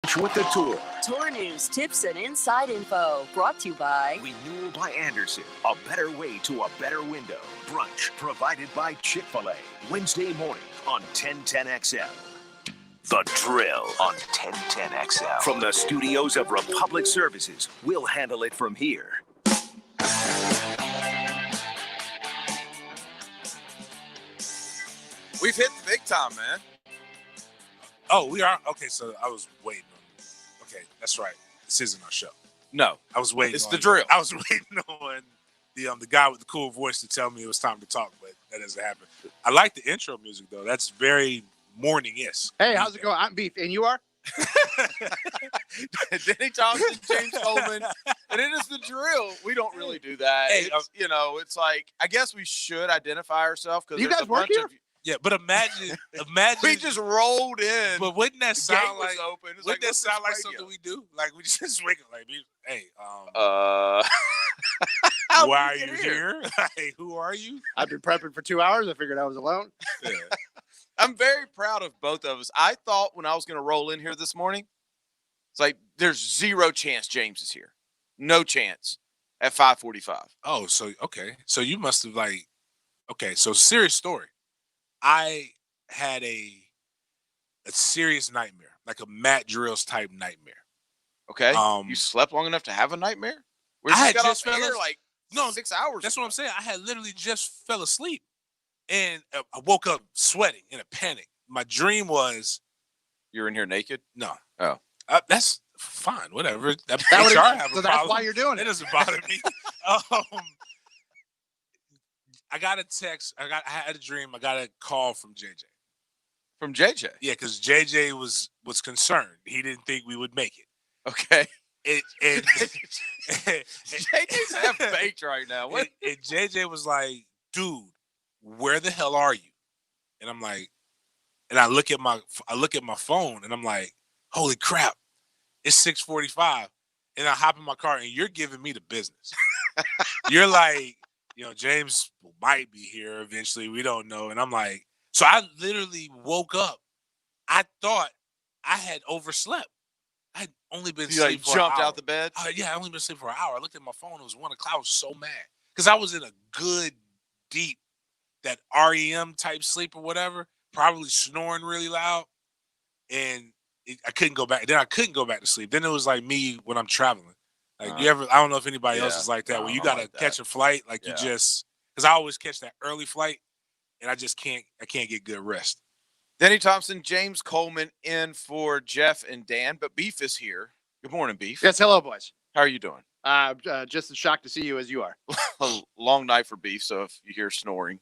Brunch with the Tour. Tour news, tips, and inside info brought to you by Renewal by Anderson. A better way to a better window. Brunch provided by Chick-fil-A. Wednesday morning on 1010XL. The Drill on 1010XL. From the studios of Republic Services, we'll handle it from here. We've hit the big time, man. Oh, we are? Okay, so I was waiting on you. Okay, that's right. This isn't our show. No. I was waiting It's on the you. drill. I was waiting on the guy with the cool voice to tell me it was time to talk, but that doesn't happen. I like the intro music, though. That's very morning-esque. Hey, how's it going? I'm Beef, and you are? Denny Thompson, James Coleman, and it is the drill. We don't really do that. Hey, it's like, I guess we should identify ourselves because You guys work here? Yeah, but imagine. We just rolled in. But wouldn't that the gate sound was like? open. It's Wouldn't that let's sound like radio. something we do? Like we just wake up, like, hey, How'd why are we you get here? Hey, who are you? I've been prepping for 2 hours. I figured I was alone. Yeah. I'm very proud of both of us. I thought when I was going to roll in here this morning, it's like there's zero chance James is here. No chance at 5:45. Oh, so okay. So you must have so serious story. I had a serious nightmare, like a Matt Drills type nightmare. Okay. You slept long enough to have a nightmare? We I had got just off the fell air asleep. like No, 6 hours. That's ago. what I'm saying. I had literally just fell asleep, and I woke up sweating in a panic. My dream was You're in here naked? no. Oh. That's fine. Whatever. That That would- HR have so a that's problem. why you're doing It it. doesn't bother me. I got a text. I had a dream. I got a call from JJ. From JJ? Yeah, because JJ was concerned. He didn't think we would make it. Okay. And JJ's half baked right now. What? and JJ was like, dude, where the hell are you? And I'm like, and I look at my phone and I'm like, holy crap, it's 6:45. And I hop in my car and you're giving me the business. You're like, James might be here eventually. We don't know. And I'm like, so I literally woke up. I thought I had overslept. I had only been You asleep for jumped an hour. out the bed? Yeah, I only been asleep for an hour. I looked at my phone. It was 1 o'clock. I was so mad because I was in a good, deep, that REM type sleep or whatever, probably snoring really loud. And I couldn't go back. Then I couldn't go back to sleep. Then it was like me when I'm traveling. Like I don't know if anybody else is like that, where you got to catch a flight. Like you just, because I always catch that early flight and I can't get good rest. Denny Thompson, James Coleman in for Jeff and Dan, but Beef is here. Good morning, Beef. Yes, hello, boys. How are you doing? Just as shocked to see you as you are. A long night for Beef, so if you hear snoring,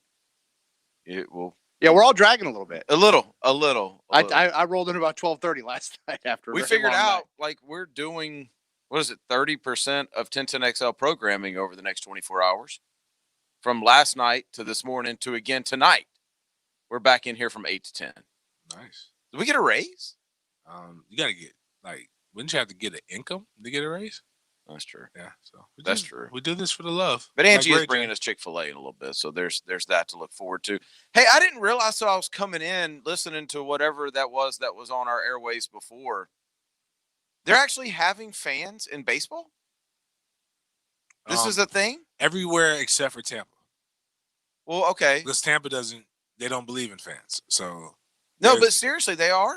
it will. Yeah, we're all dragging a little bit. A little. I rolled in about 12:30 last night after. We a figured long out, night. like, we're doing, 30% of 1010XL programming over the next 24 hours. From last night to this morning to again tonight. We're back in here from 8 to 10. Nice. Did we get a raise? You got to get, wouldn't you have to get an income to get a raise? That's true. Yeah. So That's true. We do this for the love. But Angie Like is bringing us Chick-fil-A in a little bit, so there's that to look forward to. Hey, I didn't realize I was coming in listening to whatever that was on our airways before. They're actually having fans in baseball? This is a thing? Everywhere except for Tampa. Well, okay. Because Tampa they don't believe in fans. So No, but seriously, they are?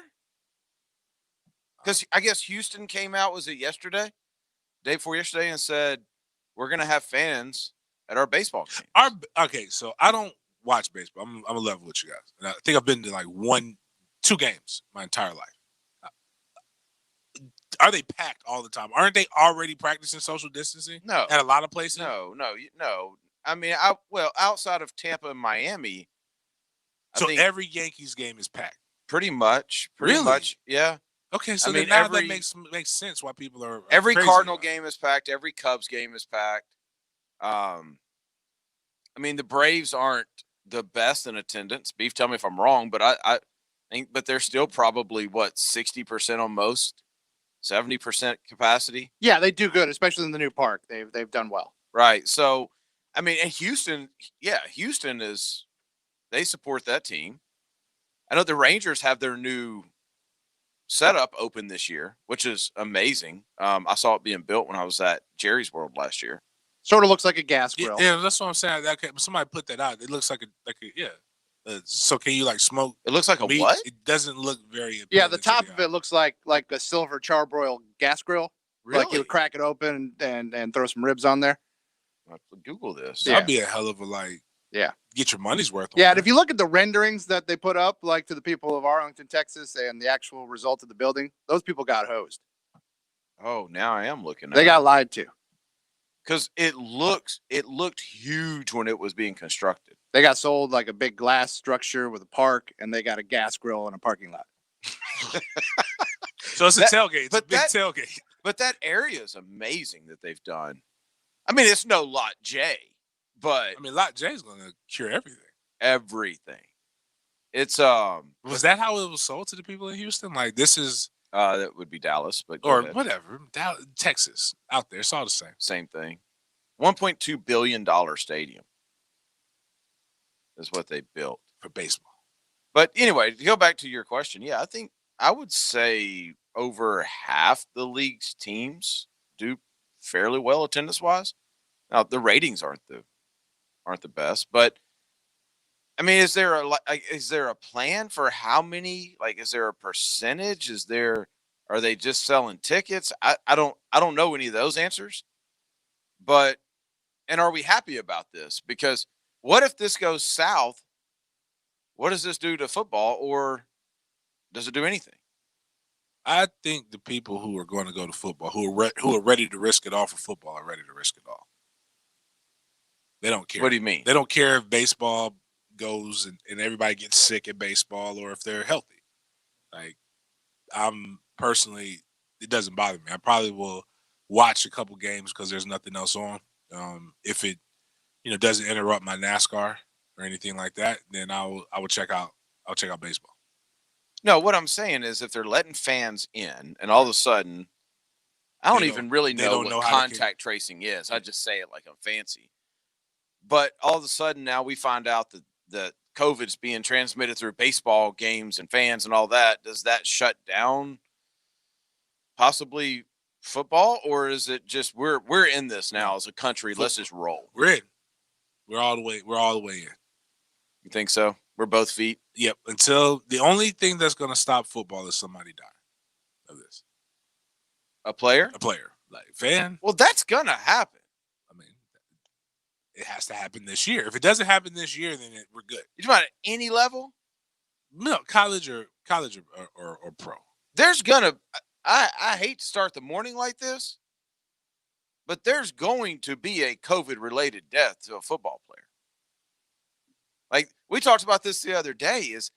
Because I guess Houston came out, was it yesterday? Day before yesterday, and said, we're going to have fans at our baseball games. So I don't watch baseball. I'm a level with you guys. And I think I've been to like 2 games my entire life. Are they packed all the time? Aren't they already practicing social distancing? No. At a lot of places? No. I mean, outside of Tampa and Miami, I So think every Yankees game is packed. pretty much, Really? yeah. Okay, so I then mean, now every- that makes sense why people are Every crazy Cardinal about it. game is packed. Every Cubs game is packed. I mean, the Braves aren't the best in attendance. Beef, tell me if I'm wrong, but I think, but they're still probably 60% on most, 70% capacity. Yeah, they do good, especially in the new park. They've done well. Right. So, I mean, and Houston they support that team. I know the Rangers have their new setup opened this year, which is amazing. I saw it being built when I was at Jerry's World last year. Sort of looks like a gas Yeah, grill. yeah, that's what I'm saying. Somebody put that out. It looks like a yeah. So can you like smoke It looks like a meat? what? It doesn't look very. Yeah, appealing the to top the of eye. it looks like a silver charbroil gas grill. Really? Like you would crack it open and throw some ribs on there. I have to Google this. Yeah. That'd be a hell of a Yeah. get your money's worth. Yeah, on and that. if you look at the renderings that they put up, like to the people of Arlington, Texas, and the actual result of the building, those people got hosed. Oh, now I am looking at They got lied to. because it looked huge when it was being constructed. They got sold like a big glass structure with a park, and they got a gas grill in a parking lot. So it's a That- tailgate. It's a but big that- tailgate. But that area is amazing that they've done. I mean, it's no Lot J, but I mean, Lot J is going to cure everything. everything. It's Was that how it was sold to the people in Houston? Like this is that would be Dallas, but go or ahead. whatever, Texas out there. It's all the same Same thing. $1.2 billion stadium is what they built. for baseball. But anyway, to go back to your question, yeah, I think I would say over half the league's teams do fairly well attendance wise. Now the ratings aren't the best, but I mean, is there a plan for how many? Like, is there a percentage? Are they just selling tickets? I don't know any of those answers. But and are we happy about this? Because what if this goes south? What does this do to football, or does it do anything? I think the people who are going to go to football, who are ready to risk it all for football, are ready to risk it all. They don't care. What do you mean? They don't care if baseball goes and everybody gets sick at baseball or if they're healthy. Like, I'm personally, it doesn't bother me. I probably will watch a couple games because there's nothing else on. If it, doesn't interrupt my NASCAR or anything like that, then I will check out. I'll check out baseball. No, what I'm saying is if they're letting fans in and all of a sudden, I don't They even don't- really they know don't what know how to contact tracing is. I just say it like I'm fancy. But all of a sudden now we find out that COVID's being transmitted through baseball games and fans and all that. Does that shut down possibly football, or is it just we're in this now as a country? Let's just roll. We're in. We're all the way in. You think so? We're both feet. Yep. Until the only thing that's going to stop football is somebody dying of this. A player? A player, like fan. Well, that's gonna happen. I mean, it has to happen this year. If it doesn't happen this year, then we're good. You talking about at any level? No, college or pro. There's gonna. I hate to start the morning like this, but there's going to be a COVID-related death to a football player. Like we talked about this the other day, is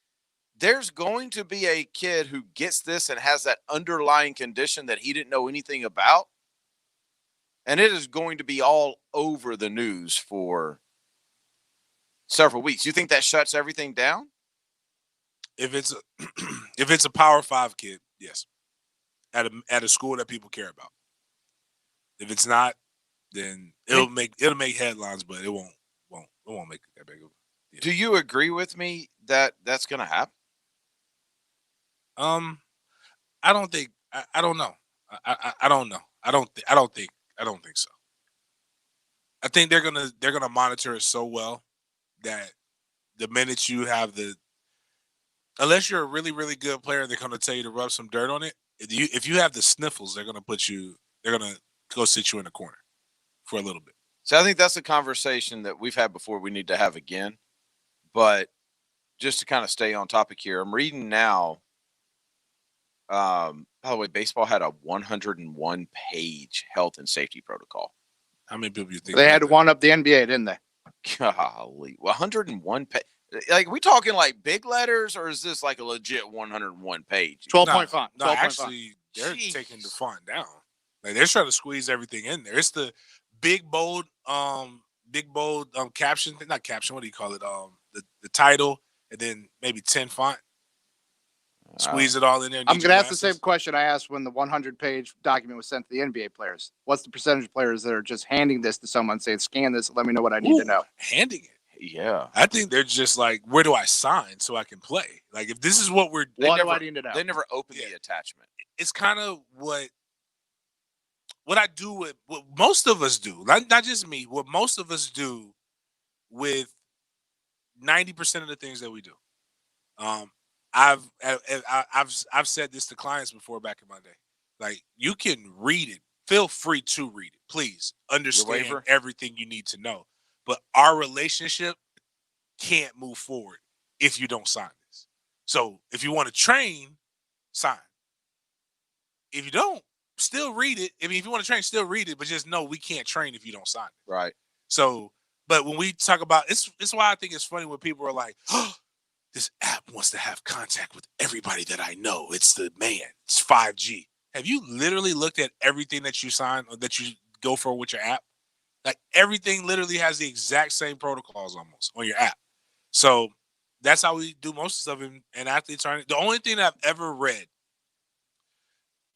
there's going to be a kid who gets this and has that underlying condition that he didn't know anything about, and it is going to be all over the news for several weeks. You think that shuts everything down? If it's a Power 5 kid, yes, at a school that people care about. If it's not, then it'll make headlines, but it won't make that big of. Do you agree with me that that's going to happen? I don't think. I don't know. I don't know. I don't think so. I think they're gonna monitor it so well that the minute you have unless you're a really, really good player, they're gonna tell you to rub some dirt on it. If you have the sniffles, they're gonna go sit you in a corner for a little bit. So I think that's a conversation that we've had before we need to have again. But just to kind of stay on topic here, I'm reading now. By the way, baseball had a 101-page health and safety protocol. How many people do you think They had to one up the NBA, didn't they? Golly, 101 page. Like, we talking like big letters, or is this like a legit 101 page? 12-point font. No, 12-point font. actually, they're Jeez. taking the font down. Like they're trying to squeeze everything in there. It's the big bold caption, not caption. What do you call it? The title, and then maybe 10 font. Squeeze it all in there. I'm Need going to your ask the same glasses. question I asked when the 100-page document was sent to the NBA players. What's the percentage of players that are just handing this to someone saying, scan this, let me know what I need to Ooh, know? handing it. Yeah. I think they're just like, where do I sign so I can play? Like, if this is what we're, Why do never- I need to know? They never opened Yeah. the attachment. it's kind of what I do with what most of us do, not just me, what most of us do with 90% of the things that we do. I've said this to clients before back in my day. Like, you can read it. Feel free to read it. Please understand waiver? everything you need to know. But our relationship can't move forward if you don't sign this. So if you want to train, sign. If you don't, still read it. I mean, if you want to train, still read it, but just know we can't train if you don't sign it. Right. So, but when we talk about it's why I think it's funny when people are like, oh, this app wants to have contact with everybody that I know. It's the man. It's 5G. Have you literally looked at everything that you sign or that you go for with your app? Like, everything literally has the exact same protocols almost on your app. So that's how we do most of the stuff in athletes. The only thing that I've ever read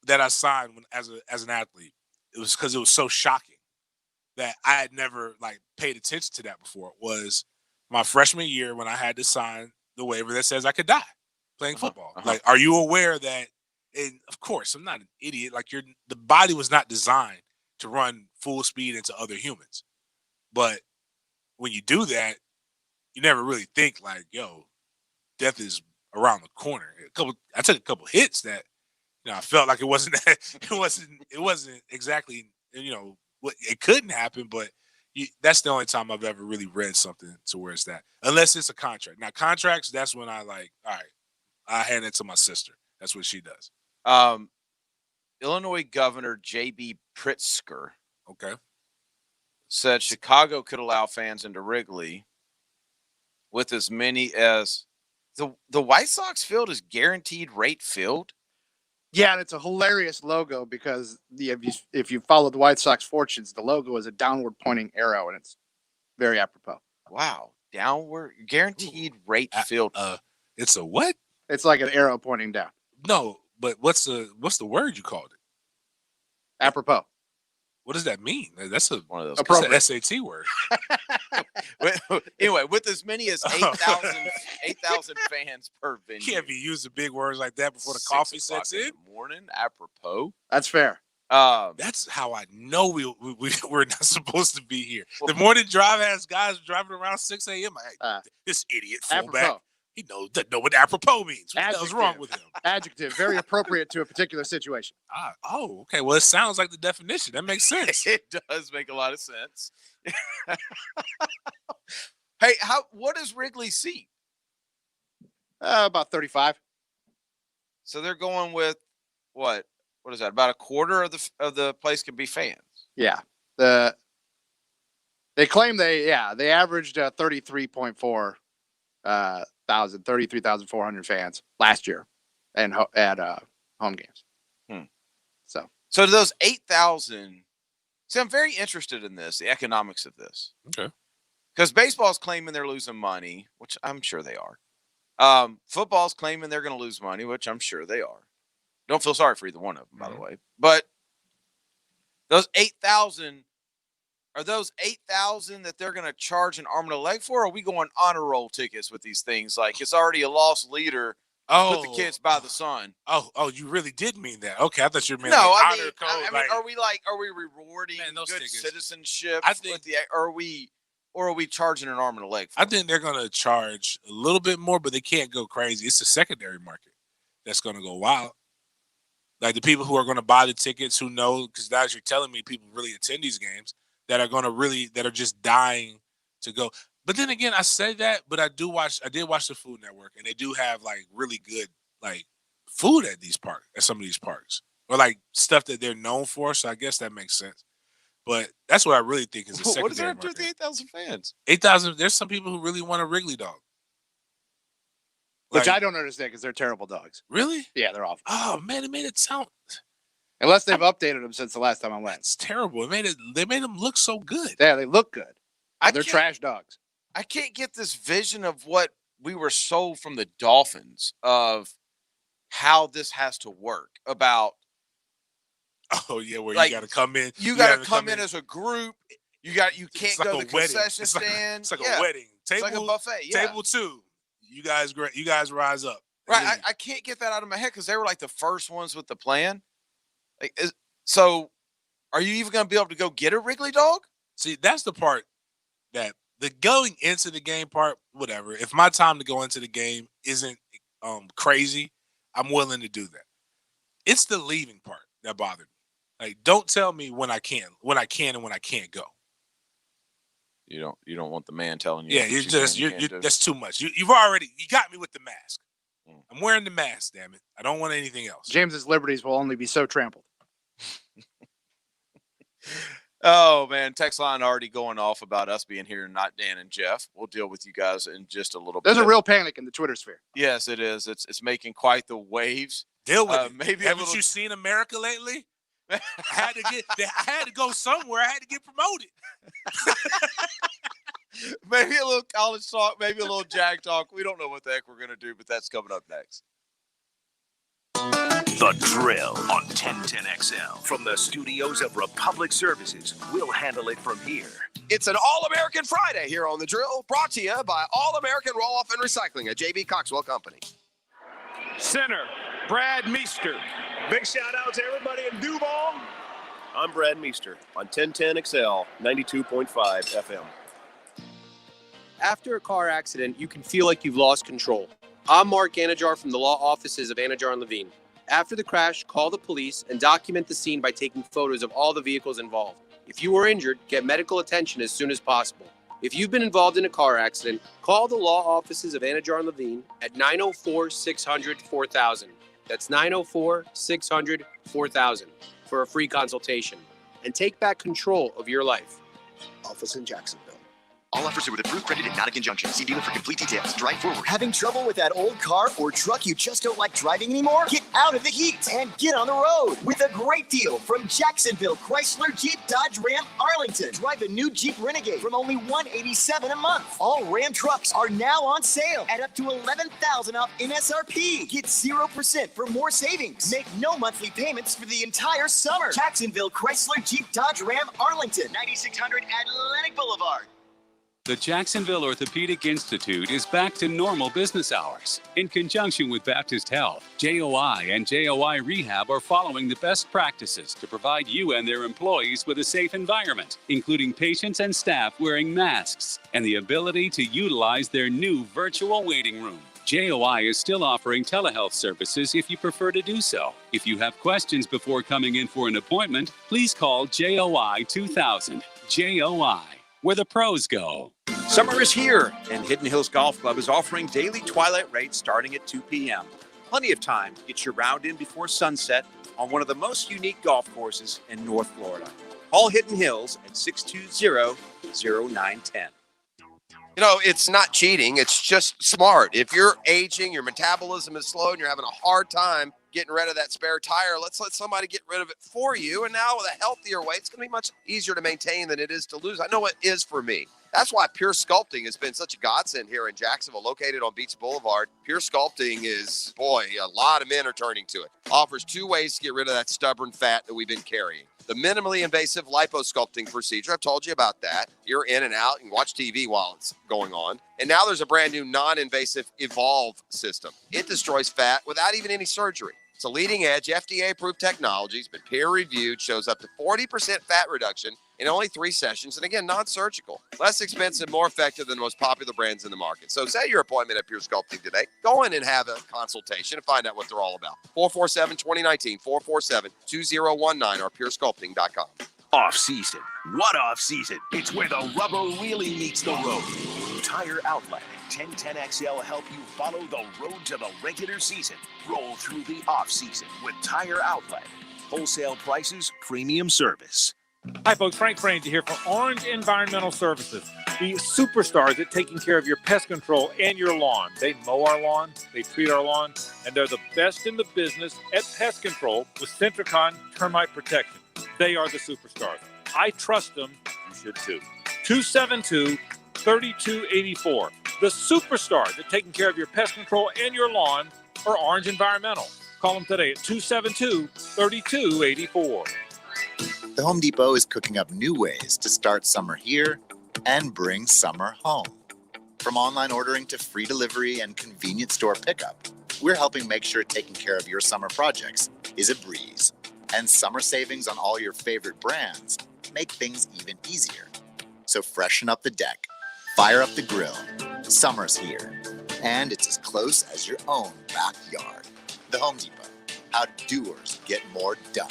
that I signed as an athlete, it was because it was so shocking that I had never like paid attention to that before. Was my freshman year when I had to sign the waiver that says I could die playing football. Like, are you aware that? And of course, I'm not an idiot. Like, the body was not designed to run full speed into other humans. But when you do that, you never really think like, yo, death is around the corner. I took a couple hits that, I felt like it wasn't exactly, what it couldn't happen, but that's the only time I've ever really read something to where it's that, unless it's a contract. Now, contracts, that's when I like, all right, I hand it to my sister. That's what she does. Illinois Governor J.B. Pritzker Okay. said Chicago could allow fans into Wrigley with as many as the White Sox field is guaranteed rate filled. Yeah, and it's a hilarious logo because if you follow the White Sox fortunes, the logo is a downward pointing arrow, and it's very apropos. Wow, downward guaranteed rate filled. It's a what? It's like an arrow pointing down. No, but what's the word you called it? Apropos. What does that mean? That's One of those. That's Appropriate. an SAT word. Anyway, with as many as 8,000 fans per venue. Can't be using big words like that before the 6 coffee o'clock sets in. the morning, apropos. That's fair. That's how I know we're not supposed to be here. The morning drive has guys driving around 6 a.m. This idiot fullback. Apropos. He doesn't know what apropos means. What the hell's wrong with him? Adjective, very appropriate to a particular situation. Okay. Well, it sounds like the definition. That makes sense. It does make a lot of sense. Hey, what is Wrigley seat? About 35. So they're going with what? What is that? About a quarter of the place can be fans. Yeah. They claim they averaged 33.4 thousand, 33,400 fans last year and at home games. So those 8,000. See, I'm very interested in this, the economics of this. Okay. Because baseball's claiming they're losing money, which I'm sure they are. Football's claiming they're going to lose money, which I'm sure they are. Don't feel sorry for either one of them, by the way. But those 8,000, are those 8,000 that they're going to charge an arm and a leg for? Or are we going honor roll tickets with these things? Like, it's already a lost leader. Put the kids by the sun. Oh, you really did mean that. Okay, I thought you meant No, I honor mean, code. are we rewarding good tickets. citizenship? I think, are we charging an arm and a leg for I think they're going to charge a little bit more, but they can't go crazy. It's the secondary market that's going to go wild. Like, the people who are going to buy the tickets, who know, because now you're telling me people really attend these games that are just dying to go. But then again, I say that, but I did watch the Food Network, and they do have like really good like food at some of these parks, or like stuff that they're known for. So I guess that makes sense. But that's what I really think is the secondary what does that have to do with market. the 8,000 fans? 8,000. There's some people who really want a Wrigley dog. Which Like, I don't understand because they're terrible dogs. really? Yeah, they're awful. Oh man, it made it sound. Unless they've updated them since the last time I went. It's terrible. They made them look so good. Yeah, they look good. They're can't- trash dogs. I can't get this vision of what we were sold from the Dolphins of how this has to work. About Oh yeah, where Like, you got to come in. you got to come in as a group. You can't It's like go a to the wedding. concession It's like stand. It's like Yeah. a wedding. It's like a buffet. Yeah. Table 2. You guys rise up. Right. I can't get that out of my head because they were like the first ones with the plan. So are you even going to be able to go get a Wrigley dog? See, that's the part that the going into the game part, whatever. If my time to go into the game isn't crazy, I'm willing to do that. It's the leaving part that bothered me. Like, don't tell me when I can and when I can't go. You don't want the man telling you. Yeah, that's too much. You got me with the mask. I'm wearing the mask, damn it. I don't want anything else. James's liberties will only be so trampled. Oh, man. Text line already going off about us being here and not Dan and Jeff. We'll deal with you guys in just a little bit. There's a real panic in the Twitter sphere. Yes, it is. It's making quite the waves. Deal with it. Haven't you seen America lately? I had to go somewhere. I had to get promoted. Maybe a little college talk, maybe a little Jag talk. We don't know what the heck we're going to do, but that's coming up next. The Drill on 1010XL. From the studios of Republic Services, we'll handle it from here. It's an All-American Friday here on The Drill, brought to you by All-American Roll-Off and Recycling at J.B. Coxwell Company. Center, Brad Meester. Big shout out to everybody in Duval. I'm Brad Meester on 1010XL 92.5 FM. After a car accident, you can feel like you've lost control. I'm Mark Anajar from the law offices of Anajar and Levine. After the crash, call the police and document the scene by taking photos of all the vehicles involved. If you are injured, get medical attention as soon as possible. If you've been involved in a car accident, call the law offices of Anajar and Levine at 904-600-4000. That's 904-600-4000 for a free consultation. And take back control of your life. Office in Jacksonville. All offers are with approved credit and not a conjunction. See dealer for complete details. Drive forward. Having trouble with that old car or truck you just don't like driving anymore? Get out of the heat and get on the road with a great deal from Jacksonville Chrysler Jeep Dodge Ram Arlington. Drive a new Jeep Renegade from only $187 a month. All Ram trucks are now on sale at up to $11,000 off MSRP. Get 0% for more savings. Make no monthly payments for the entire summer. Jacksonville Chrysler Jeep Dodge Ram Arlington, 9600 Atlantic Boulevard. The Jacksonville Orthopedic Institute is back to normal business hours. In conjunction with Baptist Health, JOI and JOI Rehab are following the best practices to provide you and their employees with a safe environment, including patients and staff wearing masks and the ability to utilize their new virtual waiting room. JOI is still offering telehealth services if you prefer to do so. If you have questions before coming in for an appointment, please call JOI 2000. JOI, where the pros go. Summer is here, and Hidden Hills Golf Club is offering daily twilight rates starting at 2 p.m. Plenty of time to get your round in before sunset on one of the most unique golf courses in North Florida. Call Hidden Hills at 620-0910. You know, it's not cheating. It's just smart. If you're aging, your metabolism is slow, and you're having a hard time getting rid of that spare tire, let's let somebody get rid of it for you. And now with a healthier weight, it's going to be much easier to maintain than it is to lose. I know it is for me. That's why Pure Sculpting has been such a godsend here in Jacksonville, located on Beach Boulevard. Pure Sculpting is, boy, a lot of men are turning to it. Offers 2 ways to get rid of that stubborn fat that we've been carrying. The minimally invasive liposculpting procedure, I've told you about that. You're in and out and watch TV while it's going on. And now there's a brand new non-invasive Evolve system. It destroys fat without even any surgery. It's a leading-edge, FDA-approved technology. It's been peer-reviewed, shows up to 40% fat reduction in only 3 sessions, and again, non-surgical. Less expensive, more effective than the most popular brands in the market. So set your appointment at Pure Sculpting today. Go in and have a consultation and find out what they're all about. 447-2019, 447-2019, or puresculpting.com. Off-season. What off-season? It's where the rubber really meets the road. Tire Outlet and 1010XL help you follow the road to the regular season. Roll through the off-season with Tire Outlet. Wholesale prices, premium service. Hi, folks. Frank Frangie here from Orange Environmental Services, the superstars at taking care of your pest control and your lawn. They mow our lawn, they treat our lawn, and they're the best in the business at pest control with Centricon Termite Protection. They are the superstars. I trust them. You should too. 272-3284. The superstars at taking care of your pest control and your lawn are Orange Environmental. Call them today at 272-3284. The Home Depot is cooking up new ways to start summer here and bring summer home. From online ordering to free delivery and convenient store pickup, we're helping make sure taking care of your summer projects is a breeze. And summer savings on all your favorite brands make things even easier. So freshen up the deck, fire up the grill. Summer's here, and it's as close as your own backyard. The Home Depot. How doers get more done.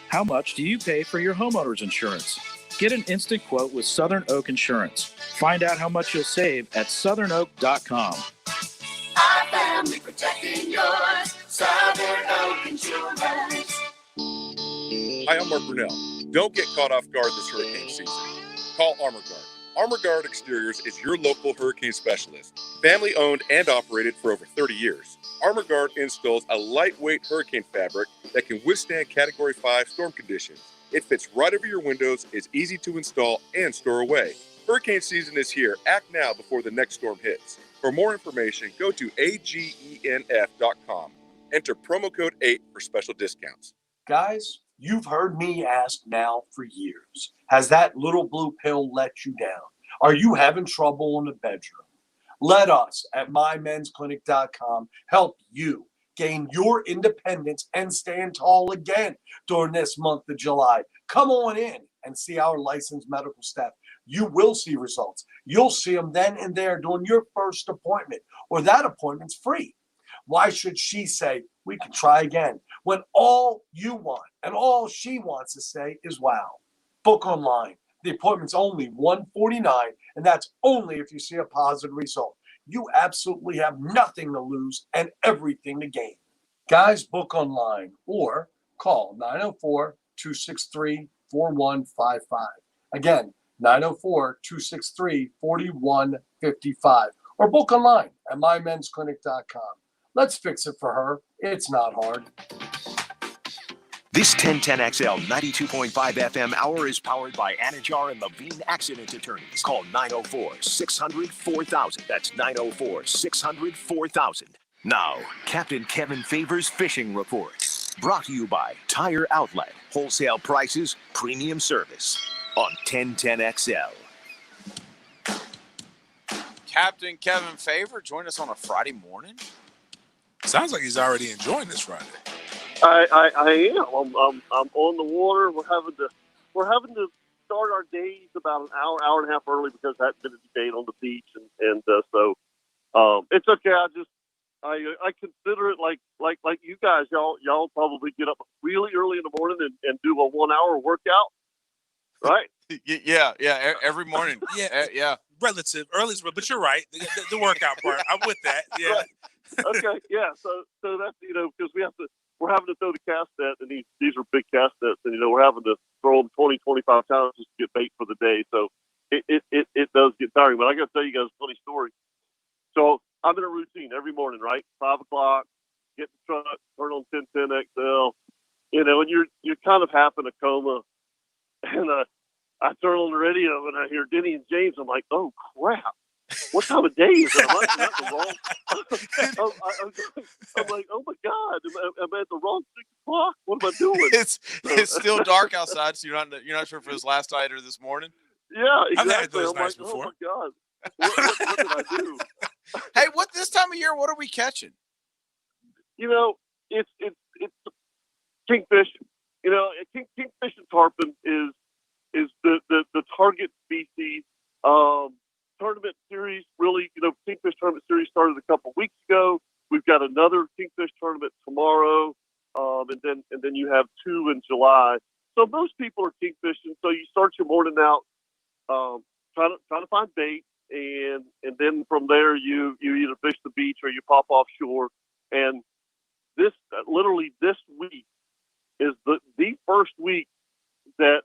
How much do you pay for your homeowner's insurance? Get an instant quote with Southern Oak Insurance. Find out how much you'll save at southernoak.com. Our family protecting yours. Southern Oak Insurance. Hi, I'm Mark Brunell. Don't get caught off guard this hurricane season. Call Armor Guard. Armor Guard Exteriors is your local hurricane specialist. Family owned and operated for over 30 years. Armor Guard installs a lightweight hurricane fabric that can withstand Category 5 storm conditions. It fits right over your windows, is easy to install and store away. Hurricane season is here. Act now before the next storm hits. For more information, go to agenf.com. Enter promo code 8 for special discounts. Guys, you've heard me ask now for years. Has that little blue pill let you down? Are you having trouble in the bedroom? Let us at MyMen'sClinic.com help you gain your independence and stand tall again during this month of July. Come on in and see our licensed medical staff. You will see results. You'll see them then and there during your first appointment, or that appointment's free. Why should she say, we can try again, when all you want and all she wants to say is, wow. Book online. The appointment's only $149, and that's only if you see a positive result. You absolutely have nothing to lose and everything to gain. Guys, book online or call 904-263-4155. Again, 904-263-4155. Or book online at MyMen'sClinic.com. Let's fix it for her. It's not hard. This 1010XL 92.5 FM hour is powered by Anajar and Levine Accident Attorneys. Call 904-600-4000. That's 904-600-4000. Now, Captain Kevin Favors Fishing Report. Brought to you by Tire Outlet. Wholesale prices, premium service. On 1010XL. Captain Kevin Favor, join us on a Friday morning. Sounds like he's already enjoying this Friday. I am. I'm on the water. We're having to start our days about an hour and a half early because I had been a debate on the beach, and so it's okay. I consider it like you guys. Y'all probably get up really early in the morning and do a 1 hour workout, right? Yeah, every morning. Yeah. Relative early, but you're right. The workout part, I'm with that. Yeah. Right. Okay. Yeah. So that's because we're having to throw the cast net, and these are big cast nets, and we're having to throw them 20, 25 times just to get bait for the day. So it does get tiring. But I got to tell you guys a funny story. So I'm in a routine every morning, right? 5 o'clock, get the truck, turn on 1010XL, and you're kind of half in a coma, and I turn on the radio and I hear Denny and James. I'm like, oh crap. What time of day is it? Am I at the wrong? I'm like, oh my God, am I at the wrong 6 o'clock? What am I doing? It's still dark outside, so you're not sure if it was last night or this morning. Yeah, exactly. I've had those I'm nights like, before. oh my God, what did I do? Hey, what this time of year? What are we catching? It's kingfish. Kingfish and tarpon is the target species. Tournament series, really, Kingfish tournament series started a couple weeks ago. We've got another Kingfish tournament tomorrow, and then you have 2 in July. So most people are kingfishing. So you start your morning out trying to find bait, and then from there you either fish the beach or you pop offshore. And this week is the first week that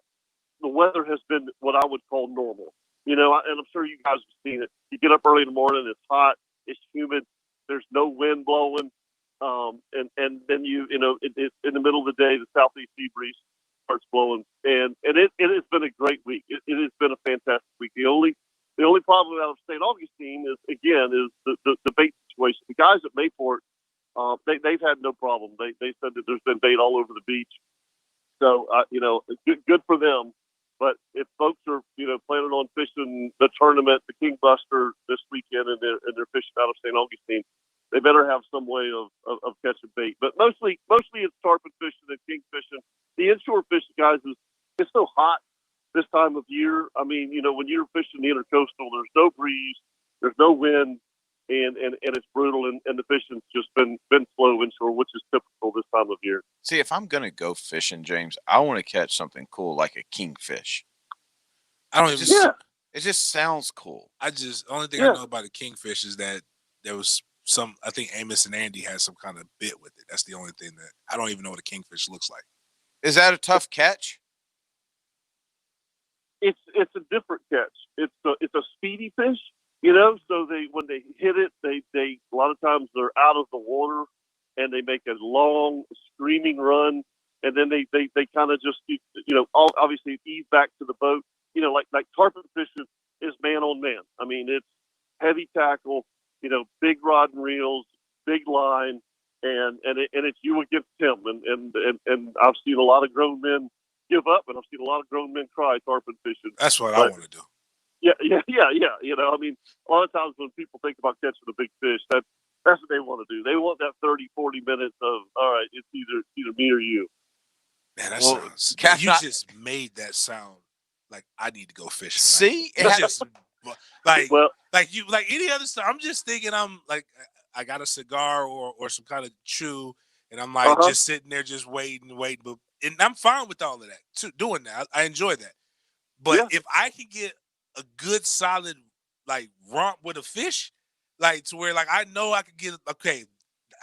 the weather has been what I would call normal. And I'm sure you guys have seen it. You get up early in the morning, it's hot, it's humid, there's no wind blowing, and then it's in the middle of the day, the southeast sea breeze starts blowing, and it has been a great week. It has been a fantastic week. The only problem out of St. Augustine is the bait situation. The guys at Mayport, they've had no problem. They said that there's been bait all over the beach, so good for them. But if folks are, planning on fishing the tournament, the King Buster this weekend, and they're fishing out of St. Augustine, they better have some way of catching bait. But mostly it's tarpon fishing and king fishing. The inshore fishing, guys, it's so hot this time of year. I mean, when you're fishing the intercoastal, there's no breeze, there's no wind, and it's brutal, and the fishing's just been slow inshore, which is typical this time of year. See, if I'm gonna go fishing, James, I want to catch something cool like a kingfish. I don't even. It just sounds cool. The only thing I know about a kingfish is that there was I think Amos and Andy had some kind of bit with it. That's the only thing that I don't even know what a kingfish looks like. Is that a tough catch? It's a different catch. It's a speedy fish, So when they hit it, they a lot of times they're out of the water and they make a long screaming run, and then they kind of just obviously ease back to the boat. Like tarpon fishing is man on man. I mean, it's heavy tackle, big rod and reels, big line, and it's you against him. And I've seen a lot of grown men give up, and I've seen a lot of grown men cry tarpon fishing. That's what I want to do. Yeah. I mean, a lot of times when people think about catching a big fish, that's what they want to do. They want that 30, 40 minutes of, all right, it's either me or you. Man, that Well, sounds. Cap, You I- just made that sound like I need to go fishing. See? It's just like Well, like any other stuff. I'm just thinking I'm like I got a cigar or some kind of chew, and I'm like just sitting there just waiting. But and I'm fine with all of that too. Doing that, I enjoy that. But if I can get a good solid like romp with a fish, like to where like I know I could get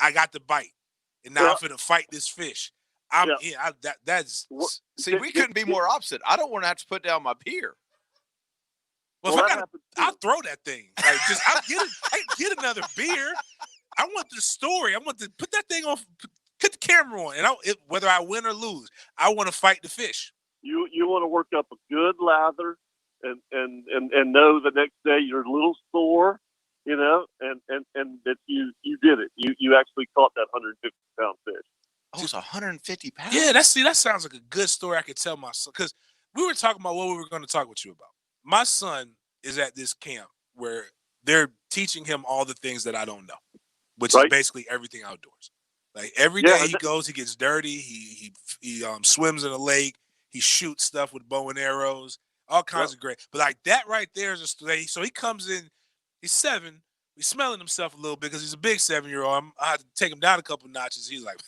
I got the bite, and now I'm finna fight this fish. See, we couldn't be more opposite. I don't want to have to put down my beer. Well, I'll throw that thing. Like, I can get another beer. I want the story. I want to put that thing on, put the camera on, and whether I win or lose, I want to fight the fish. You want to work up a good lather, and know the next day you're a little sore, and that you did it. You actually caught that 150-pound fish. Oh, it's 150 pounds. Yeah, that sounds like a good story I could tell my son, because we were talking about what we were going to talk with you about. My son is at this camp where they're teaching him all the things that I don't know, which is basically everything outdoors. Like every day he goes, he gets dirty. He swims in a lake. He shoots stuff with bow and arrows, all kinds of great. But like that right there is a story. So he comes in, he's 7. He's smelling himself a little bit because he's a big 7-year-old. I had to take him down a couple notches. He's like,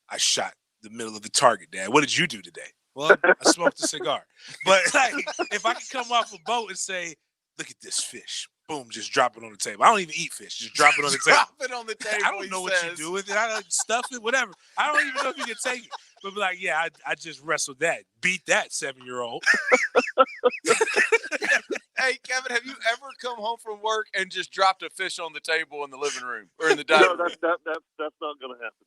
I shot the middle of the target, Dad. What did you do today? Well, I smoked a cigar. But like, if I could come off a boat and say, look at this fish. Boom, just drop it on the table. I don't even eat fish. Just drop it on the table. Drop it on the table. I don't know what you do with it. I don't stuff it, whatever. I don't even know if you can take it. But be like, yeah, I just wrestled that. Beat that 7-year-old. Hey, Kevin, have you ever come home from work and just dropped a fish on the table in the living room or in the dining room? No, that's not going to happen.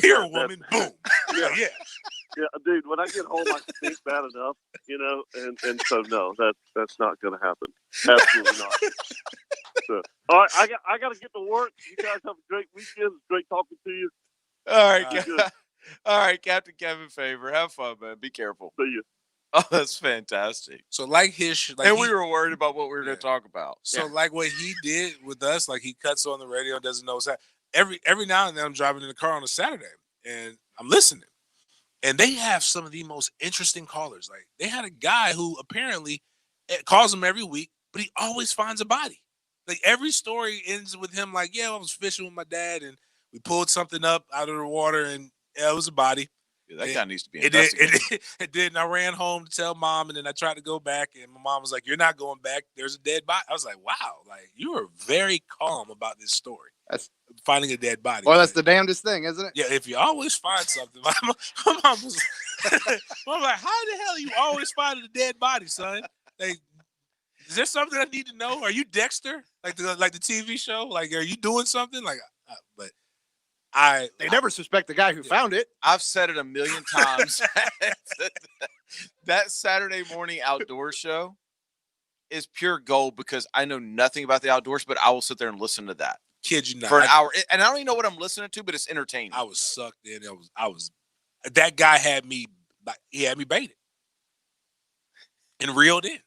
Here, woman, boom. Yeah. Yeah, dude. When I get home, I think bad enough, and so no, that's not going to happen. Absolutely not. So, all right, I got to get to work. You guys have a great weekend. It's great talking to you. All right, all right, Captain Kevin Favor. Have fun, man. Be careful. See you. Oh, that's fantastic. So like his, and we were worried about what we were going to talk about. So like what he did with us, like he cuts on the radio and doesn't know what's happening. Every now and then I'm driving in the car on a Saturday and I'm listening. And they have some of the most interesting callers. Like they had a guy who apparently calls them every week, but he always finds a body. Like every story ends with him like, yeah, I was fishing with my dad and we pulled something up out of the water and it was a body. Yeah, that guy needs to be investigated. It did. And I ran home to tell Mom, and then I tried to go back, and my mom was like, "You're not going back. There's a dead body." I was like, "Wow, like you were very calm about this story." That's finding a dead body. Well, that's the damnedest thing, isn't it? Yeah, if you always find something, my mom was I'm like, "How the hell are you always finding a dead body, son? Like, is there something I need to know? Are you Dexter, like the TV show? Like, are you doing something?" Like, but they never suspect the guy who found it. I've said it a million times. That Saturday morning outdoor show is pure gold because I know nothing about the outdoors, but I will sit there and listen to that. Kid you not. For an hour. And I don't even know what I'm listening to, but it's entertaining. I was sucked in. I was that guy had me he had me baited and reeled in.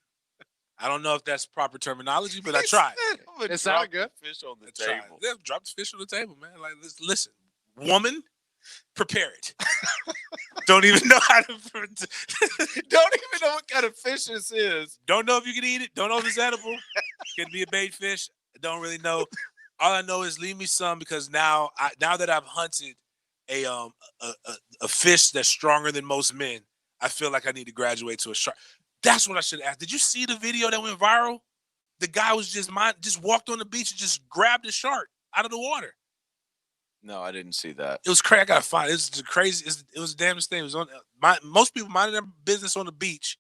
I don't know if that's proper terminology, but I tried. It sounded good. Fish on the I tried. table. Yeah, drop the fish on the table, man. Like, listen, woman, prepare it. Don't even know how to. Don't even know what kind of fish this is. Don't know if you can eat it. Don't know if it's edible. Could be a bait fish. I don't really know. All I know is leave me some, because now that I've hunted a fish that's stronger than most men, I feel like I need to graduate to a shark. That's what I should ask. Did you see the video that went viral? The guy was just walked on the beach and just grabbed a shark out of the water. No, I didn't see that. It was crazy. I gotta find it. It was the crazy. It was the damnest thing. It was on most people minding their business on the beach,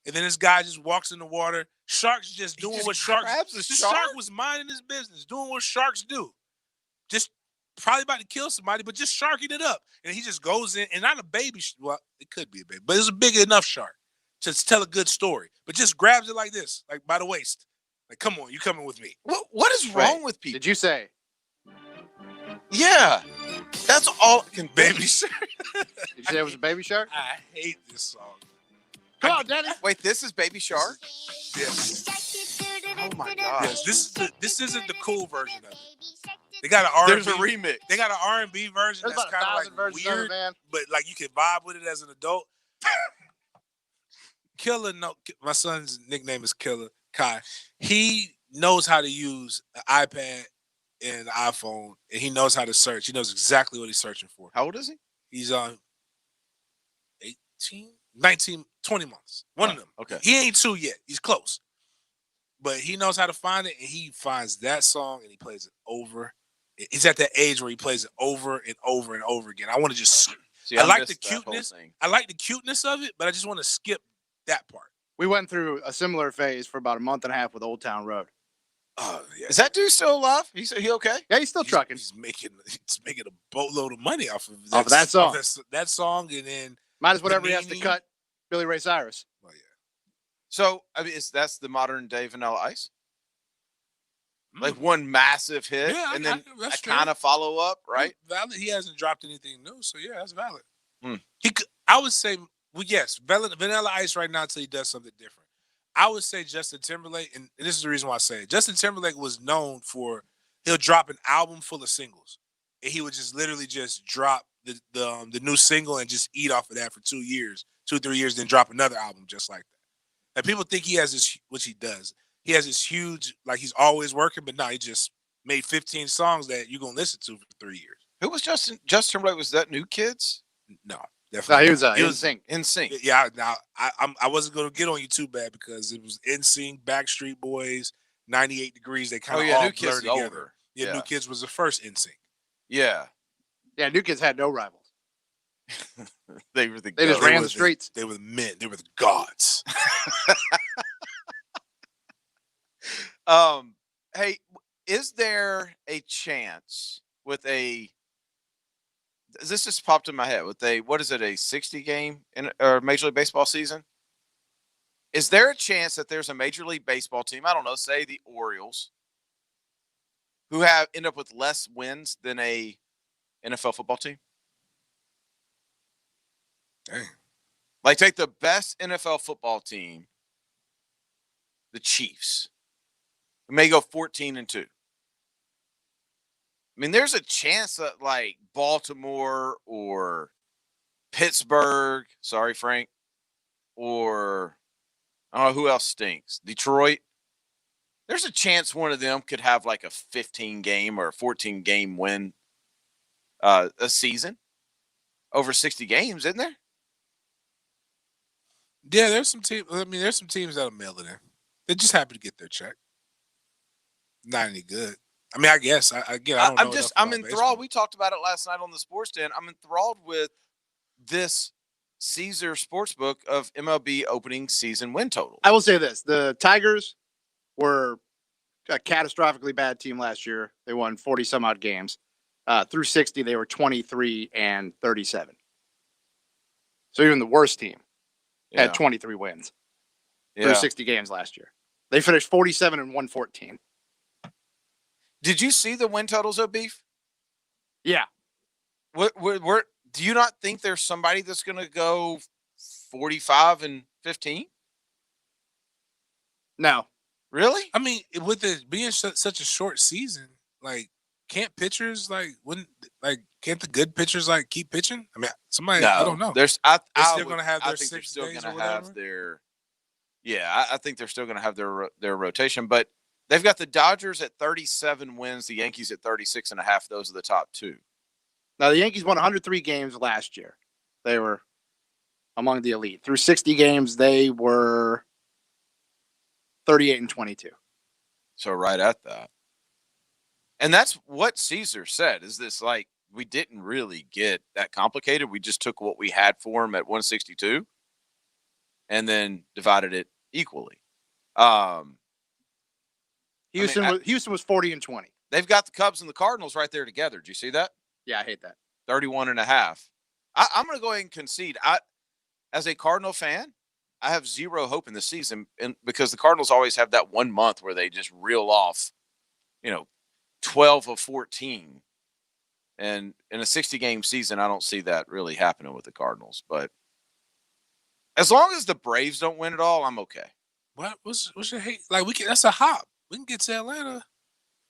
and then this guy just walks in the water. Sharks just doing what sharks. The shark was minding his business, doing what sharks do. Just probably about to kill somebody, but just sharking it up, and he just goes in, and not a baby. Well, it could be a baby, but it's a big enough shark to tell a good story. But just grabs it like this, like by the waist. Like, come on, you coming with me? What is wrong with people? Did you say? Yeah, that's all. Baby shark. Did you say it was a baby shark? I hate this song. Come on, Dennis. Wait, this is Baby Shark? Yes. Oh my god. Yes, this isn't the cool version of it. They got an R&B. There's a remix. They got an R&B version There's that's about kind 1,000 of like versions of it, weird, man. but like you can vibe with it as an adult. Killer, my son's nickname is Killer Kai. He knows how to use an iPad and an iPhone, and he knows how to search. He knows exactly what he's searching for. How old is he? He's on 18, 19, 20 months. One of them. Okay. He ain't 2 yet. He's close. But he knows how to find it, and he finds that song, and he plays it over. He's at that age where he plays it over and over and over again. I want to just See, I I like the missed that whole cuteness. thing. I like the cuteness of it, but I just want to skip that part. We went through a similar phase for about a month and a half with Old Town Road. Oh, yeah. Is that dude still alive? He okay? Yeah, he's still trucking. He's making a boatload of money off of that song. That song, and then Minus whatever he has to Panini. cut Billy Ray Cyrus. Oh, yeah. So, I mean, that's the modern day Vanilla Ice? Like one massive hit, Yeah, and then that's a true. kind of follow up, right? Valid. He hasn't dropped anything new, so yeah, that's valid. Hmm. I would say, well, yes, Vanilla Ice right now until he does something different. I would say Justin Timberlake, and this is the reason why I say it. Justin Timberlake was known for he'll drop an album full of singles, and he would just literally just drop the new single and just eat off of that for 2 years, 2-3 years, then drop another album just like that. And people think he has this, which he does. He has this huge, like he's always working, but no, he just made 15 songs that you're gonna listen to for 3 years. Who was Justin Timberlake? Was that New Kids? No, No, definitely. he was not. NSYNC. NSYNC. Yeah, now I wasn't gonna get on you too bad because it was NSYNC, Backstreet Boys, 98 Degrees. They kind of all New Kids blurred is together. older. Yeah, New Kids was the first NSYNC. Yeah. Yeah, New Kids had no rivals. They were the They just goats. ran the streets. They were the men. They were the gods. Hey, is there a chance with this just popped in my head with what is it, a 60 game or Major League Baseball season? Is there a chance that there's a Major League Baseball team, I don't know, say the Orioles, who end up with less wins than a NFL football team? Dang. Like take the best NFL football team, the Chiefs. We may go 14-2. I mean, there's a chance that like Baltimore or Pittsburgh, sorry, Frank, or I don't know who else stinks. Detroit. There's a chance one of them could have like a 15 game or a 14 game win a season over 60 games, isn't there? Yeah, there's some teams. I mean, there's some teams that'll mail it in. They're just happy to get their check. Not any good. I mean, I guess. I don't know. I'm enthralled. We talked about it last night on the Sports Den. I'm enthralled with this Caesar Sportsbook of MLB opening season win total. I will say this: the Tigers were a catastrophically bad team last year. They won 40 some odd games. Through 60, they were 23-37. So even the worst team had 23 wins through 60 games last year. They finished 47-114. Did you see the win totals of Beef? Yeah. What do you not think there's somebody that's going to go 45-15? No. Really? I mean, with it being such a short season, like, can't pitchers can't the good pitchers keep pitching? I mean, somebody I don't know. They're still going to have their 6 still days going or to have whatever? their. Yeah, I think they're still going to have their rotation, but they've got the Dodgers at 37 wins, the Yankees at 36.5. Those are the top two. Now, the Yankees won 103 games last year. They were among the elite. Through 60 games, they were 38-22. So right at that. And that's what Caesar said, is this like, we didn't really get that complicated. We just took what we had for him at 162 and then divided it equally. Houston was 40-20. They've got the Cubs and the Cardinals right there together. Do you see that? Yeah, I hate that. 31.5. I'm going to go ahead and concede. As a Cardinal fan, I have zero hope in the season because the Cardinals always have that 1 month where they just reel off, 12 of 14. And in a 60-game season, I don't see that really happening with the Cardinals. But as long as the Braves don't win it all, I'm okay. What's your hate? Like, that's a hop. We can get to Atlanta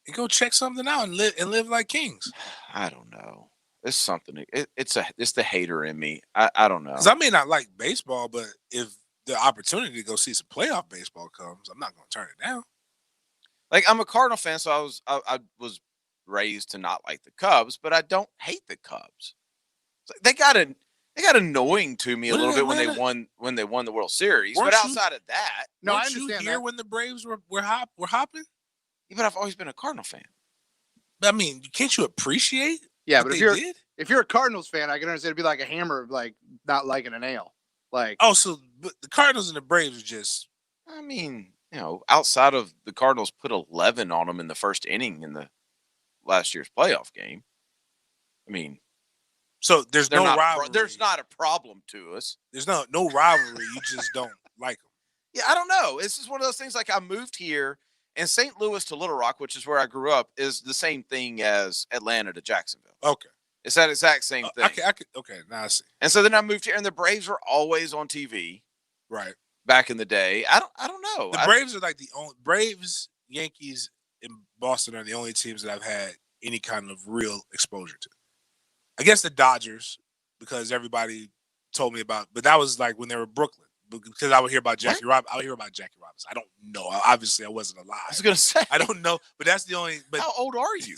and go check something out and live like kings. I don't know. It's something. It's the hater in me. I don't know. Because I may not like baseball, but if the opportunity to go see some playoff baseball comes, I'm not going to turn it down. Like, I'm a Cardinal fan, so I was raised to not like the Cubs, but I don't hate the Cubs. They got annoying to me a little bit when they won the World Series. But outside of that, no, I weren't you understand here that. when the Braves were hopping? Yeah, but I've always been a Cardinal fan. I mean, can't you appreciate? Yeah, what but they if you're a Cardinals fan, I can understand it'd be like a hammer, like not liking a nail. Like, but the Cardinals and the Braves are just. I mean, outside of the Cardinals put 11 on them in the first inning in the last year's playoff game. I mean, so there's no rivalry. There's not a problem to us. There's no rivalry. You just don't like them. Yeah, I don't know. This is one of those things. Like, I moved here, and St. Louis to Little Rock, which is where I grew up, is the same thing as Atlanta to Jacksonville. Okay. It's that exact same thing. Okay, now I see. And so then I moved here, and the Braves were always on TV. Right. Back in the day. I don't know. The Braves are like the only Braves, Yankees, and Boston are the only teams that I've had any kind of real exposure to. I guess the Dodgers, because everybody told me about, but that was like when they were Brooklyn. Because I would hear about Jackie Robinson. I would hear about Jackie Robinson. I don't know. Obviously, I wasn't alive. I was gonna say. I don't know, but that's the only. But how old are you?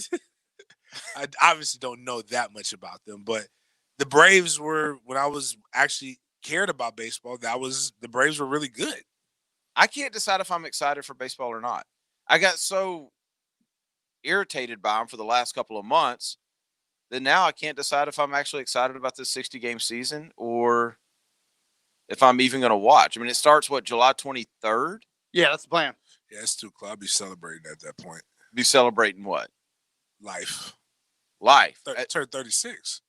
I obviously don't know that much about them. But the Braves were, when I was actually cared about baseball, the Braves were really good. I can't decide if I'm excited for baseball or not. I got so irritated by them for the last couple of months that now I can't decide if I'm actually excited about this 60-game season or if I'm even going to watch. I mean, it starts, July 23rd? Yeah, that's the plan. Yeah, it's too close. I'll be celebrating at that point. Be celebrating what? Life. Turn 36.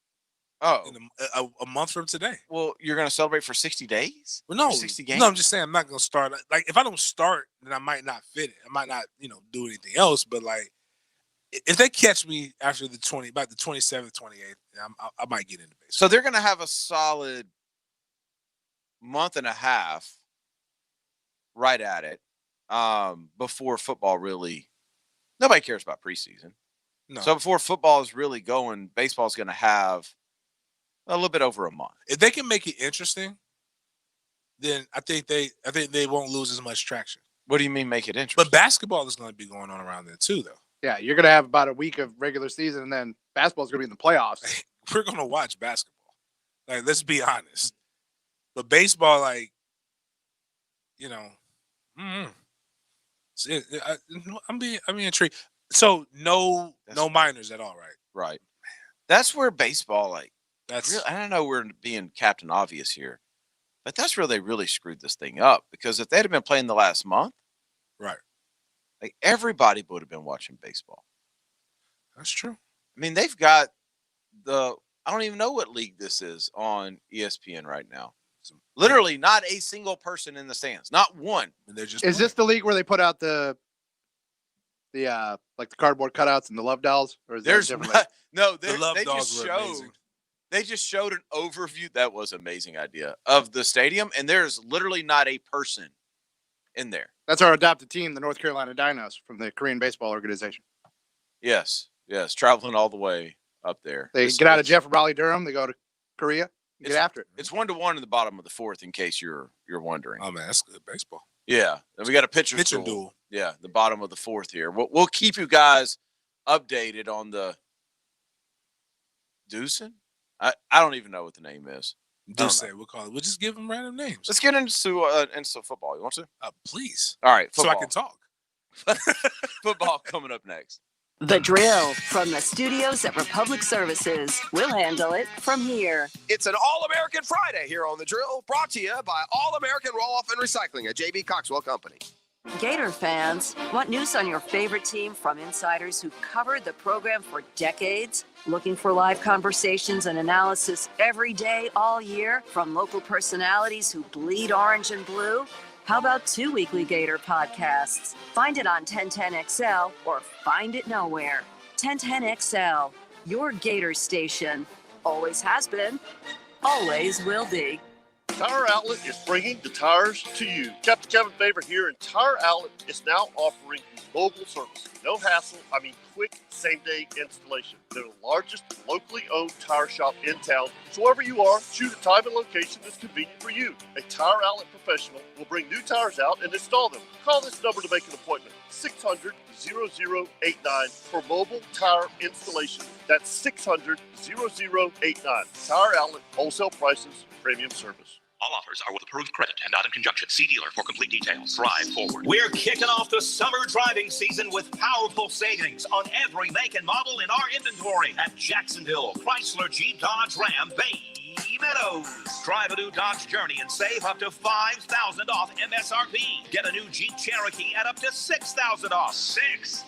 Oh. In a month from today. Well, you're going to celebrate for 60 days? Well, no. 60 games? No, I'm just saying I'm not going to start. Like, if I don't start, then I might not fit it. I might not, do anything else. But, like, if they catch me after about the 27th, 28th, I might get into baseball. So they're going to have a solid month and a half right at it before football really. Nobody cares about preseason. No. So before football is really going, baseball is going to have a little bit over a month. If they can make it interesting, then I think they won't lose as much traction. What do you mean make it interesting? But basketball is going to be going on around there too, though. Yeah, you're going to have about a week of regular season, and then basketball's going to be in the playoffs. We're going to watch basketball. Like, let's be honest. But baseball, like, I'm being intrigued. So no minors at all, right? Right. That's where baseball, that's. I don't know we're being Captain Obvious here, but that's where they really screwed this thing up. Because if they'd have been playing the last month, right, like everybody would have been watching baseball. That's true. I mean, they've got I don't even know what league this is on ESPN right now. Literally, not a single person in the stands, not one. And they're just. Is this the league where they put out the cardboard cutouts and the love dolls, or is there a different league? No, the love they dolls just were showed amazing. They just showed an overview. That was an amazing idea of the stadium, and there's literally not a person in there. That's our adopted team, the North Carolina Dinos from the Korean Baseball Organization. Yes, traveling all the way up there. They get out of Jeff Raleigh Durham. They go to Korea. Get after it. It's 1-1 in the bottom of the fourth, in case you're wondering. Oh man, that's good baseball. Yeah, and we got a pitching duel. Yeah, the bottom of the fourth here. We'll keep you guys updated on the Deucin. I don't even know what the name is. We'll call it. We'll just give them random names. Let's get into football. You want to? Please. All right, so I football. can talk. Football coming up next. The Drill from the studios at Republic Services. We'll handle it from here. It's an All-American Friday here on The Drill, brought to you by All-American Roll-Off and Recycling, a J.B. Coxwell company. Gator fans, want news on your favorite team from insiders who covered the program for decades? Looking for live conversations and analysis every day, all year, from local personalities who bleed orange and blue? How about 2 weekly Gator podcasts? Find it on 1010XL or find it nowhere. 1010XL, your Gator station. Always has been, always will be. Tire Outlet is bringing the tires to you. Captain Kevin Favor here, and Tire Outlet is now offering mobile service. No hassle, quick same-day installation. They're the largest locally owned tire shop in town. So wherever you are, choose a time and location that's convenient for you. A Tire Outlet professional will bring new tires out and install them. Call this number to make an appointment. 600-0089 for mobile tire installation. That's 600-0089. Tire Outlet, wholesale prices, premium service. All offers are with approved credit and not in conjunction. See dealer for complete details. Drive forward. We're kicking off the summer driving season with powerful savings on every make and model in our inventory at Jacksonville, Chrysler, Jeep, Dodge, Ram, Bay Meadows. Drive a new Dodge Journey and save up to $5,000 off MSRP. Get a new Jeep Cherokee at up to $6,000 off. $6,000.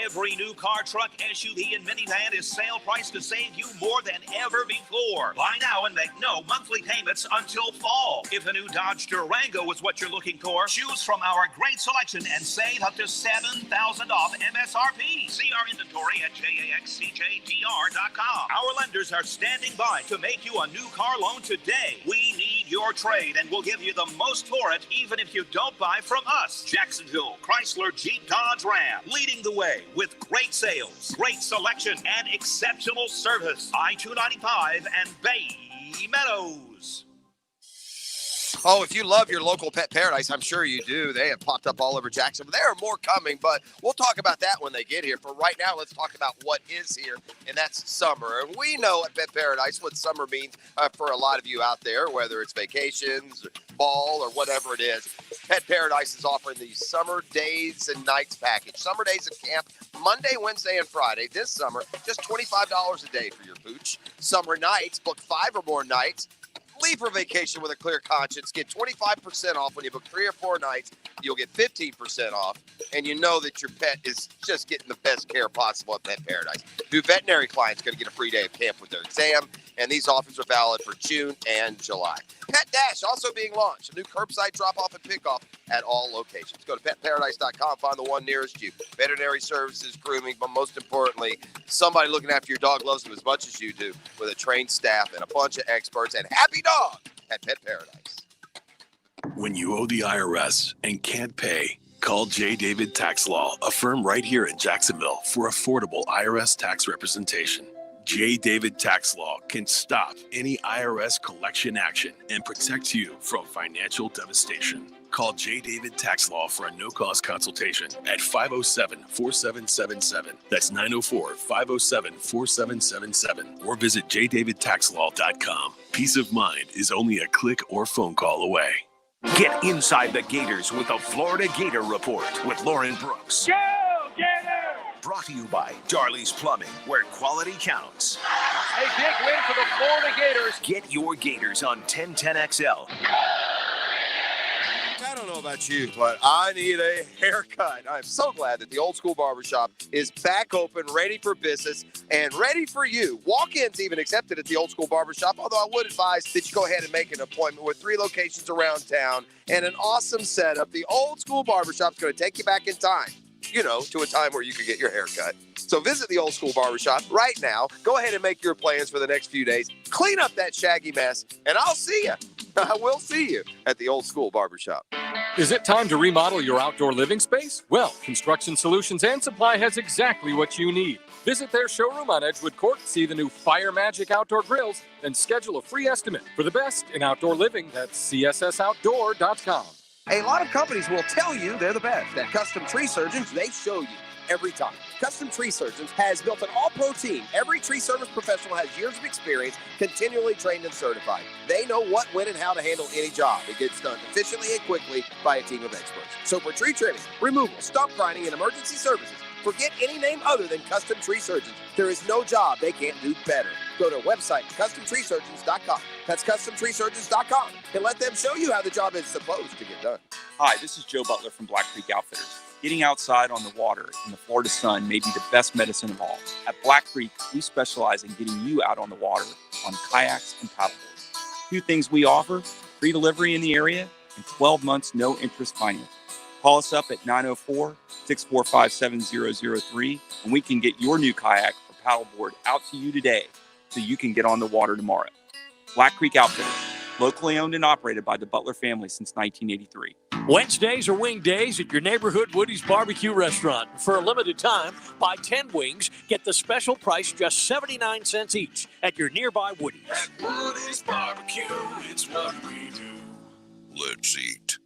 Every new car, truck, SUV, and minivan is sale price to save you more than ever before. Buy now and make no monthly payments until fall. If a new Dodge Durango is what you're looking for, choose from our great selection and save up to $7,000 off MSRP. See our inventory at jaxcjdr.com. Our lenders are standing by to make you a new car loan today. We need your trade and we'll give you the most for it, even if you don't buy from us. Jacksonville, Chrysler, Jeep, Dodge, Ram, leading the way with great sales, great selection, and exceptional service. I-295 and Bay Meadows. Oh, if you love your local pet paradise, I'm sure you do. They have popped up all over Jacksonville. There are more coming, but we'll talk about that when they get here. For right now, let's talk about what is here, and that's summer. And we know at Pet Paradise what summer means for a lot of you out there, whether it's vacations, fall, or whatever it is. Pet Paradise is offering the Summer Days and Nights package. Summer Days at camp, Monday, Wednesday, and Friday. This summer, just $25 a day for your pooch. Summer Nights, book 5 or more nights. Leave for vacation with a clear conscience. Get 25% off when you book 3 or 4 nights. You'll get 15% off. And you know that your pet is just getting the best care possible at Pet Paradise. New veterinary clients going to get a free day of camp with their exam. And these offers are valid for June and July. Pet Dash also being launched. A new curbside drop-off and pick-off at all locations. Go to petparadise.com. Find the one nearest you. Veterinary services, grooming, but most importantly, somebody looking after your dog loves them as much as you do with a trained staff and a bunch of experts and happy dog at Pet Paradise. When you owe the IRS and can't pay, call J. David Tax Law, a firm right here in Jacksonville, for affordable IRS tax representation. J. David Tax Law can stop any IRS collection action and protect you from financial devastation. Call J. David Tax Law for a no-cost consultation at 507-4777. That's 904-507-4777. Or visit jdavidtaxlaw.com. Peace of mind is only a click or phone call away. Get inside the Gators with the Florida Gator Report with Lauren Brooks. Go, Gators! Brought to you by Darley's Plumbing, where quality counts. A big win for the Florida Gators. Get your Gators on 1010XL. I don't know about you, but I need a haircut. I'm so glad that the Old School Barbershop is back open, ready for business, and ready for you. Walk-ins even accepted at the Old School Barbershop, although I would advise that you go ahead and make an appointment with 3 locations around town and an awesome setup. The Old School Barbershop is going to take you back in time. to a time where you could get your hair cut. So visit the Old School Barbershop right now. Go ahead and make your plans for the next few days. Clean up that shaggy mess, and I'll see you. I will see you at the Old School Barbershop. Is it time to remodel your outdoor living space? Well, Construction Solutions and Supply has exactly what you need. Visit their showroom on Edgewood Court, see the new Fire Magic outdoor grills, and schedule a free estimate. For the best in outdoor living, that's cssoutdoor.com. A lot of companies will tell you they're the best. At Custom Tree Surgeons, they show you every time. Custom Tree Surgeons has built an all-pro team. Every tree service professional has years of experience, continually trained and certified. They know what, when, and how to handle any job. It gets done efficiently and quickly by a team of experts. So for tree trimming, removal, stump grinding, and emergency services, forget any name other than Custom Tree Surgeons. There is no job they can't do better. Go to our website, CustomTreeSurgeons.com. That's CustomTreeSurgeons.com, and let them show you how the job is supposed to get done. Hi, this is Joe Butler from Black Creek Outfitters. Getting outside on the water in the Florida sun may be the best medicine of all. At Black Creek, we specialize in getting you out on the water on kayaks and paddleboards. Two things we offer: free delivery in the area and 12 months no interest financing. Call us up at 904-645-7003 and we can get your new kayak or paddleboard out to you today so you can get on the water tomorrow. Black Creek Outfitters, locally owned and operated by the Butler family since 1983. Wednesdays are wing days at your neighborhood Woody's Barbecue Restaurant. For a limited time, buy 10 wings, get the special price just 79 cents each at your nearby Woody's. At Woody's Barbecue, it's what we do. Let's eat.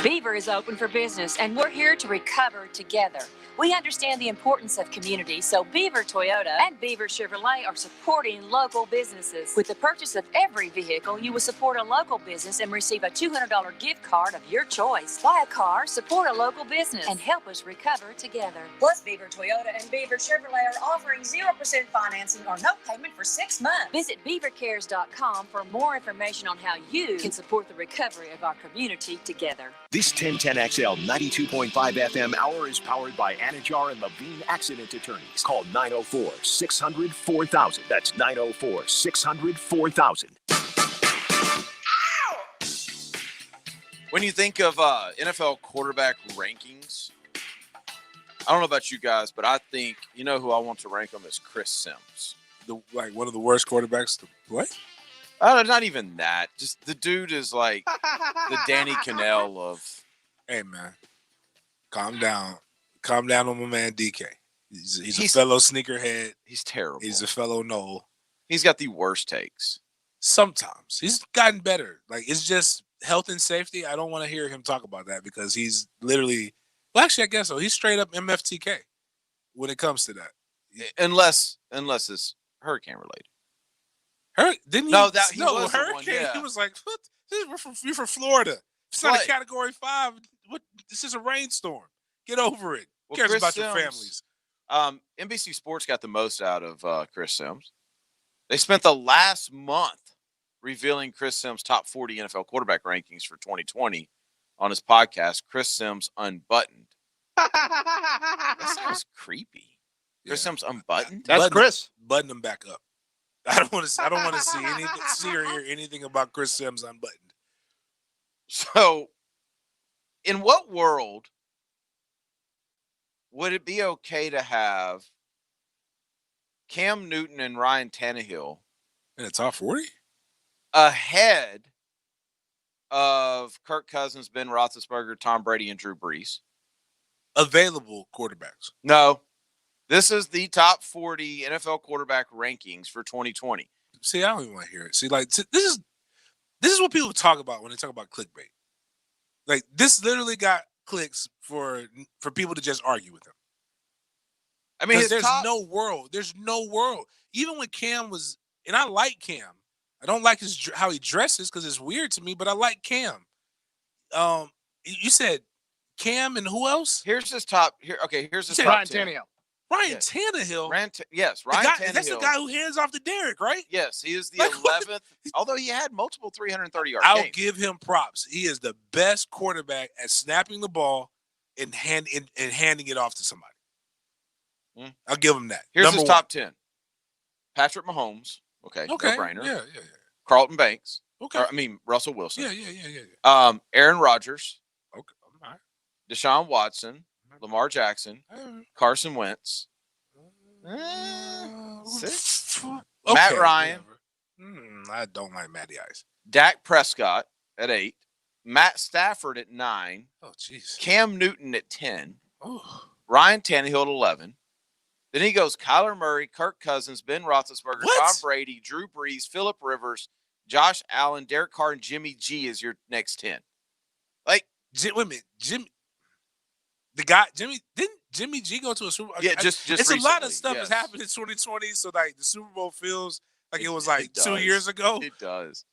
Beaver is open for business, and we're here to recover together. We understand the importance of community, so Beaver Toyota and Beaver Chevrolet are supporting local businesses. With the purchase of every vehicle, you will support a local business and receive a $200 gift card of your choice. Buy a car, support a local business, and help us recover together. Plus, Beaver Toyota and Beaver Chevrolet are offering 0% financing or no payment for 6 months. Visit beavercares.com for more information on how you can support the recovery of our community together. This 1010XL 92.5 FM hour is powered by Anajar and Levine Accident Attorneys. Call 904-600-4000. That's 904-600-4000. When you think of NFL quarterback rankings, I don't know about you guys, but I think, who I want to rank them is Chris Sims. One of the worst quarterbacks. What? Not even that. Just the dude is like the Danny Cannell of. Hey, man. Calm down. Calm down on my man DK. He's a fellow sneakerhead. He's terrible. He's a fellow Noel. He's got the worst takes. Sometimes. He's gotten better. It's just health and safety. I don't want to hear him talk about that because he's literally. Well, actually, I guess so. He's straight up MFTK when it comes to that. Unless it's hurricane related. Didn't he? No, he was hurricane. One, yeah. He was like, "What? You're from Florida. It's not a Category 5. What? This is a rainstorm. Get over it. Who cares about your families?" NBC Sports got the most out of Chris Sims. They spent the last month revealing Chris Sims' top 40 NFL quarterback rankings for 2020 on his podcast, Chris Sims Unbuttoned. That sounds creepy. Chris Sims Unbuttoned. That's Chris. Button him back up. I don't want to see or hear anything about Chris Sims unbuttoned. So, in what world would it be okay to have Cam Newton and Ryan Tannehill in the top 40 ahead of Kirk Cousins, Ben Roethlisberger, Tom Brady, and Drew Brees? Available quarterbacks. No. This is the top 40 NFL quarterback rankings for 2020. See, I don't even want to hear it. See, this is what people talk about when they talk about clickbait. This literally got clicks for people to just argue with him. I mean, there's no world. There's no world. Even when Cam was, and I like Cam. I don't like how he dresses because it's weird to me, but I like Cam. You said Cam and who else? Here's his top. Here's his top Ryan 10. Tannehill. Ryan Tannehill. Ryan Tannehill. That's the guy who hands off to Derek, right? Yes, he is the 11th. Although he had multiple 330-yard I'll games. give him props. He is the best quarterback at snapping the ball and handing it off to somebody. I'll give him that. Here's Number his top 10. Patrick Mahomes. Okay. No brainer. Yeah. Carlton Banks. Okay. Russell Wilson. Yeah. Aaron Rodgers. Okay. All right. Deshaun Watson. Lamar Jackson, Carson Wentz, 6. Matt Ryan. I don't like Matty Ice. Dak Prescott at 8. Matt Stafford at 9. Oh, jeez. Cam Newton at 10. Ryan Tannehill at 11. Then he goes Kyler Murray, Kirk Cousins, Ben Roethlisberger, Tom Brady, Drew Brees, Phillip Rivers, Josh Allen, Derek Carr, and Jimmy G is your next 10. Like, wait a minute, didn't Jimmy G go to a Super Bowl? Yeah, just it's recently, a lot of stuff yes. has happened in 2020, so like the Super Bowl feels like it was like It 2 does. years ago. It does.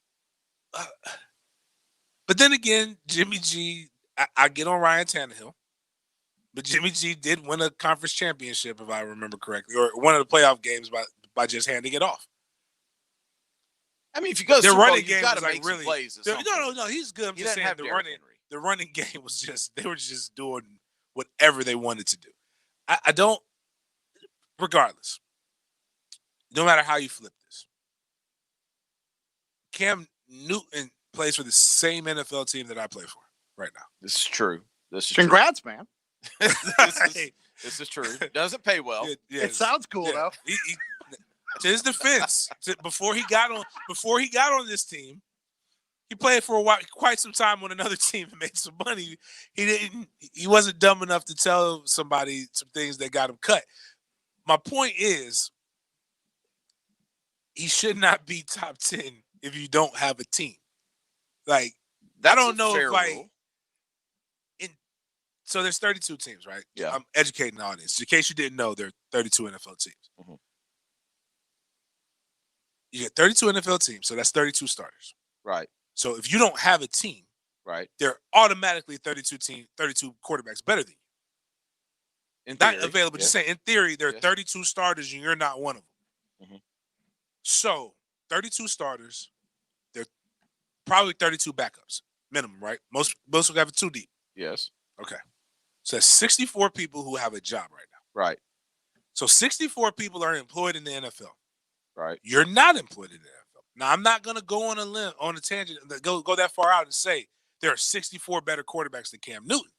But then again, Jimmy G, I get on Ryan Tannehill, but Jimmy G did win a conference championship, if I remember correctly, or one of the playoff games by just handing it off. I mean, if you go to Their Super Bowl, running you game got was to like make some really plays. at some point. No, he's good. I'm He just doesn't saying have Derrick Henry. the running game was just they were just doing whatever they wanted to do. I don't. Regardless, no matter how you flip this, Cam Newton plays for the same NFL team that I play for right now. This is true. Congrats, man. This is true. Doesn't pay well. It sounds cool though. To his defense, before he got on this team, he played for quite some time on another team and made some money. He wasn't dumb enough to tell somebody some things that got him cut. My point is, he should not be top 10 if you don't have a team. Like, I don't know if like so there's 32 teams, right? Yeah. I'm educating the audience. In case you didn't know, there are 32 NFL teams. Mm-hmm. You get 32 NFL teams, so that's 32 starters. Right. So if you don't have a team, right, they're automatically 32 quarterbacks better than you. In Not theory, available. Just yeah. saying, in theory, there are Yeah. 32 starters and you're not one of them. Mhm. So 32 starters, there are probably 32 backups minimum, right? Most will have a 2 deep. Yes. Okay. So that's 64 people who have a job right now. Right. So 64 people are employed in the NFL. Right. You're not employed in the NFL. Now, I'm not going to go on a tangent, go that far out and say there are 64 better quarterbacks than Cam Newton,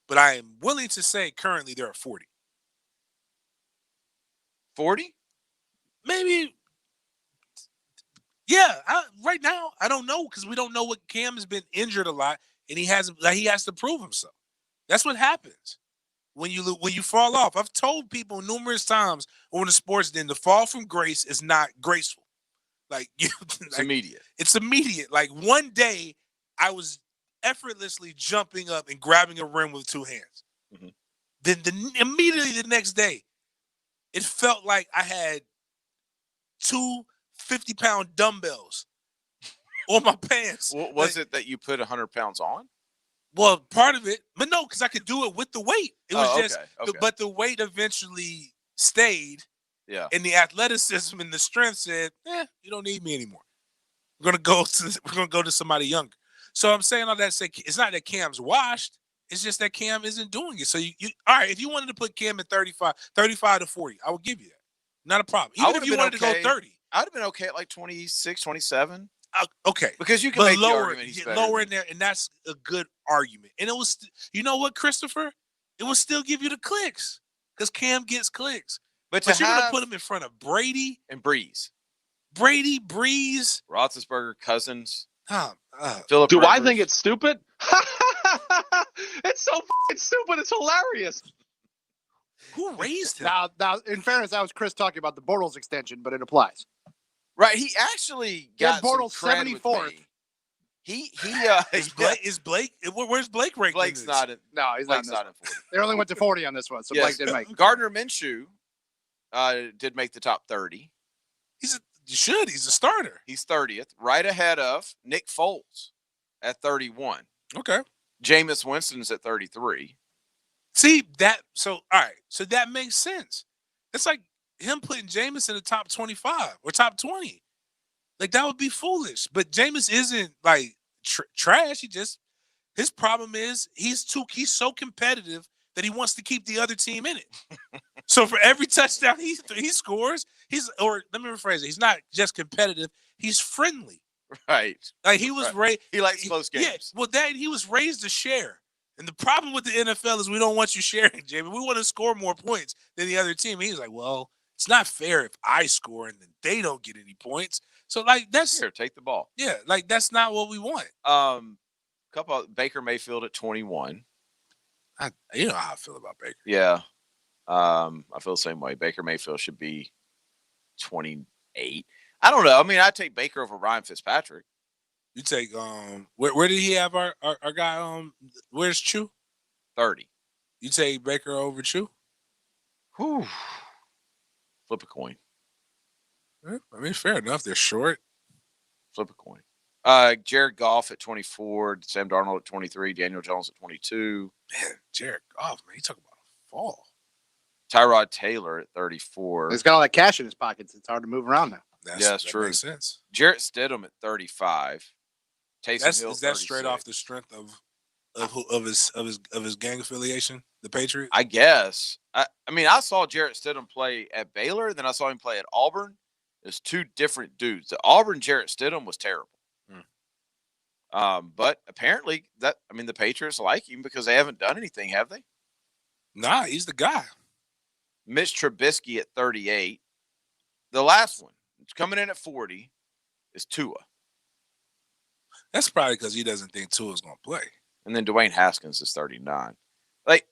but I am willing to say currently there are 40. 40? Maybe. Yeah. Right now, I don't know because we don't know what Cam has been injured a lot, and he has to prove himself. That's what happens when you fall off. I've told people numerous times on the sports den, the fall from grace is not graceful. Like It's immediate. It's immediate. Like one day, I was effortlessly jumping up and grabbing a rim with 2 hands. Mm-hmm. Then immediately the next day, it felt like I had 2 50-pound dumbbells on my pants. Was it that you put 100 pounds on? Well, part of it, but no, because I could do it with the weight. It was just, okay. but the weight eventually stayed. Yeah. And the athleticism and the strength said, you don't need me anymore. We're gonna go to somebody younger. So I'm saying all that to say it's not that Cam's washed. It's just that Cam isn't doing it. So you all right, if you wanted to put Cam at 35 to 40, I would give you that. Not a problem. Even if you wanted to go 30. I would have been okay at like 26, 27. Okay. Because you can make the argument he's better lower than in there, and that's a good argument. And it was, you know what, Christopher? It will still give you the clicks because Cam gets clicks. But you're going to put him in front of Brady and Breeze. Breeze, Roethlisberger, Cousins. Phillip Do Rivers. I think it's stupid? It's so fucking stupid. It's hilarious. Who raised him? Now, in fairness, that was Chris talking about the Bortles extension, but it applies. Right, he actually got Bortles some cred with 74th. me. He is Blake? Where's Blake ranked? Blake's not in. No, he's Blake's not in 40. They only went to 40 on this one, so Yes. Blake didn't make it. Gardner Minshew did make the top 30. He's a starter. He's 30th, right ahead of Nick Foles at 31. Okay. Jameis Winston's at 33. See that? So all right. So that makes sense. It's like him putting Jameis in the top 25 or top 20. Like that would be foolish. But Jameis isn't like trash. His problem is he's so competitive that he wants to keep the other team in it. So for every touchdown he scores, let me rephrase it. He's not just competitive. He's friendly. Right. Like he was raised. He likes close games. Yeah. Well, he was raised to share. And the problem with the NFL is we don't want you sharing, Jamie. We want to score more points than the other team. He's like, well, it's not fair if I score and then they don't get any points. So, like, that's Here, take the ball. Yeah, like that's not what we want. Couple of Baker Mayfield at 21. You know how I feel about Baker. Yeah. I feel the same way. Baker Mayfield should be 28. I don't know. I mean, I'd take Baker over Ryan Fitzpatrick. You take where did he have our guy where's Chew? 30. You take Baker over Chew? Whew. Flip a coin. I mean, fair enough. They're short. Flip a coin. Jared Goff at 24, Sam Darnold at 23, Daniel Jones at 22. Man, Jared Goff, man, he talking about a fall. Tyrod Taylor at 34. He's got all that cash in his pockets. It's hard to move around now. That's true. Makes sense. Jarrett Stidham at 35. Taysom Hill. Is that straight off the strength of his gang affiliation, the Patriots? I guess. I mean, I saw Jarrett Stidham play at Baylor, then I saw him play at Auburn. It's two different dudes. The Auburn Jarrett Stidham was terrible. But apparently the Patriots like him because they haven't done anything, have they? Nah, he's the guy. Mitch Trubisky at 38. The last one, coming in at 40, is Tua. That's probably because he doesn't think Tua's going to play. And then Dwayne Haskins is 39. Like,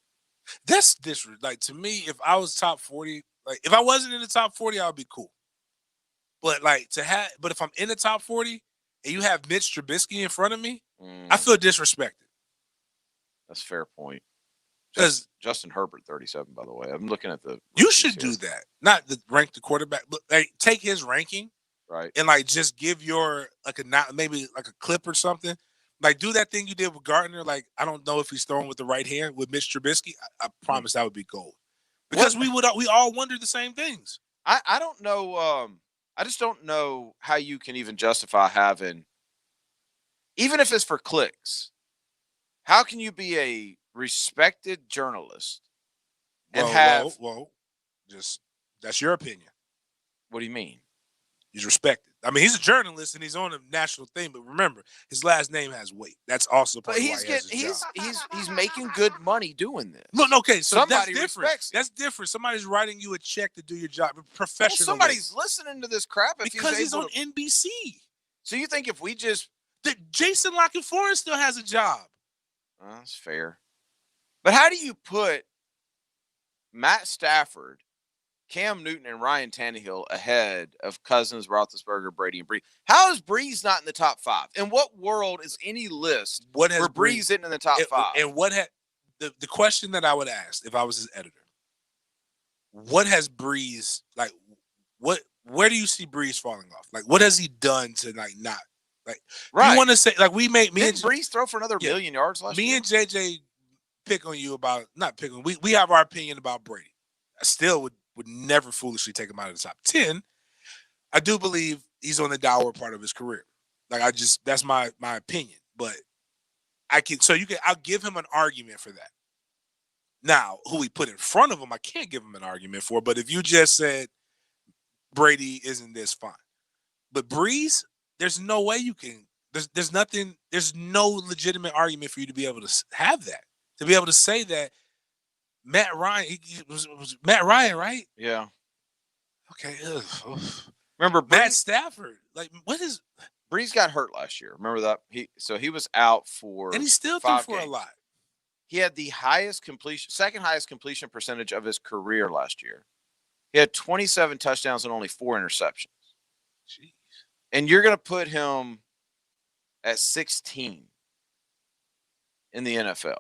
that's like, to me, if I was top 40, like if I wasn't in the top 40, I would be cool. But but if I'm in the top 40 and you have Mitch Trubisky in front of me, I feel disrespected. That's a fair point. Because Justin Herbert, 37, by the way. I'm looking at the. You should do that. Not rank the quarterback, but like take his ranking, right, and like just give your maybe like a clip or something. Like do that thing you did with Gardner. Like I don't know if he's throwing with the right hand with Mitch Trubisky. I promise that would be gold. Because we all wonder the same things. I don't know. I just don't know how you can even justify having, even if it's for clicks. How can you be a respected journalist and just that's your opinion. What do you mean? He's respected. I mean, he's a journalist and he's on a national thing, but remember, his last name has weight. That's also part of why he's making good money doing this. No, okay, so somebody that's different. respects him. That's different. Somebody's writing you a check to do your job professionally. Well, somebody's listening to this crap because he's on NBC. So you think if we just Jason Lockett-Florence still has a job? That's fair. But how do you put Matt Stafford, Cam Newton, and Ryan Tannehill ahead of Cousins, Roethlisberger, Brady, and Brees? How is Brees not in the top 5? In what world is any list where Brees isn't in the top 5? And what the question that I would ask if I was his editor, what has Brees like? Where do you see Brees falling off? Like, what has he done to like not like? Right. You want to say like we made me Didn't Brees throw for another million yards last year? Me and JJ pick on you about not pick on. We have our opinion about Brady. I still would never foolishly take him out of the top 10. I do believe he's on the downward part of his career. Like that's my opinion. But I'll give him an argument for that. Now, who we put in front of him, I can't give him an argument for. But if you just said Brady isn't this, fine. But Brees, there's no way you can. There's nothing. There's no legitimate argument for you to be able to have that. To be able to say that Matt Ryan, he was Matt Ryan, right? Yeah. Okay. Remember Matt Stafford? Like, what is? Brees got hurt last year. Remember that? He was out for, and he still threw for games. A lot. He had the second highest completion percentage of his career last year. He had 27 touchdowns and only 4 interceptions. Jeez. And you're going to put him at 16 in the NFL.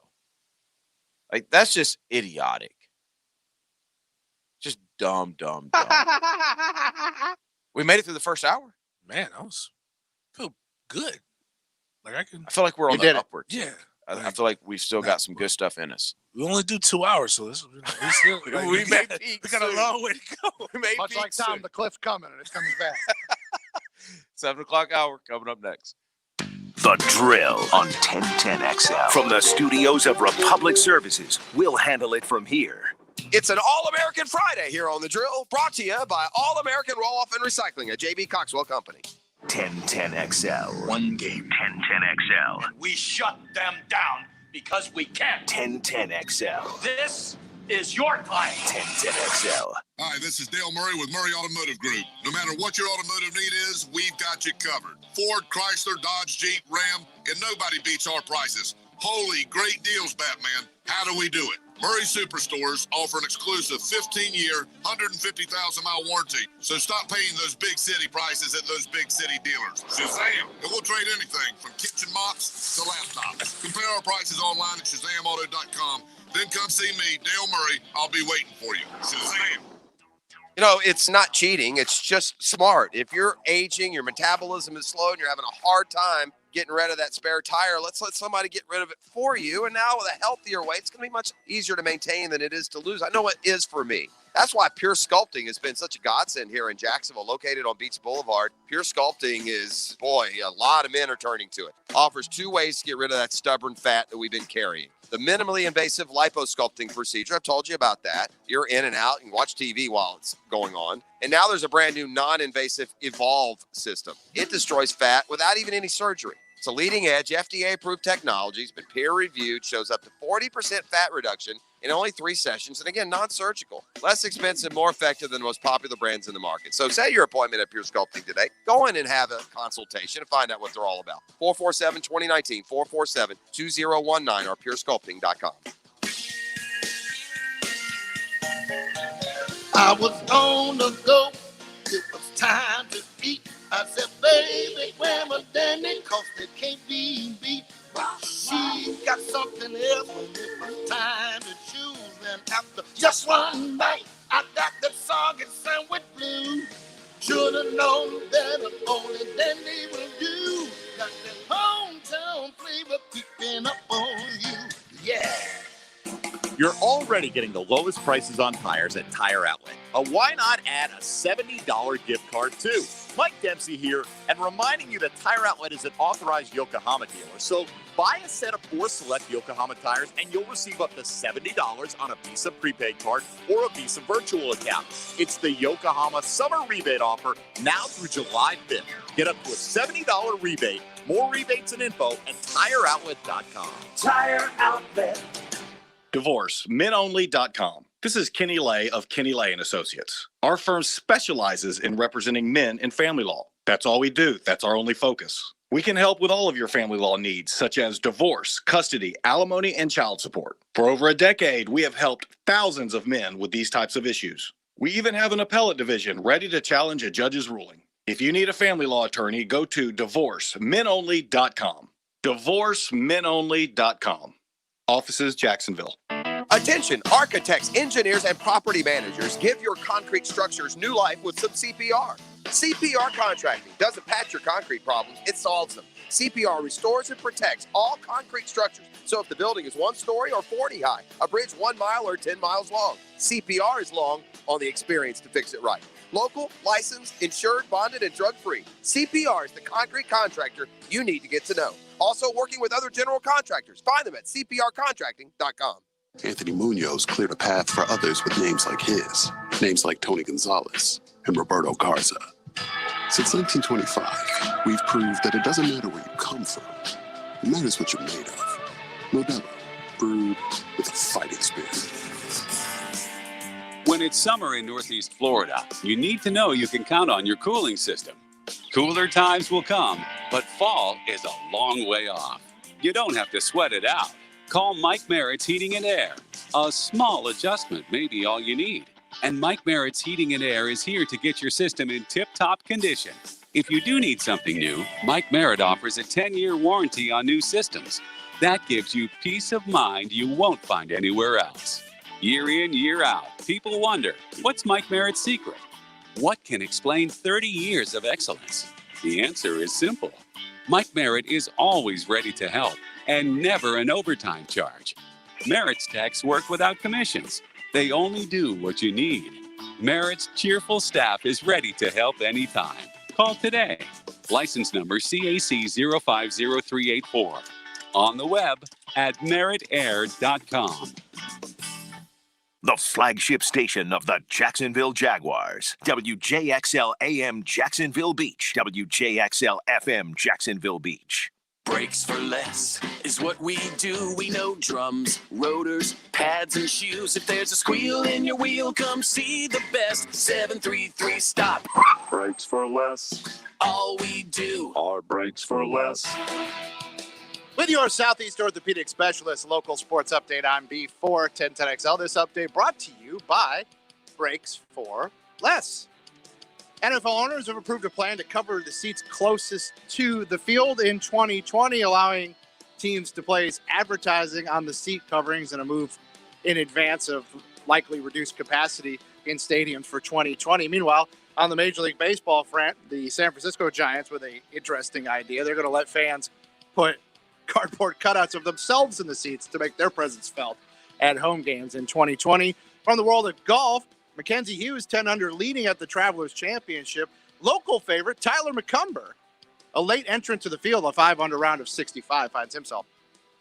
Like, that's just idiotic. Just dumb. We made it through the first hour. Man, I feel good. Like I feel like we're on the upward. Yeah. I feel like we've still got some good stuff in us. We only do 2 hours, so we got a long way to go. Much like Tom, the cliff's coming, and it's coming fast. 7 o'clock hour coming up next. The Drill on 1010XL. From the studios of Republic Services, we'll handle it from here. It's an All-American Friday here on The Drill, brought to you by All-American Roll-Off and Recycling, a J.B. Coxwell company. 1010XL. One game. 1010XL. We shut them down. because we can. 1010XL. This is your time. 1010XL. Hi, this is Dale Murray with Murray Automotive Group. No matter what your automotive need is, we've got you covered. Ford, Chrysler, Dodge, Jeep, Ram, and nobody beats our prices. Holy great deals, Batman. How do we do it? Murray Superstores offer an exclusive 15-year, 150,000-mile warranty. So stop paying those big city prices at those big city dealers. Shazam! And we'll trade anything from kitchen mops to laptops. Compare our prices online at ShazamAuto.com. Then come see me, Dale Murray. I'll be waiting for you. Shazam! You know, it's not cheating. It's just smart. If you're aging, your metabolism is slow, and you're having a hard time getting rid of that spare tire, let's let somebody get rid of it for you. And now with a healthier way, it's going to be much easier to maintain than it is to lose. I know it is for me. That's why Pure Sculpting has been such a godsend here in Jacksonville, located on Beach Boulevard. Pure Sculpting is, boy, a lot of men are turning to it. Offers 2 ways to get rid of that stubborn fat that we've been carrying. The minimally invasive liposculpting procedure, I've told you about that. You're in and out and watch TV while it's going on. And now there's a brand new non-invasive Evolve system. It destroys fat without even any surgery. It's a leading-edge, FDA-approved technology. It's been peer-reviewed, shows up to 40% fat reduction in only 3 sessions. And again, non-surgical. Less expensive, more effective than the most popular brands in the market. So set your appointment at Pure Sculpting today. Go in and have a consultation and find out what they're all about. 447-2019, 447-2019, or puresculpting.com. I was on the go. It was time to eat. I said, baby, where my dandy? Cause they can't be beat. She got something else when it was time to choose. And after just one night, I got the soggy sandwich blue. Should've known that only dandy will do. Got that hometown flavor peeping up on you. Yeah. You're already getting the lowest prices on tires at Tire Outlet. Why not add a $70 gift card too? Mike Dempsey here, and reminding you that Tire Outlet is an authorized Yokohama dealer. So buy a set of 4 select Yokohama tires and you'll receive up to $70 on a Visa prepaid card or a Visa virtual account. It's the Yokohama summer rebate offer now through July 5th. Get up to a $70 rebate. More rebates and info at TireOutlet.com. Tire Outlet. DivorceMenOnly.com. This is Kenny Lay of Kenny Lay & Associates. Our firm specializes in representing men in family law. That's all we do. That's our only focus. We can help with all of your family law needs, such as divorce, custody, alimony, and child support. For over a decade, we have helped thousands of men with these types of issues. We even have an appellate division ready to challenge a judge's ruling. If you need a family law attorney, go to DivorceMenOnly.com. DivorceMenOnly.com. Offices, Jacksonville. Attention, architects, engineers, and property managers, give your concrete structures new life with some CPR. CPR Contracting doesn't patch your concrete problems, it solves them. CPR restores and protects all concrete structures. So if the building is 1 story or 40 high, a bridge 1 mile or 10 miles long, CPR is long on the experience to fix it right. Local, licensed, insured, bonded, and drug-free. CPR is the concrete contractor you need to get to know. Also working with other general contractors. Find them at CPRcontracting.com. Anthony Munoz cleared a path for others with names like his. Names like Tony Gonzalez and Roberto Garza. Since 1925, we've proved that it doesn't matter where you come from. It matters what you're made of. Modelo, brewed with a fighting spirit. When it's summer in Northeast Florida, you need to know you can count on your cooling system. Cooler times will come, but fall is a long way off. You don't have to sweat it out. Call Mike Merritt's Heating and Air. A small adjustment may be all you need. And Mike Merritt's Heating and Air is here to get your system in tip-top condition. If you do need something new, Mike Merritt offers a 10-year warranty on new systems. That gives you peace of mind you won't find anywhere else. Year in, year out, people wonder, what's Mike Merritt's secret? What can explain 30 years of excellence? The answer is simple. Mike Merritt is always ready to help and never an overtime charge. Merritt's techs work without commissions. They only do what you need. Merritt's cheerful staff is ready to help anytime. Call today. License number CAC 050384. On the web at merrittair.com. The flagship station of the Jacksonville Jaguars. WJXL AM Jacksonville Beach. WJXL FM Jacksonville Beach. Brakes for less is what we do. We know drums, rotors, pads, and shoes. If there's a squeal in your wheel, come see the best. 733 Stop. Brakes for less. All we do are brakes for less. With your Southeast Orthopedic Specialist local sports update, I'm B4 1010XL. This update brought to you by Brakes for Less. NFL owners have approved a plan to cover the seats closest to the field in 2020, allowing teams to place advertising on the seat coverings in a move in advance of likely reduced capacity in stadiums for 2020. Meanwhile, on the Major League Baseball front, the San Francisco Giants with an interesting idea. They're going to let fans put cardboard cutouts of themselves in the seats to make their presence felt at home games in 2020. From the world of golf, Mackenzie Hughes 10 under leading at the Travelers Championship. Local favorite Tyler McCumber, a late entrant to the field, a 5 under round of 65, finds himself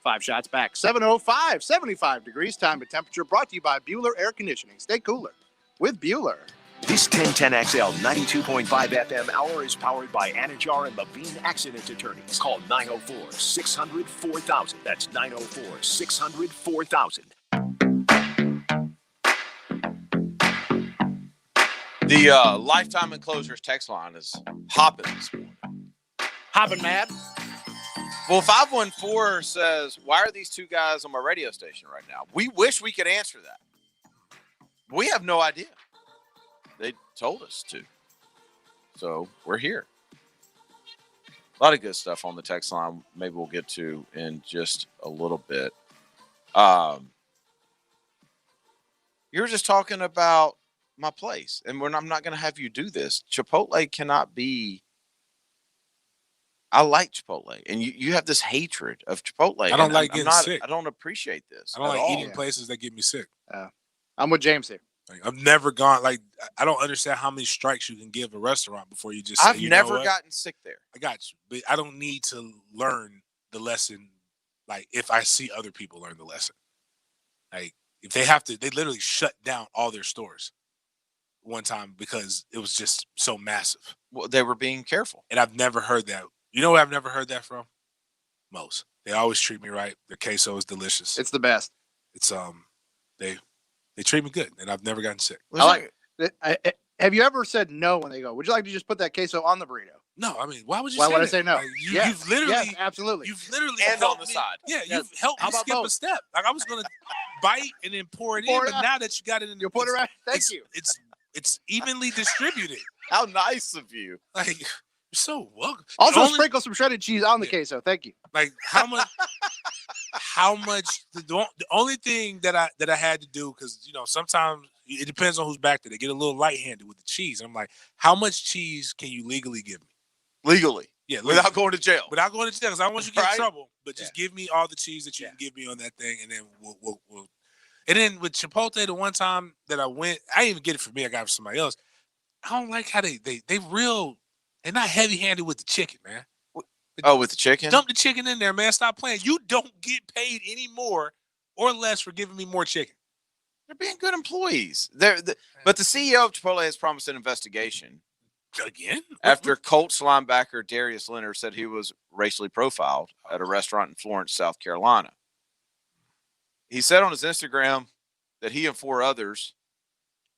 5 shots back. 7:05, 75 degrees, time and temperature, brought to you by Bueller Air Conditioning. Stay cooler with Bueller. This 1010XL 92.5 FM hour is powered by Anajar and Levine Accident Attorneys. Call 904-600-4000. That's 904-600-4000. The Lifetime Enclosures text line is hopping this morning. Hopping mad? Well, 514 says, why are these two guys on my radio station right now? We wish we could answer that. We have no idea. They told us to. So we're here. A lot of good stuff on the text line. Maybe we'll get to in just a little bit. You were just talking about my place, and I'm not going to have you do this. Chipotle cannot be. I like Chipotle, and you have this hatred of Chipotle. I don't like getting sick. I don't appreciate this. I don't like eating places that get me sick. I'm with James here. Like, I've never gone. Like, I don't understand how many strikes you can give a restaurant before you just. Say, I've never gotten sick there. I got you, but I don't need to learn the lesson. Like, if I see other people learn the lesson, like if they have to, they literally shut down all their stores one time because it was just so massive. Well, they were being careful, and I've never heard that. You know where I've never heard that from? Moe's. They always treat me right. Their queso is delicious. It's the best. It's they treat me good, and I've never gotten sick. I like it. Have you ever said no when they go, would you like to just put that queso on the burrito? No, I mean, why would you? Why say would I that? say no? Like, you've literally, absolutely. You've literally and helped on the me, side. Yeah, Yes. you've helped How me about skip a both? step. Like I was gonna bite and then pour it in, but now that you got it in, you put it right. Thank you. It's evenly distributed. How nice of you! Like you're so welcome. Also, sprinkle some shredded cheese on the queso. Thank you. Like how much? How much? The only thing that I had to do, because sometimes it depends on who's back there. They get a little light-handed with the cheese. And I'm like, how much cheese can you legally give me? Legally, yeah, without going to jail. Without going to jail, because I don't want you to get Right? in trouble. But just give me all the cheese that you can give me on that thing, and then we'll. And then with Chipotle, the one time that I went, I didn't even get it for me. I got it for somebody else. I don't like how they're not heavy-handed with the chicken, man. Oh, with the chicken? Dump the chicken in there, man. Stop playing. You don't get paid any more or less for giving me more chicken. They're being good employees. But the CEO of Chipotle has promised an investigation. Again? After Colts linebacker Darius Leonard said he was racially profiled at a restaurant in Florence, South Carolina. He said on his Instagram that he and 4 others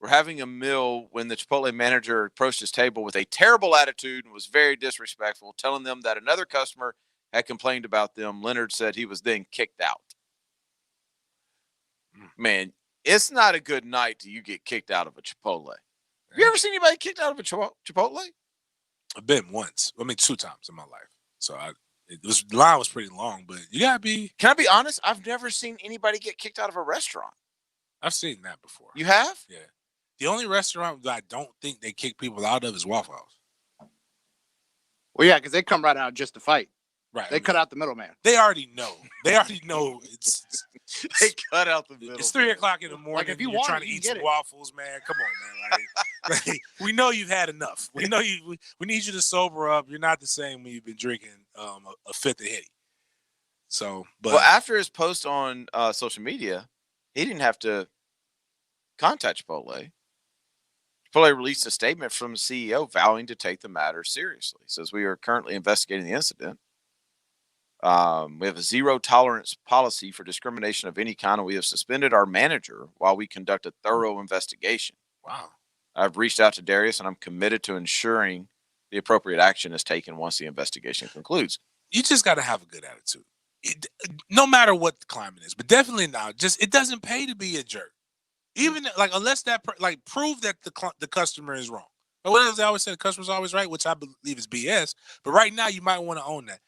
were having a meal when the Chipotle manager approached his table with a terrible attitude and was very disrespectful, telling them that another customer had complained about them. Leonard said he was then kicked out. Man, it's not a good night till you get kicked out of a Chipotle. Have you ever seen anybody kicked out of a Chipotle? I've been once. I mean, 2 times in my life. So the line was pretty long, but you gotta be. Can I be honest? I've never seen anybody get kicked out of a restaurant. I've seen that before. You have? Yeah. The only restaurant that I don't think they kick people out of is Waffle House. Well, yeah, because they come right out just to fight. Right. They cut out the middleman. They already know. It's they cut out the middle. It's 3:00 in the morning. Like if you you're want trying it, to you eat get some it. waffles, man. Come on, man. Like, we know you've had enough. We know you. We need you to sober up. You're not the same when you've been drinking a fifth of Hetty. So, but well, after his post on social media, he didn't have to contact Chipotle. Chipotle released a statement from the CEO vowing to take the matter seriously. It says, we are currently investigating the incident. We have a zero tolerance policy for discrimination of any kind, and we have suspended our manager while we conduct a thorough investigation. Wow. I've reached out to Darius, and I'm committed to ensuring the appropriate action is taken once the investigation concludes. You just got to have a good attitude. No matter what the climate is, but definitely now, just it doesn't pay to be a jerk. Even like unless that prove that the customer is wrong. But what they always say, the customer's always right, which I believe is BS. But right now, you might want to own that.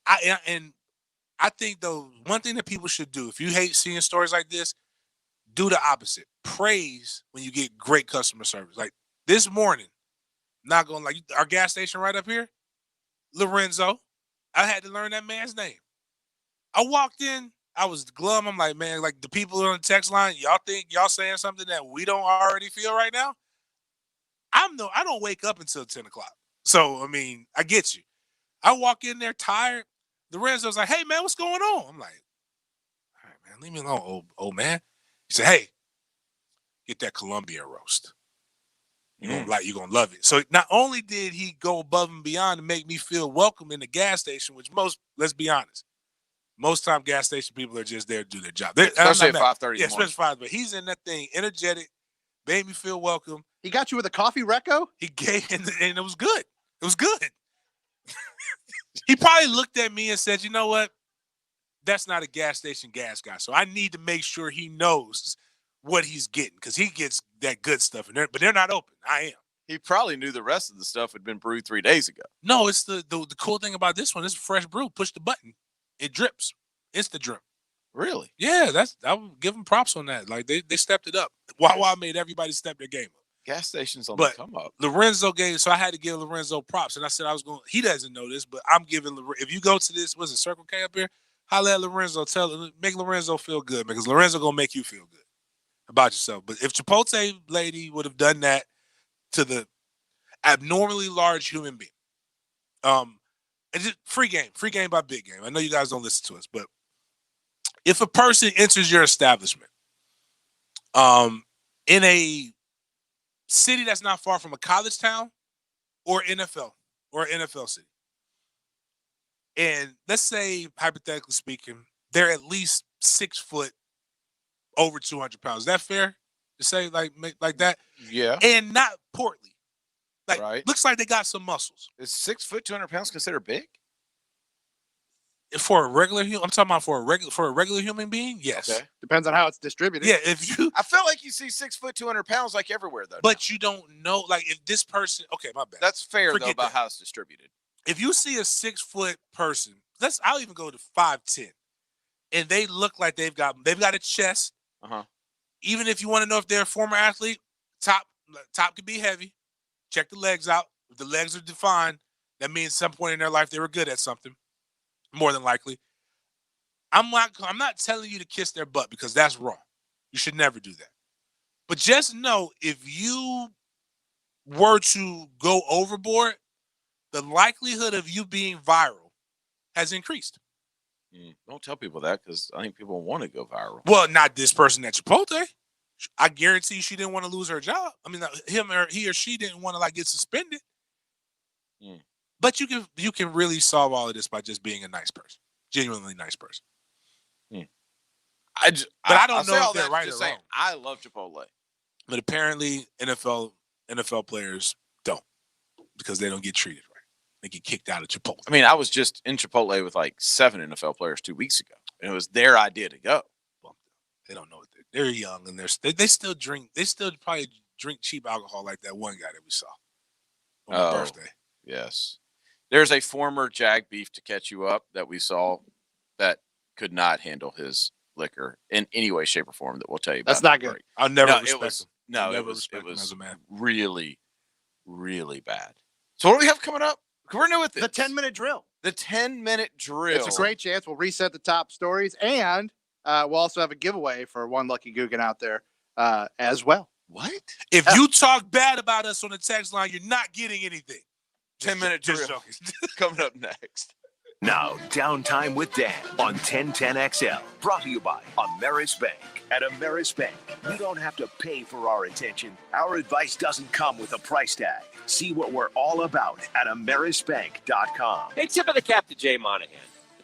I think though one thing that people should do, if you hate seeing stories like this, do the opposite. Praise when you get great customer service. Like this morning, not going like our gas station right up here, Lorenzo. I had to learn that man's name. I walked in, I was glum. I'm like, man, like the people on the text line, y'all think y'all saying something that we don't already feel right now? I don't wake up until 10 o'clock. So, I mean, I get you. I walk in there tired. Lorenzo's like, hey, man, what's going on? I'm like, all right, man, leave me alone, old man. He said, hey, get that Colombian roast. You're gonna love it. So not only did he go above and beyond to make me feel welcome in the gas station, which let's be honest, most time gas station people are just there to do their job. Especially at 5:30. Yeah, especially 5. But he's in that thing, energetic, made me feel welcome. He got you with a coffee reco? He gave, and it was good. It was good. He probably looked at me and said, you know what? That's not a gas station gas guy. So I need to make sure he knows what he's getting because he gets that good stuff. But they're not open. I am. He probably knew the rest of the stuff had been brewed 3 days ago. No, it's the cool thing about this one. It's fresh brew. Push the button. It drips. It's the drip. Really? Yeah, I would give them props on that. Like they stepped it up. Wawa made everybody step their game up. Gas stations on the come up. Lorenzo so I had to give Lorenzo props. And I said he doesn't know this, but I'm giving if you go to this, what's it, Circle K up here? Holla at Lorenzo, make Lorenzo feel good because Lorenzo gonna make you feel good about yourself. But if Chipotle lady would have done that to the abnormally large human being, it's just free game by big game. I know you guys don't listen to us, but if a person enters your establishment, in a city that's not far from a college town or NFL city, and let's say hypothetically speaking, they're at least 6 foot, over 200 pounds. Is that fair to say like that? Yeah. And not portly. Like right. Looks like they got some muscles. Is 6 foot 200 pounds considered big? For a regular human, I'm talking about for a regular human being. Yes. Okay. Depends on how it's distributed. Yeah. I feel like you see 6 foot 200 pounds like everywhere though. But you don't know like if this person. Okay, my bad. That's fair Forget though about that. how it's distributed. If you see a 6 foot person, I'll even go to 5'10", and they look like they've got a chest. Even if you want to know if they're a former athlete, top could be heavy. Check the legs out. If the legs are defined, that means at some point in their life they were good at something. More than likely. I'm not telling you to kiss their butt because that's wrong. You should never do that. But just know if you were to go overboard, the likelihood of you being viral has increased. Don't tell people that because I think people want to go viral. Well, not this person at Chipotle. I guarantee she didn't want to lose her job. I mean, he or she didn't want to like get suspended. But you can really solve all of this by just being a nice person, genuinely nice person. I don't know if they're right or wrong. I love Chipotle, but apparently NFL players don't because they don't get treated right. They get kicked out of Chipotle. I mean, I was just in Chipotle with like 7 NFL players 2 weeks ago, and it was their idea to go. Well, they don't know what they're young, and they still drink. They still probably drink cheap alcohol like that one guy that we saw on my birthday. Yes. There's a former Jag Beef to catch you up that we saw that could not handle his liquor in any way, shape, or form that we'll tell you about. That's not good. I'll never respect him. No, I'll it never was respect him as a man. really, really bad. So what do we have coming up? We're new with this. The 10-minute drill. The 10-minute drill. It's a great chance. We'll reset the top stories, and we'll also have a giveaway for one lucky Guggen out there as well. What? If you talk bad about us on the text line, you're not getting anything. 10-minute drill coming up next. Now, Downtime with Dan on 1010XL. Brought to you by Ameris Bank. At Ameris Bank, we don't have to pay for our attention. Our advice doesn't come with a price tag. See what we're all about at AmerisBank.com. Hey, tip of the cap to Jay Monahan.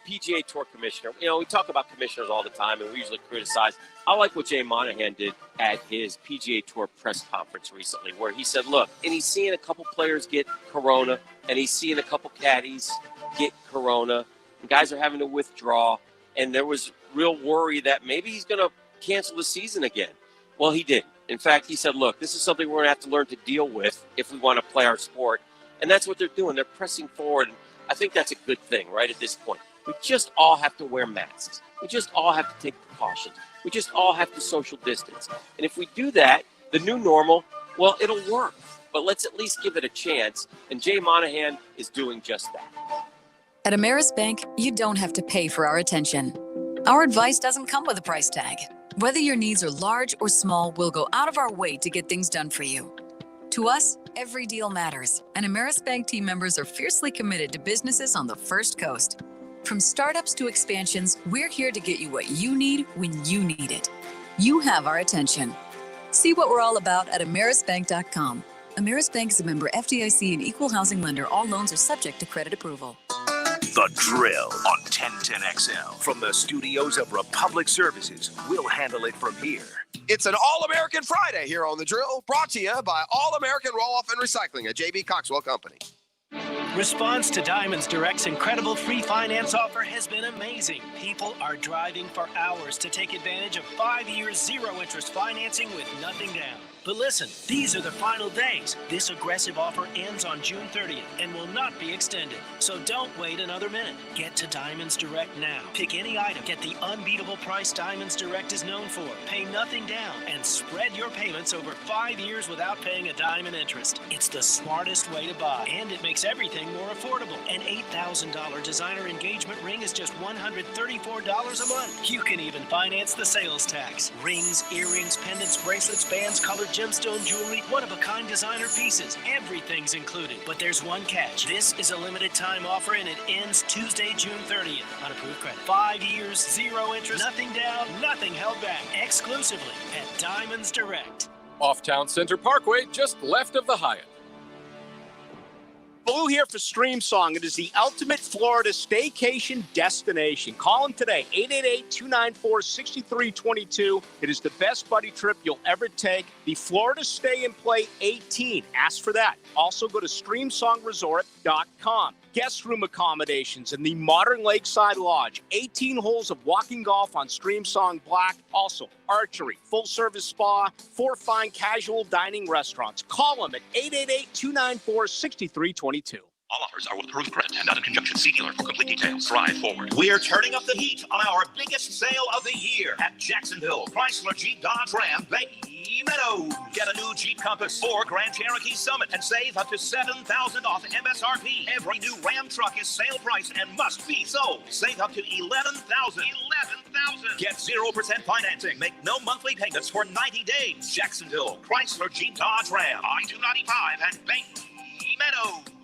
PGA Tour commissioner, we talk about commissioners all the time, and we usually criticize. I like what Jay Monahan did at his PGA Tour press conference recently, where he said, look, and he's seeing a couple players get corona, and he's seeing a couple caddies get corona, and guys are having to withdraw, and there was real worry that maybe he's going to cancel the season again. Well, he didn't. In fact, he said, look, this is something we're going to have to learn to deal with if we want to play our sport. And that's what they're doing. They're pressing forward. And I think that's a good thing right at this point. We just all have to wear masks. We just all have to take precautions. We just all have to social distance. And if we do that, the new normal, well, it'll work. But let's at least give it a chance. And Jay Monahan is doing just that. At Ameris Bank, you don't have to pay for our attention. Our advice doesn't come with a price tag. Whether your needs are large or small, we'll go out of our way to get things done for you. To us, every deal matters, and Ameris Bank team members are fiercely committed to businesses on the First Coast. From startups to expansions, we're here to get you what you need when you need it. You have our attention. See what we're all about at amerisbank.com. Ameris Bank is a member FDIC and equal housing lender. All loans are subject to credit approval. The Drill on 1010XL. From the studios of Republic Services, we'll handle it from here. It's an All-American Friday here on The Drill, brought to you by All-American Roll-Off and Recycling, a J.B. Coxwell company. Response to Diamonds Direct's incredible free finance offer has been amazing. People are driving for hours to take advantage of 5 years zero-interest financing with nothing down. But listen, these are the final days. This aggressive offer ends on June 30th and will not be extended. So don't wait another minute. Get to Diamonds Direct now. Pick any item. Get the unbeatable price Diamonds Direct is known for. Pay nothing down and spread your payments over 5 years without paying a dime in interest. It's the smartest way to buy, and it makes everything more affordable. An $8,000 designer engagement ring is just $134 a month. You can even finance the sales tax. Rings, earrings, pendants, bracelets, bands, colored gemstone jewelry, one-of-a-kind designer pieces. Everything's included. But there's one catch. This is a limited time offer, and it ends Tuesday, June 30th. Unapproved credit. 5 years, zero interest, nothing down, nothing held back. Exclusively at Diamonds Direct. Off Town Center Parkway, just left of the Hyatt. Blue here for Stream Song. It is the ultimate Florida staycation destination. Call them today, 888-294-6322. It is the best buddy trip you'll ever take. The Florida Stay and Play 18. Ask for that. Also go to StreamSongResort.com. Guest room accommodations in the modern Lakeside Lodge. 18 holes of walking golf on Stream Song Black. Also, archery, full-service spa, 4 fine casual dining restaurants. Call them at 888-294-6322. All offers are with approved credit and not in conjunction. See dealer for complete details. Drive forward. We're turning up the heat on our biggest sale of the year at Jacksonville Chrysler Jeep Dodge Ram Bay Meadows. Get a new Jeep Compass or Grand Cherokee Summit and save up to $7,000 off MSRP. Every new Ram truck is sale price and must be sold. Save up to $11,000. Get 0% financing. Make no monthly payments for 90 days. Jacksonville Chrysler Jeep Dodge Ram. I-295 and Bay Meadows.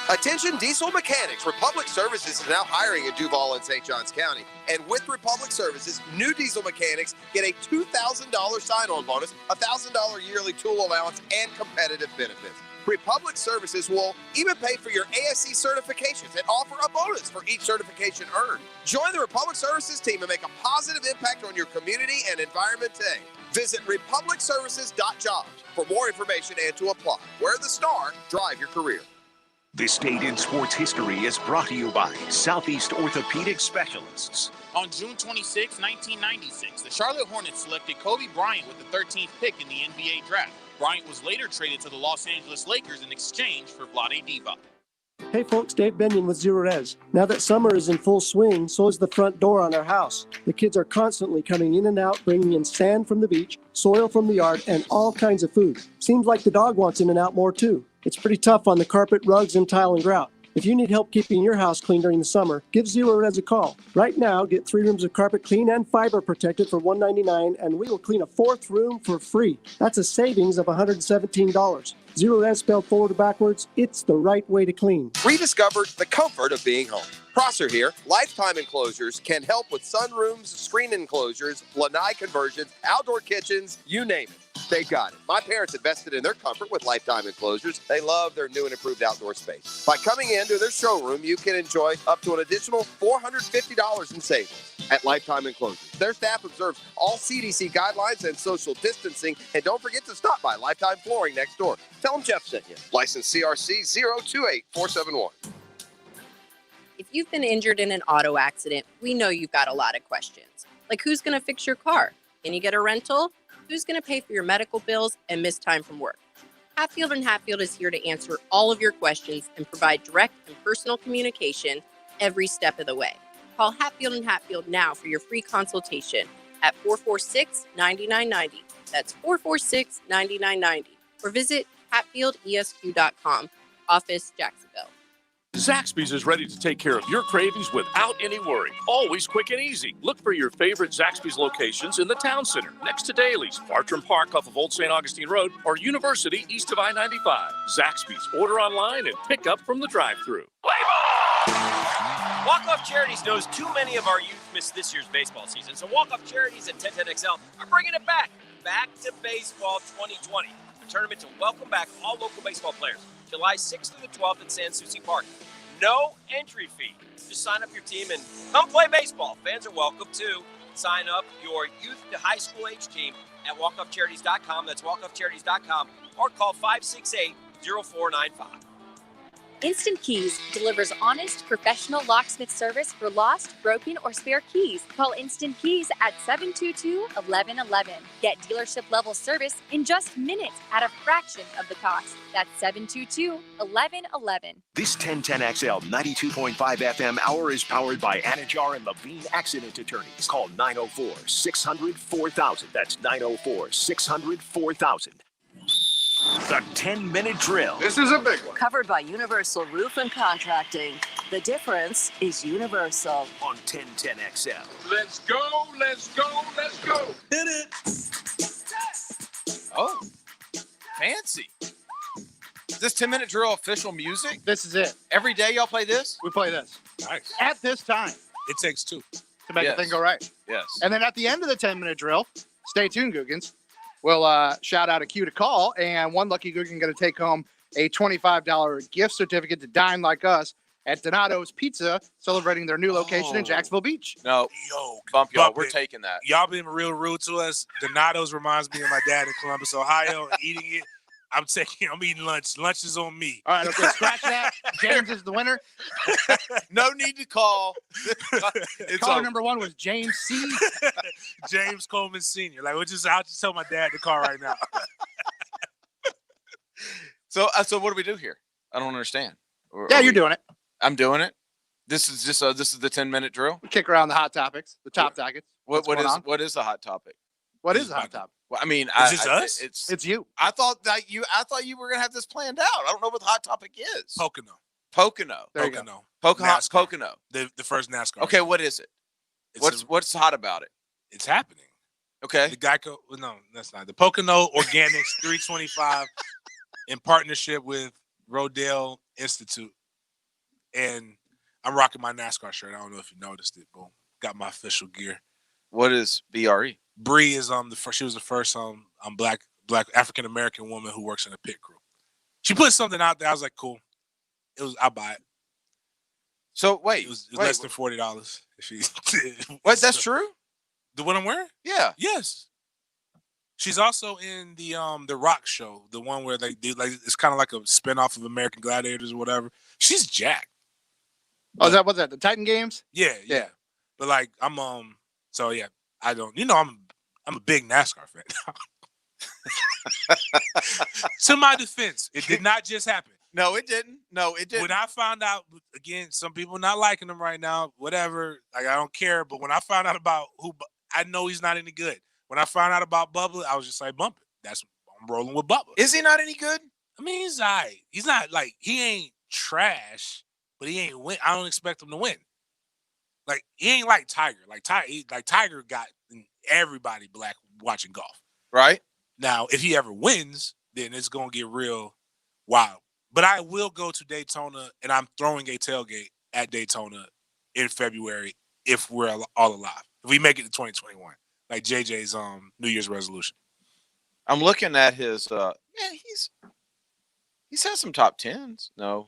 Attention diesel mechanics. Republic Services is now hiring in Duval and St. Johns County. And with Republic Services, new diesel mechanics get a $2,000 sign-on bonus, a $1,000 yearly tool allowance, and competitive benefits. Republic Services will even pay for your ASC certifications and offer a bonus for each certification earned. Join the Republic Services team and make a positive impact on your community and environment today. Visit republicservices.jobs for more information and to apply. Wear the star, drive your career. This date in sports history is brought to you by Southeast Orthopedic Specialists. On June 26, 1996, the Charlotte Hornets selected Kobe Bryant with the 13th pick in the NBA draft. Bryant was later traded to the Los Angeles Lakers in exchange for Vlade Divac. Hey folks, Dave Benyon with Zero Res. Now that summer is in full swing, so is the front door on our house. The kids are constantly coming in and out, bringing in sand from the beach, soil from the yard, and all kinds of food. Seems like the dog wants in and out more too. It's pretty tough on the carpet, rugs, and tile and grout. If you need help keeping your house clean during the summer, give Zero Res a call. Right now, get 3 rooms of carpet clean and fiber protected for $199, and we will clean a 4th room for free. That's a savings of $117. Zero Res spelled forward or backwards, it's the right way to clean. Rediscovered the comfort of being home. Prosser here. Lifetime Enclosures can help with sunrooms, screen enclosures, lanai conversions, outdoor kitchens, you name it. They got it. My parents invested in their comfort with Lifetime Enclosures. They love their new and improved outdoor space. By coming into their showroom, you can enjoy up to an additional $450 in savings at Lifetime Enclosures. Their staff observes all CDC guidelines and social distancing. And don't forget to stop by Lifetime Flooring next door. Tell them Jeff sent you. License CRC 028471. If you've been injured in an auto accident, we know you've got a lot of questions. Like, who's going to fix your car? Can you get a rental? Who's going to pay for your medical bills and miss time from work? Hatfield & Hatfield is here to answer all of your questions and provide direct and personal communication every step of the way. Call Hatfield & Hatfield now for your free consultation at 446-9990. That's 446-9990. Or visit HatfieldESQ.com, office Jacksonville. Zaxby's is ready to take care of your cravings without any worry. Always quick and easy. Look for your favorite Zaxby's locations in the town center, next to Daly's, Bartram Park off of Old St. Augustine Road, or University east of I-95. Zaxby's. Order online and pick up from the drive-thru. Walk-Off Charities knows too many of our youth missed this year's baseball season, so Walk-Off Charities at 1010XL are bringing it back to baseball 2020. The tournament to welcome back all local baseball players. July 6th through the 12th at San Souci Park. No entry fee. Just sign up your team and come play baseball. Fans are welcome too. Sign up your youth to high school age team at walkoffcharities.com. That's walkoffcharities.com, or call 568-0495. Instant Keys delivers honest, professional locksmith service for lost, broken, or spare keys. Call Instant Keys at 722-1111. Get dealership-level service in just minutes at a fraction of the cost. That's 722-1111. This 1010XL 92.5 FM hour is powered by Anajar and Levine Accident Attorneys. Call 904-600-4000. That's 904-600-4000. The 10-minute drill. This is a big one. Covered by Universal Roof and Contracting. The difference is Universal. On 1010XL. Let's go, let's go, let's go. Hit it. Oh, fancy. Is this 10-minute drill official music? This is it. Every day y'all play this? We play this. Nice. At this time. It takes two to make the thing go right. Yes. And then at the end of the 10-minute drill, stay tuned, Googans. We'll shout out a cue to call, and one lucky Googan going to take home a $25 gift certificate to dine like us at Donato's Pizza, celebrating their new location in Jacksonville Beach. No. Bump y'all. We're taking that. Y'all been real rude to us. Donato's reminds me of my dad in Columbus, Ohio. Eating it. I'm eating lunch. Lunch is on me. All right, okay, scratch that. James is the winner. No need to call. Caller number one was James C. James Coleman Sr. I'll just tell my dad to call right now. So what do we do here? I don't understand. You're doing it. I'm doing it. This is the 10-minute drill. We kick around the hot topics, the top topics. What is the hot topic? What is the hot topic? Well, I mean, is this us? It's you. I thought you were gonna have this planned out. I don't know what the hot topic is. Pocono. There you Pocono. go. Pocono. The first NASCAR. Okay, what is it? What's hot about it? It's happening. Okay. The Geico. No, that's not the Pocono Organics 325 in partnership with Rodale Institute, and I'm rocking my NASCAR shirt. I don't know if you noticed it. Boom, got my official gear. What is BRE? Bree is she was the first black African American woman who works in a pit crew. She put something out there. I was like, cool. I'll buy it. So wait, it was less than $40. If she what? That's true. The one I'm wearing? Yeah. Yes. She's also in the Rock show, the one where they do it's kind of like a spinoff of American Gladiators or whatever. She's jacked. Oh, what's that? The Titan Games? Yeah. But I'm so yeah, I don't. I'm a big NASCAR fan. To my defense, it did not just happen. No, it didn't. When I found out, again, some people not liking him right now, whatever. I don't care. But when I found out about I know he's not any good. When I found out about Bubba, I was just like, bump it. I'm rolling with Bubba. Is he not any good? I mean, he's all right. He's not he ain't trash, but he ain't win. I don't expect him to win. He ain't like Tiger. Tiger got everybody black watching golf. Right. Now, if he ever wins, then it's gonna get real wild. But I will go to Daytona, and I'm throwing a tailgate at Daytona in February if we're all alive. If we make it to 2021, like JJ's New Year's resolution. I'm looking at his. He's had some top 10s. No,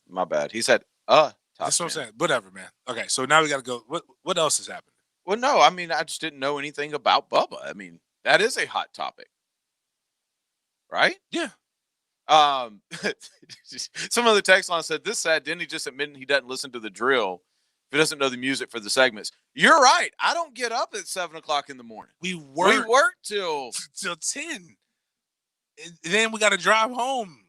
my bad. He's had top. That's what I'm 10. saying. Whatever, man. Okay, so now we got to go. What else is happening? Well, no, I mean, I just didn't know anything about Bubba. I mean, that is a hot topic, right? Yeah. Some of the text line said, "This sad. Didn't he just admit he doesn't listen to the drill if he doesn't know the music for the segments?" You're right. I don't get up at 7:00 in the morning. We work till 10. And then we got to drive home.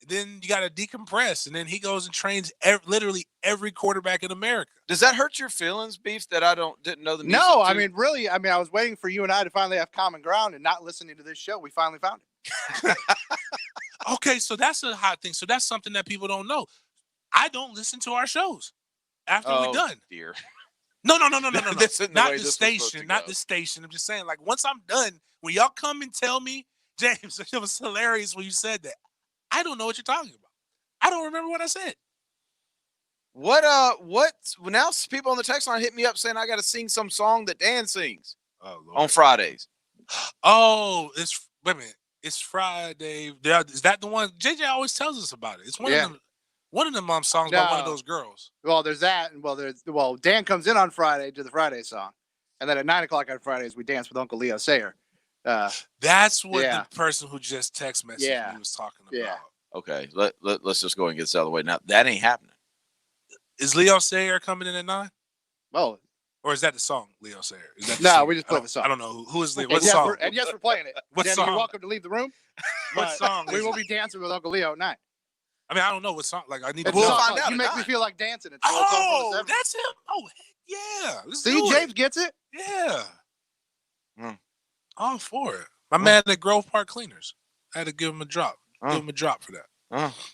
Then you got to decompress, and then he goes and trains literally every quarterback in America. Does that hurt your feelings, Beef, that I didn't know the music? No, I too? mean, really, I was waiting for you and I to finally have common ground and not listening to this show. We finally found it. Okay, so that's a hot thing. So that's something that people don't know. I don't listen to our shows after we're done. Dear. No. This isn't the Not way the this was supposed to station. Not go. the station. I'm just saying, like, once I'm done, when y'all come and tell me, James, it was hilarious when you said that. I don't know what you're talking about. I don't remember what I said. What now people on the text line hit me up saying I got to sing some song that Dan sings on Fridays. Oh, wait a minute. It's Friday. Is that the one? JJ always tells us about it. It's one of them songs by one of those girls. Well, there's that, and Dan comes in on Friday to the Friday song, and then at 9:00 on Fridays we dance with Uncle Leo Sayer. That's what the person who just text messaged me was talking about. Yeah. Okay, let's just go and get this out of the way. Now that ain't happening. Is Leo Sayer coming in at 9? Oh, or is that the song, Leo Sayer? Is that the no, song? we just play the song. I don't know who is Leo. And What yes, song? we're playing it. What Danny, song? You're welcome to leave the room. What song? We is will it? be dancing with Uncle Leo at 9. I mean, I don't know what song. Like, I need to. It's a song called You Make Me Feel Like Dancing. It's Oh, that's him. Oh, heck yeah. Let's See, do James it. gets it. Yeah. All for it. My man at Grove Park Cleaners. I had to give him a drop. Give him a drop for that.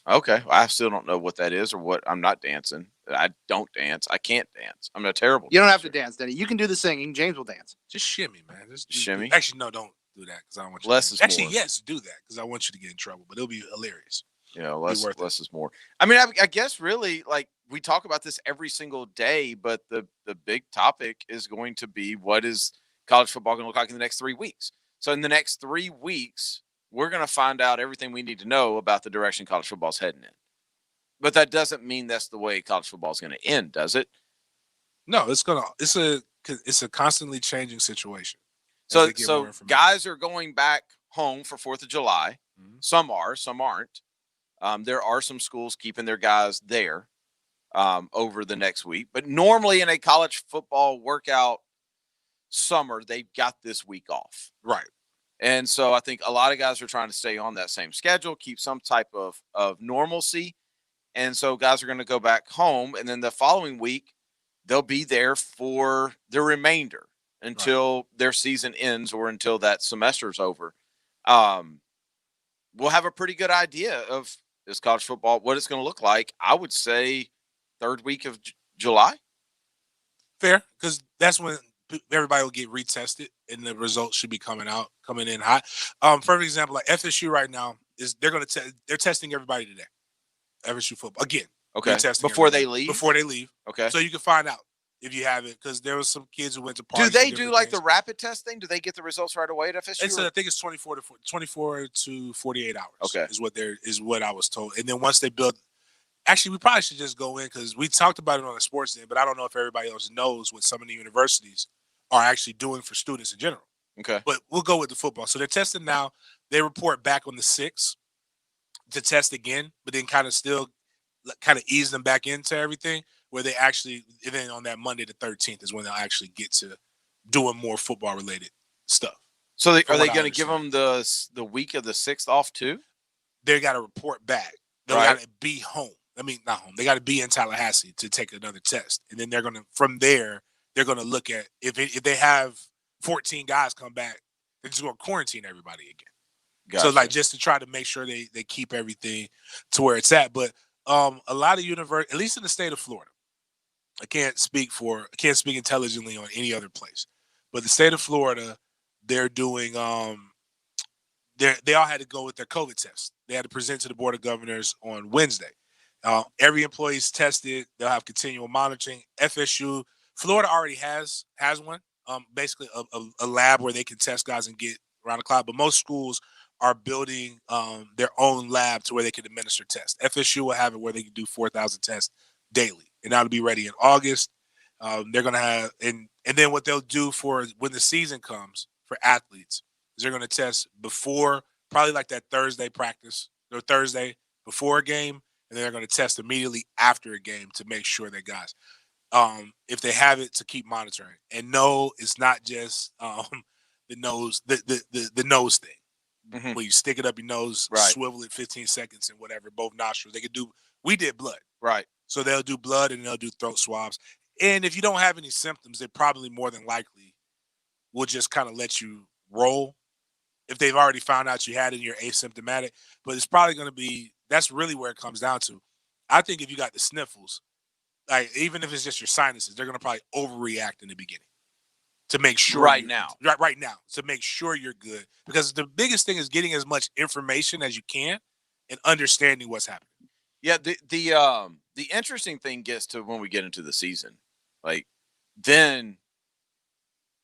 Okay. Well, I still don't know what that is or what. I'm not dancing. I don't dance. I can't dance. I'm a terrible. You don't have to dance, Denny. You can do the singing. James will dance. Just shimmy, man. Just shimmy. Actually, no, don't do that because I don't want you. Less to is Actually, more. yes, do that because I want you to get in trouble. But it'll be hilarious. Less is more. I mean, I guess really, like, we talk about this every single day, but the big topic is going to be what is college football going to look like in the next 3 weeks. So in the next 3 weeks, we're going to find out everything we need to know about the direction college football is heading in. But that doesn't mean that's the way college football is going to end, does it? No, it's a constantly changing situation. So guys are going back home for 4th of July. Mm-hmm. Some are, some aren't. There are some schools keeping their guys there over the next week. But normally in a college football workout summer, they've got this week off. Right. And so I think a lot of guys are trying to stay on that same schedule, keep some type of normalcy. And so guys are going to go back home. And then the following week, they'll be there for the remainder until their season ends or until that semester's over. We'll have a pretty good idea of this college football, what it's going to look like. I would say 3rd week of July. Fair, because that's when everybody will get retested and the results should be coming in hot. For example, like FSU right now they're testing everybody today. FSU football again. Okay. Before they leave. Okay. So you can find out if you have it because there was some kids who went to Do parties. they do like the rapid test thing? Do they get the results right away at FSU? I think it's 24 to 48 hours. Okay. Is what I was told. And then once they build, actually, we probably should just go in because we talked about it on the sports end, but I don't know if everybody else knows what some of the universities are actually doing for students in general. Okay. But we'll go with the football. So they're testing now. They report back on the 6th to test again, but then kind of ease them back into everything where they actually, and then on that Monday the 13th is when they'll actually get to doing more football related stuff. So are they going to give them the week of the 6th off too? They got to report back. They got to be home. I mean, not home. They got to be in Tallahassee to take another test. And then from there, they're going to look at if they have 14 guys come back, they're just going to quarantine everybody again. Gotcha. So just to try to make sure they keep everything to where it's at. But a lot of universities, at least in the state of Florida, I can't speak intelligently on any other place, but the state of Florida, they're doing they all had to go with their COVID test. They had to present to the Board of Governors on Wednesday. Every employee's tested. They'll have continual monitoring. Florida already has one. Basically a lab where they can test guys and get around the clock, but most schools are building their own lab to where they can administer tests. FSU will have it where they can do 4,000 tests daily, and that'll be ready in August. They're going to have, and then what they'll do for when the season comes for athletes is they're going to test before, probably like that Thursday practice or Thursday before a game, and then they're going to test immediately after a game to make sure that guys, if they have it, to keep monitoring. And no, it's not just the nose, the nose thing. Mhm. Where you stick it up your nose, Right. swivel it 15 seconds and whatever, both nostrils. They could do, we did blood. Right. So they'll do blood and they'll do throat swabs. And if you don't have any symptoms, they probably more than likely will just kind of let you roll. If they've already found out you had it and you're asymptomatic, but it's probably going to be, that's really where it comes down to. I think if you got the sniffles, like even if it's just your sinuses, they're going to probably overreact in the beginning to make sure Right you're- now. right now, to make sure you're good. Because the biggest thing is getting as much information as you can and understanding what's happening. Yeah, the interesting thing gets to when we get into the season. Like, then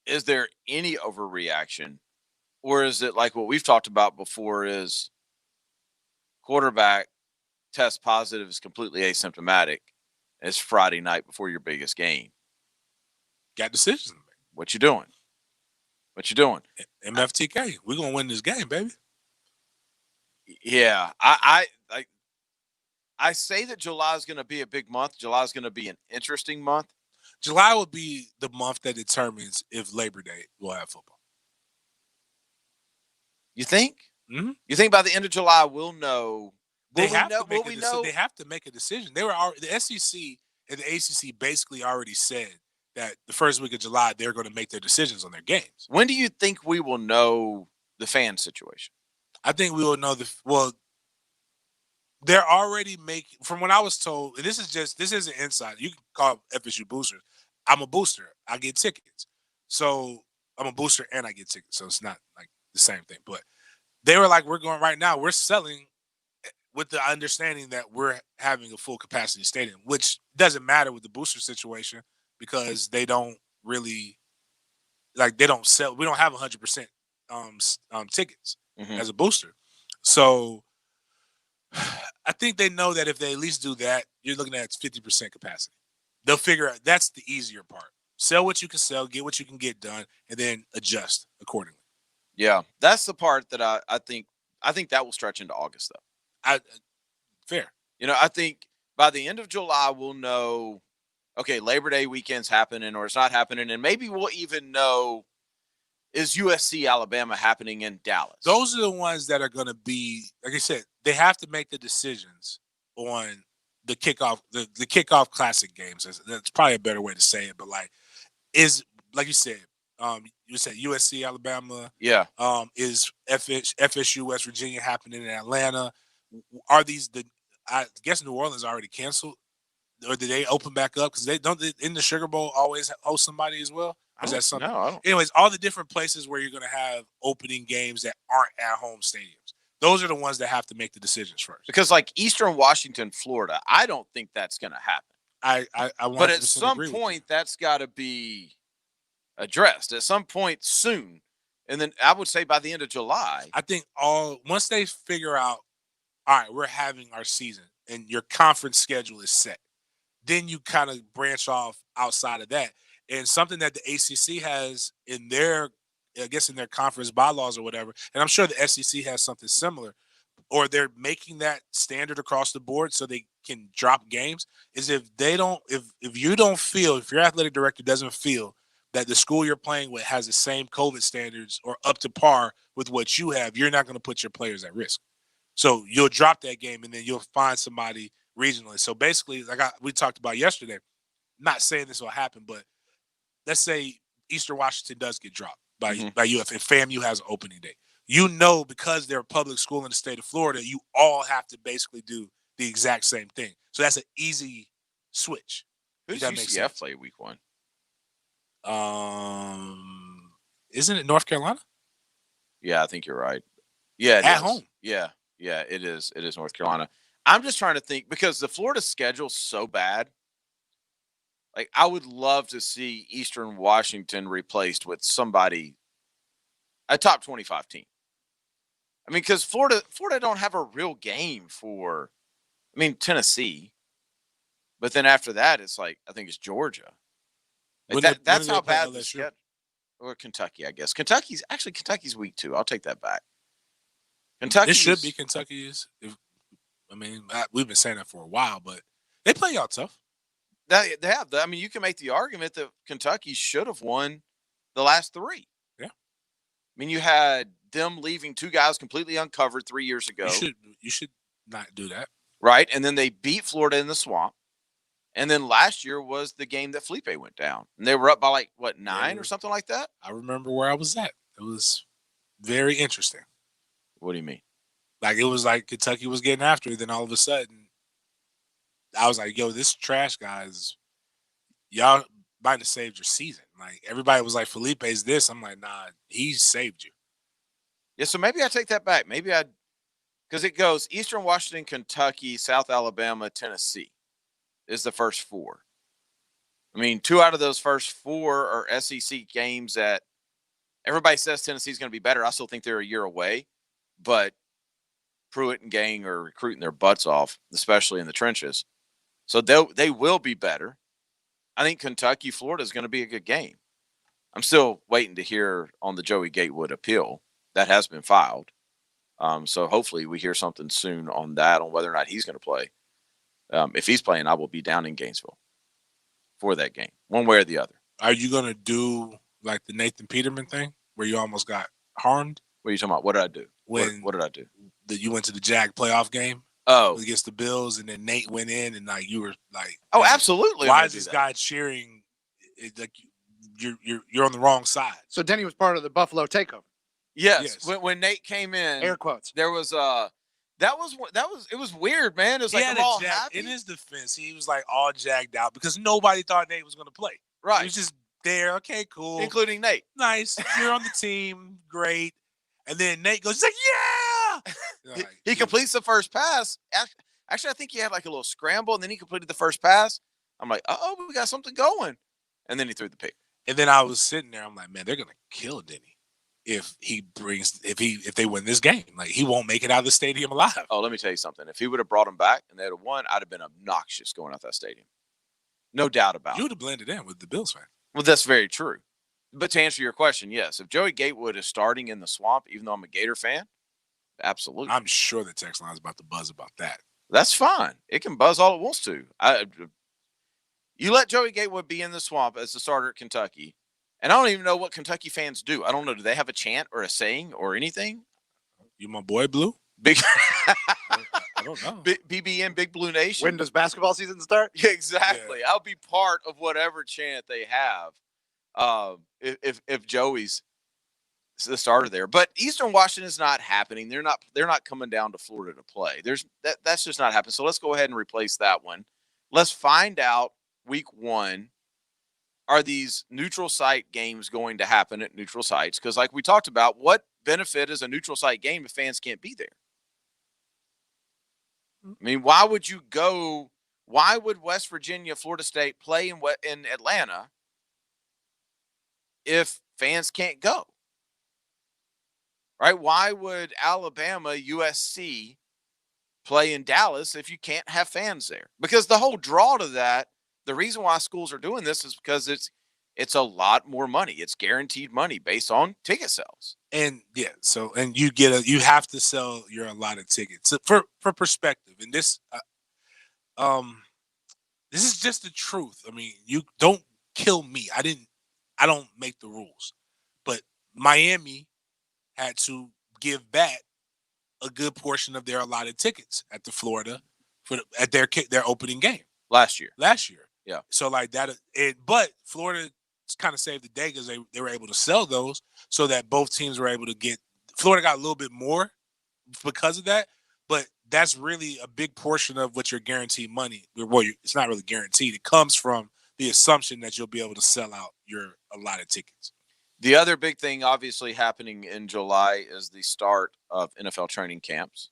is there any overreaction, or is it like what we've talked about before? Is quarterback test positive, is completely asymptomatic. It's Friday night before your biggest game. Got decisions to make. What you doing? What you doing? MFTK, we're gonna win this game, baby. Yeah, I say that July is going to be a big month. July is going to be an interesting month. July will be the month that determines if Labor Day will have football. You think? Mm-hmm. You think by the end of July we'll know? They Will have we know? to make Will a we deci- know? They have to make a decision. They were already, the SEC and the ACC basically already said that the first week of July they're going to make their decisions on their games. When do you think we will know the fan situation? I think we will know they're already making, from what I was told, and this isn't inside. You can call FSU boosters. I'm a booster. I get tickets. So I'm a booster and I get tickets. So it's not like the same thing. But they were like, we're going right now. We're selling with the understanding that we're having a full capacity stadium, which doesn't matter with the booster situation because they don't really, like, they don't sell. We don't have 100% tickets as a booster. So I think they know that if they at least do that, you're looking at 50% capacity. They'll figure out, that's the easier part. Sell what you can sell, get what you can get done, and then adjust accordingly. Yeah, that's the part that I think that will stretch into August though. Fair. You know, I think by the end of July we'll know, okay, Labor Day weekend's happening or it's not happening, and maybe we'll even know, is USC Alabama happening in Dallas? Those are the ones that are going to be, like I said, they have to make the decisions on the kickoff, the kickoff classic games. That's probably a better way to say it, but like you said USC Alabama. Yeah. Is FSU West Virginia happening in Atlanta? Are these I guess New Orleans already canceled, or did they open back up? Because they don't in the Sugar Bowl always host somebody as well. Or is that something? No, I don't. Anyways, all the different places where you're going to have opening games that aren't at home stadiums. Those are the ones that have to make the decisions first. Because like Eastern Washington, Florida, I don't think that's going to happen. I But at 100% some agree with you. point, that's got to be addressed at some point soon. And then I would say by the end of July. I think once they figure out, all right, we're having our season and your conference schedule is set, then you kind of branch off outside of that. And something that the ACC has in their, I guess in their conference bylaws or whatever, and I'm sure the SEC has something similar, or they're making that standard across the board so they can drop games, is if you don't feel, if your athletic director doesn't feel that the school you're playing with has the same COVID standards or up to par with what you have, you're not going to put your players at risk. So you'll drop that game and then you'll find somebody regionally. So basically, like we talked about yesterday, not saying this will happen, but let's say Eastern Washington does get dropped by UF and FAMU has an opening day. You know, because they're a public school in the state of Florida, you all have to basically do the exact same thing. So that's an easy switch. Who If does that makes UCF sense. play week 1? Isn't it North Carolina? Yeah, I think you're right. Yeah, it At is. home. Yeah, it is. It is North Carolina. I'm just trying to think because the Florida schedule's so bad. Like, I would love to see Eastern Washington replaced with somebody a top 25 team. I mean, because Florida don't have a real game for, I mean, Tennessee. But then after that, it's like, I think it's Georgia. That's how bad the schedule. Or Kentucky, I guess. Kentucky's week 2. I'll take that back. Kentucky. It should be Kentucky's. We've been saying that for a while, but they play y'all tough. They have. I mean, you can make the argument that Kentucky should have won the last 3. Yeah. I mean, you had them leaving 2 guys completely uncovered 3 years ago. You should not do that. Right. And then they beat Florida in the swamp. And then last year was the game that Felipe went down. And they were up by 9 or something like that? I remember where I was at. It was very interesting. What do you mean? It was like Kentucky was getting after it. Then all of a sudden, I was like, yo, this trash, guys. Y'all might have saved your season. Everybody was like, Felipe's this. I'm like, nah, he saved you. Yeah, so maybe I take that back. Because it goes Eastern Washington, Kentucky, South Alabama, Tennessee is the first 4. I mean, 2 out of those first 4 are SEC games that everybody says Tennessee's going to be better. I still think they're a year away, but Pruitt and gang are recruiting their butts off, especially in the trenches. So they will be better. I think Kentucky, Florida is going to be a good game. I'm still waiting to hear on the Joey Gatewood appeal. That has been filed. So hopefully we hear something soon on that, on whether or not he's going to play. If he's playing, I will be down in Gainesville for that game, one way or the other. Are you going to do the Nathan Peterman thing where you almost got harmed? What are you talking about? What did I do? What did I do? That you went to the Jag playoff game against the Bills, and then Nate went in, and you were like, "Oh, absolutely! Why is this guy cheering? You're on the wrong side." So Denny was part of the Buffalo takeover. Yes. When Nate came in, air quotes. There was it was weird, man. It was I'm all happy. In his defense, he was all jagged out because nobody thought Nate was going to play. Right. He was just there. Okay, cool. Including Nate. Nice. You're on the team. Great. And then Nate goes, he's like, yeah. He completes the first pass. Actually, I think he had a little scramble, and then he completed the first pass. I'm like, we got something going. And then he threw the pick. And then I was sitting there. I'm like, man, they're going to kill Denny if they win this game. He won't make it out of the stadium alive. Oh, let me tell you something. If he would have brought him back and they'd have won, I'd have been obnoxious going out that stadium. No doubt about it. You would have blended in with the Bills fan. Well, that's very true. But to answer your question, yes. If Joey Gatewood is starting in the swamp, even though I'm a Gator fan, absolutely. I'm sure the text line is about to buzz about that. That's fine. It can buzz all it wants to. You let Joey Gatewood be in the swamp as the starter at Kentucky, and I don't even know what Kentucky fans do. I don't know. Do they have a chant or a saying or anything? You my boy, Blue? Big. I don't know. BBN, Big Blue Nation. When does basketball season start? Yeah, exactly. Yeah. I'll be part of whatever chant they have. If Joey's the starter there, but Eastern Washington is not happening. They're not coming down to Florida to play. That's just not happening. So let's go ahead and replace that one. Let's find out week 1. Are these neutral site games going to happen at neutral sites? Because like we talked about, what benefit is a neutral site game if fans can't be there? I mean, why would West Virginia, Florida State play in Atlanta if fans can't go? Right? Why would Alabama, USC play in Dallas if you can't have fans there? Because the whole draw to that, the reason why schools are doing this is because it's a lot more money. It's guaranteed money based on ticket sales. And you have to sell your allotted tickets. So for perspective, and this is just the truth. I mean, you don't kill me. I don't make the rules. But Miami had to give back a good portion of their allotted tickets at the Florida at their opening game last year. Yeah. So but Florida kind of saved the day because they were able to sell those so that both teams were able to get. Florida got a little bit more because of that, but that's really a big portion of what your guaranteed money. Well, it's not really guaranteed. It comes from the assumption that you'll be able to sell out your allotted tickets. The other big thing obviously happening in July is the start of NFL training camps.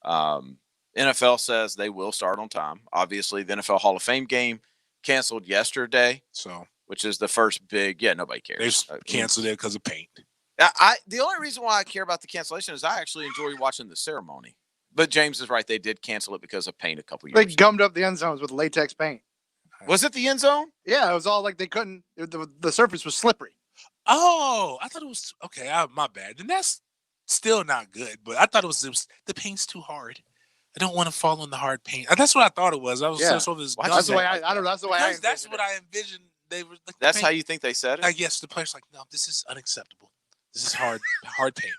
NFL says they will start on time. Obviously, the NFL Hall of Fame game canceled yesterday. So, which is the first big, nobody cares. They canceled it because of paint. The only reason why I care about the cancellation is I actually enjoy watching the ceremony. But James is right; they did cancel it because of paint a couple years They ago. gummed up the end zones with latex paint. Was it the end zone? Yeah, it was all like they couldn't. The surface was slippery. Oh, I thought it was okay. My bad. Then that's still not good. But I thought it was the paint's too hard. I don't want to fall on the hard paint. That's what I thought it was. I was so this. That's the way I don't know. That's the way That's what I envisioned. They were. Like, That's how you think they said it? I guess the player's like, no, this is unacceptable. This is hard paint.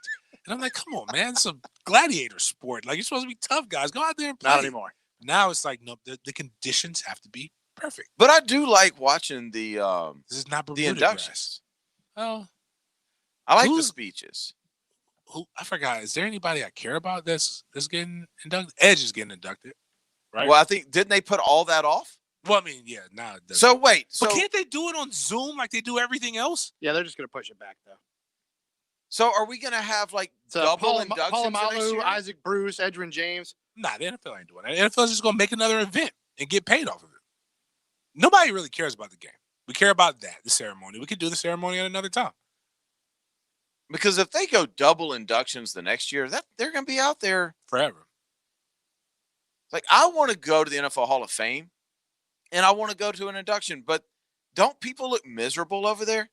And I'm like, come on, man. It's a gladiator sport. Like, you're supposed to be tough, guys. Go out there and play. Not anymore. Now it's like, no, the conditions have to be perfect. But I do like watching the This is not the Bermuda inductions. grass. Oh, I like the speeches. who I forgot. Is there anybody I care about that's getting inducted? Edge is getting inducted, right? Well, I think didn't they put all that off? Well, I mean, yeah. Now, So wait, but so can't they do it on Zoom like they do everything else? Yeah, they're just gonna push it back though. so are we gonna have like So double inductions the next Polamalu, year? Isaac Bruce, Edwin James. Nah, the NFL ain't doing that. The NFL is just gonna make another event and get paid off of it. Nobody really cares about the game. We care about that, the ceremony. We could do the ceremony at another time. Because if they go double inductions the next year, that they're gonna be out there forever. Like, I want to go to the NFL Hall of Fame, and I want to go to an induction, but don't people look miserable over there?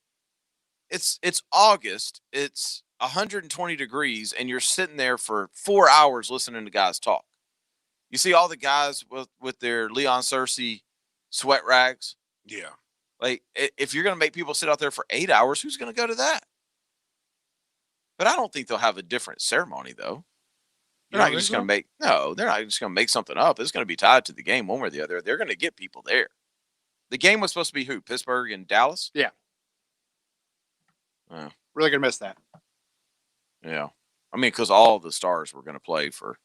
It's August. It's 120 degrees, and you're sitting there for 4 hours listening to guys talk. You see all the guys with their Leon Cersei sweat rags. Yeah. Like, if you're going to make people sit out there for 8 hours, who's going to go to that? But I don't think they'll have a different ceremony, though. They're not just going to they're not just going to make something up. It's going to be tied to the game one way or the other. They're going to get people there. The game was supposed to be who? Pittsburgh and Dallas? Yeah. Really gonna miss that. Yeah. I mean, because all the stars were going to play for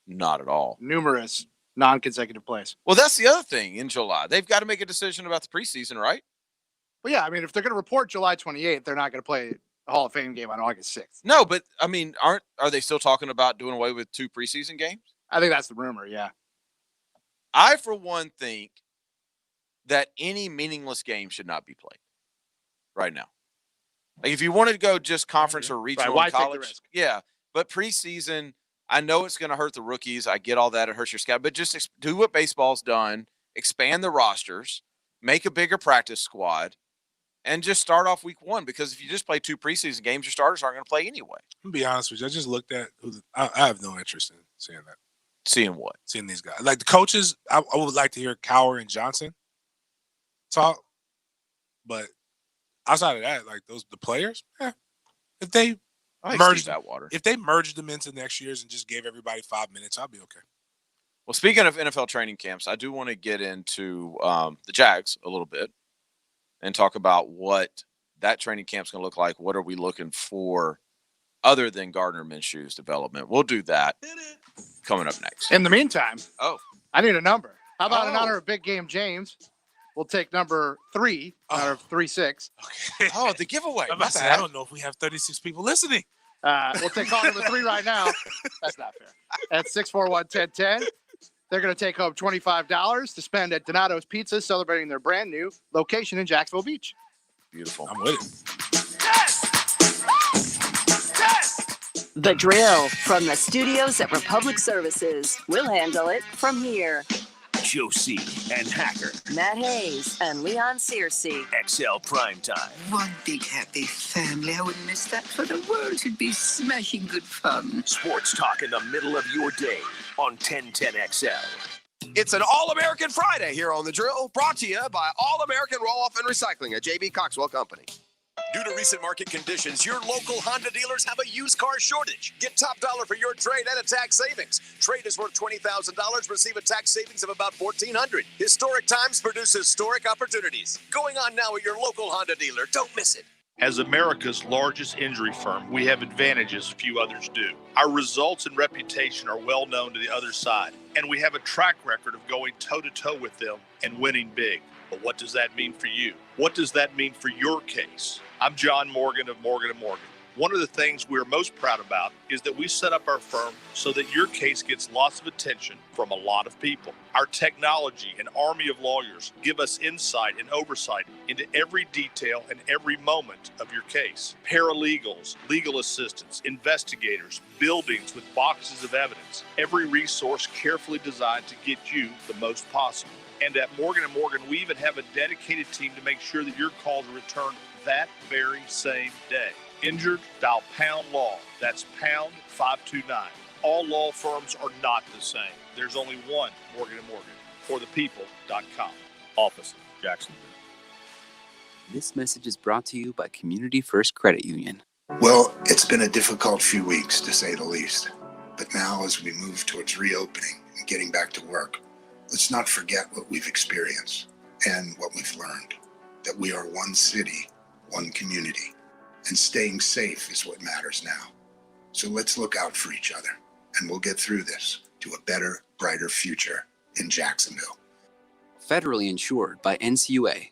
not at all. Numerous non-consecutive plays. Well, that's the other thing in July. They've got to make a decision about the preseason, right? Well, yeah, I mean, if they're going to report July 28th, they're not going to play a Hall of Fame game on August 6th. No, but I mean, are they still talking about doing away with 2 preseason games? I think that's the rumor, yeah. I, for one, think that any meaningless game should not be played right now. Like, if you wanted to go just conference or regional why in take the college, risk? yeah. But preseason, I know it's going to hurt the rookies. I get all that. It hurts your scout. But just do what baseball's done. Expand the rosters. Make a bigger practice squad. And just start off week 1. Because if you just play 2 preseason games, your starters aren't going to play anyway. I'm going to be honest with you. I just looked at I have no interest in seeing that. Seeing what? Seeing these guys. Like the coaches, I would like to hear Cowher and Johnson talk. But outside of that, like the players, if they merged them into next year's and just gave everybody 5 minutes, I'll be okay. Well, speaking of NFL training camps, I do want to get into the Jags a little bit and talk about what that training camp's going to look like. What are we looking for other than Gardner Minshew's development? We'll do that coming up next. In the meantime, I need a number. How about in Oh. honor of Big Game James? We'll take number 3 out of 3-6. Okay. Oh, the giveaway. I'm about to say, I don't know if we have 36 people listening. We'll take call number 3 right now. That's not fair. At 641-1010. They're going to take home $25 to spend at Donato's Pizza, celebrating their brand new location in Jacksonville Beach. Beautiful. I'm with it. The Drill from the studios at Republic Services. We'll handle it from here. Josie and Hacker. Matt Hayes and Leon Searcy. XL Primetime. One big happy family. I wouldn't miss that for the world. It'd be smashing good fun. Sports talk in the middle of your day on 1010XL. It's an All-American Friday here on The Drill, brought to you by All-American Roll-Off and Recycling, a J.B. Coxwell company. Due to recent market conditions, your local Honda dealers have a used car shortage. Get top dollar for your trade and a tax savings. Trade is worth $20,000. Receive a tax savings of about $1,400. Historic times produce historic opportunities. Going on now at your local Honda dealer. Don't miss it. As America's largest injury firm, we have advantages few others do. Our results and reputation are well known to the other side, and we have a track record of going toe-to-toe with them and winning big. But what does that mean for you? What does that mean for your case? I'm John Morgan of Morgan & Morgan. One of the things we're most proud about is that we set up our firm so that your case gets lots of attention from a lot of people. Our technology and army of lawyers give us insight and oversight into every detail and every moment of your case. Paralegals, legal assistants, investigators, buildings with boxes of evidence, every resource carefully designed to get you the most possible. And at Morgan & Morgan, we even have a dedicated team to make sure that your calls are returned that very same day. Injured, dial pound law. That's pound 529. All law firms are not the same. There's only one Morgan & Morgan, forthepeople.com. Office, Jacksonville. This message is brought to you by Community First Credit Union. Well, it's been a difficult few weeks, to say the least. But now, as we move towards reopening and getting back to work, let's not forget what we've experienced and what we've learned. That we are one city, one community. And staying safe is what matters now. So let's look out for each other, and we'll get through this to a better, brighter future in Jacksonville. Federally insured by NCUA.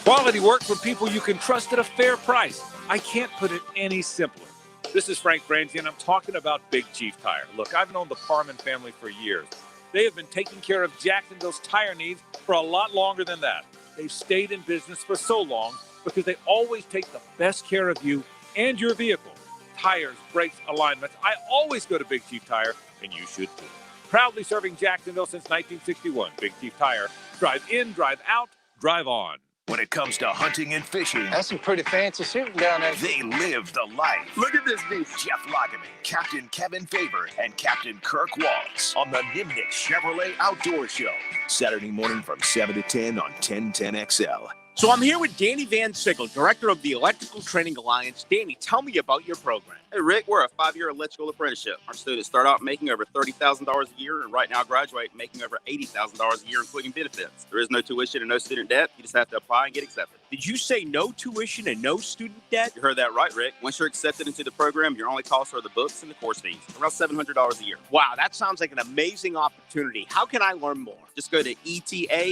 Quality work from people you can trust at a fair price. I can't put it any simpler. This is Frank Franzi, and I'm talking about Big Chief Tire. Look, I've known the Parman family for years. They have been taking care of Jacksonville's tire needs for a lot longer than that. They've stayed in business for so long because they always take the best care of you and your vehicle. Tires, brakes, alignments. I always go to Big Chief Tire, and you should too. Proudly serving Jacksonville since 1961. Big Chief Tire. Drive in, drive out, drive on. When it comes to hunting and fishing, That's some pretty fancy shooting down there. they live the life. Look at this beast. Jeff Lageman, Captain Kevin Faber, and Captain Kirk Wallace on the Nimnik Chevrolet Outdoor Show. Saturday morning from 7 to 10 on 1010XL. So I'm here with Danny Van Sickle, director of the Electrical Training Alliance. Danny, tell me about your program. Hey, Rick, we're a 5-year electrical apprenticeship. Our students start out making over $30,000 a year, and right now graduate making over $80,000 a year, including benefits. There is no tuition and no student debt. You just have to apply and get accepted. Did you say no tuition and no student debt? You heard that right, Rick. Once you're accepted into the program, your only costs are the books and the course fees, around $700 a year. Wow, that sounds like an amazing opportunity. How can I learn more? Just go to etajax.org,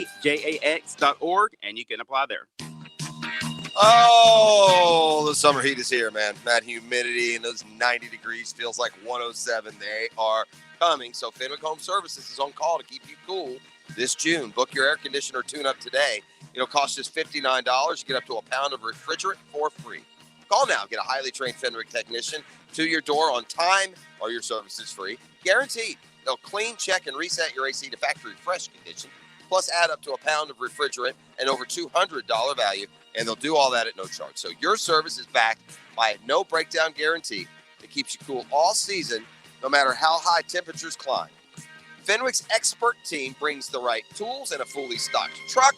and you can apply there. Oh, the summer heat is here, man. That humidity and those 90 degrees feels like 107. They are coming. So Fenwick Home Services is on call to keep you cool this June. Book your air conditioner tune-up today. It'll cost just $59. You get up to a pound of refrigerant for free. Call now. Get a highly trained Fenwick technician to your door on time, or your service is free. Guaranteed. They'll clean, check, and reset your AC to factory fresh condition. Plus add up to a pound of refrigerant and over $200 value. And they'll do all that at no charge. So your service is backed by a no breakdown guarantee that keeps you cool all season, no matter how high temperatures climb. Fenwick's expert team brings the right tools and a fully stocked truck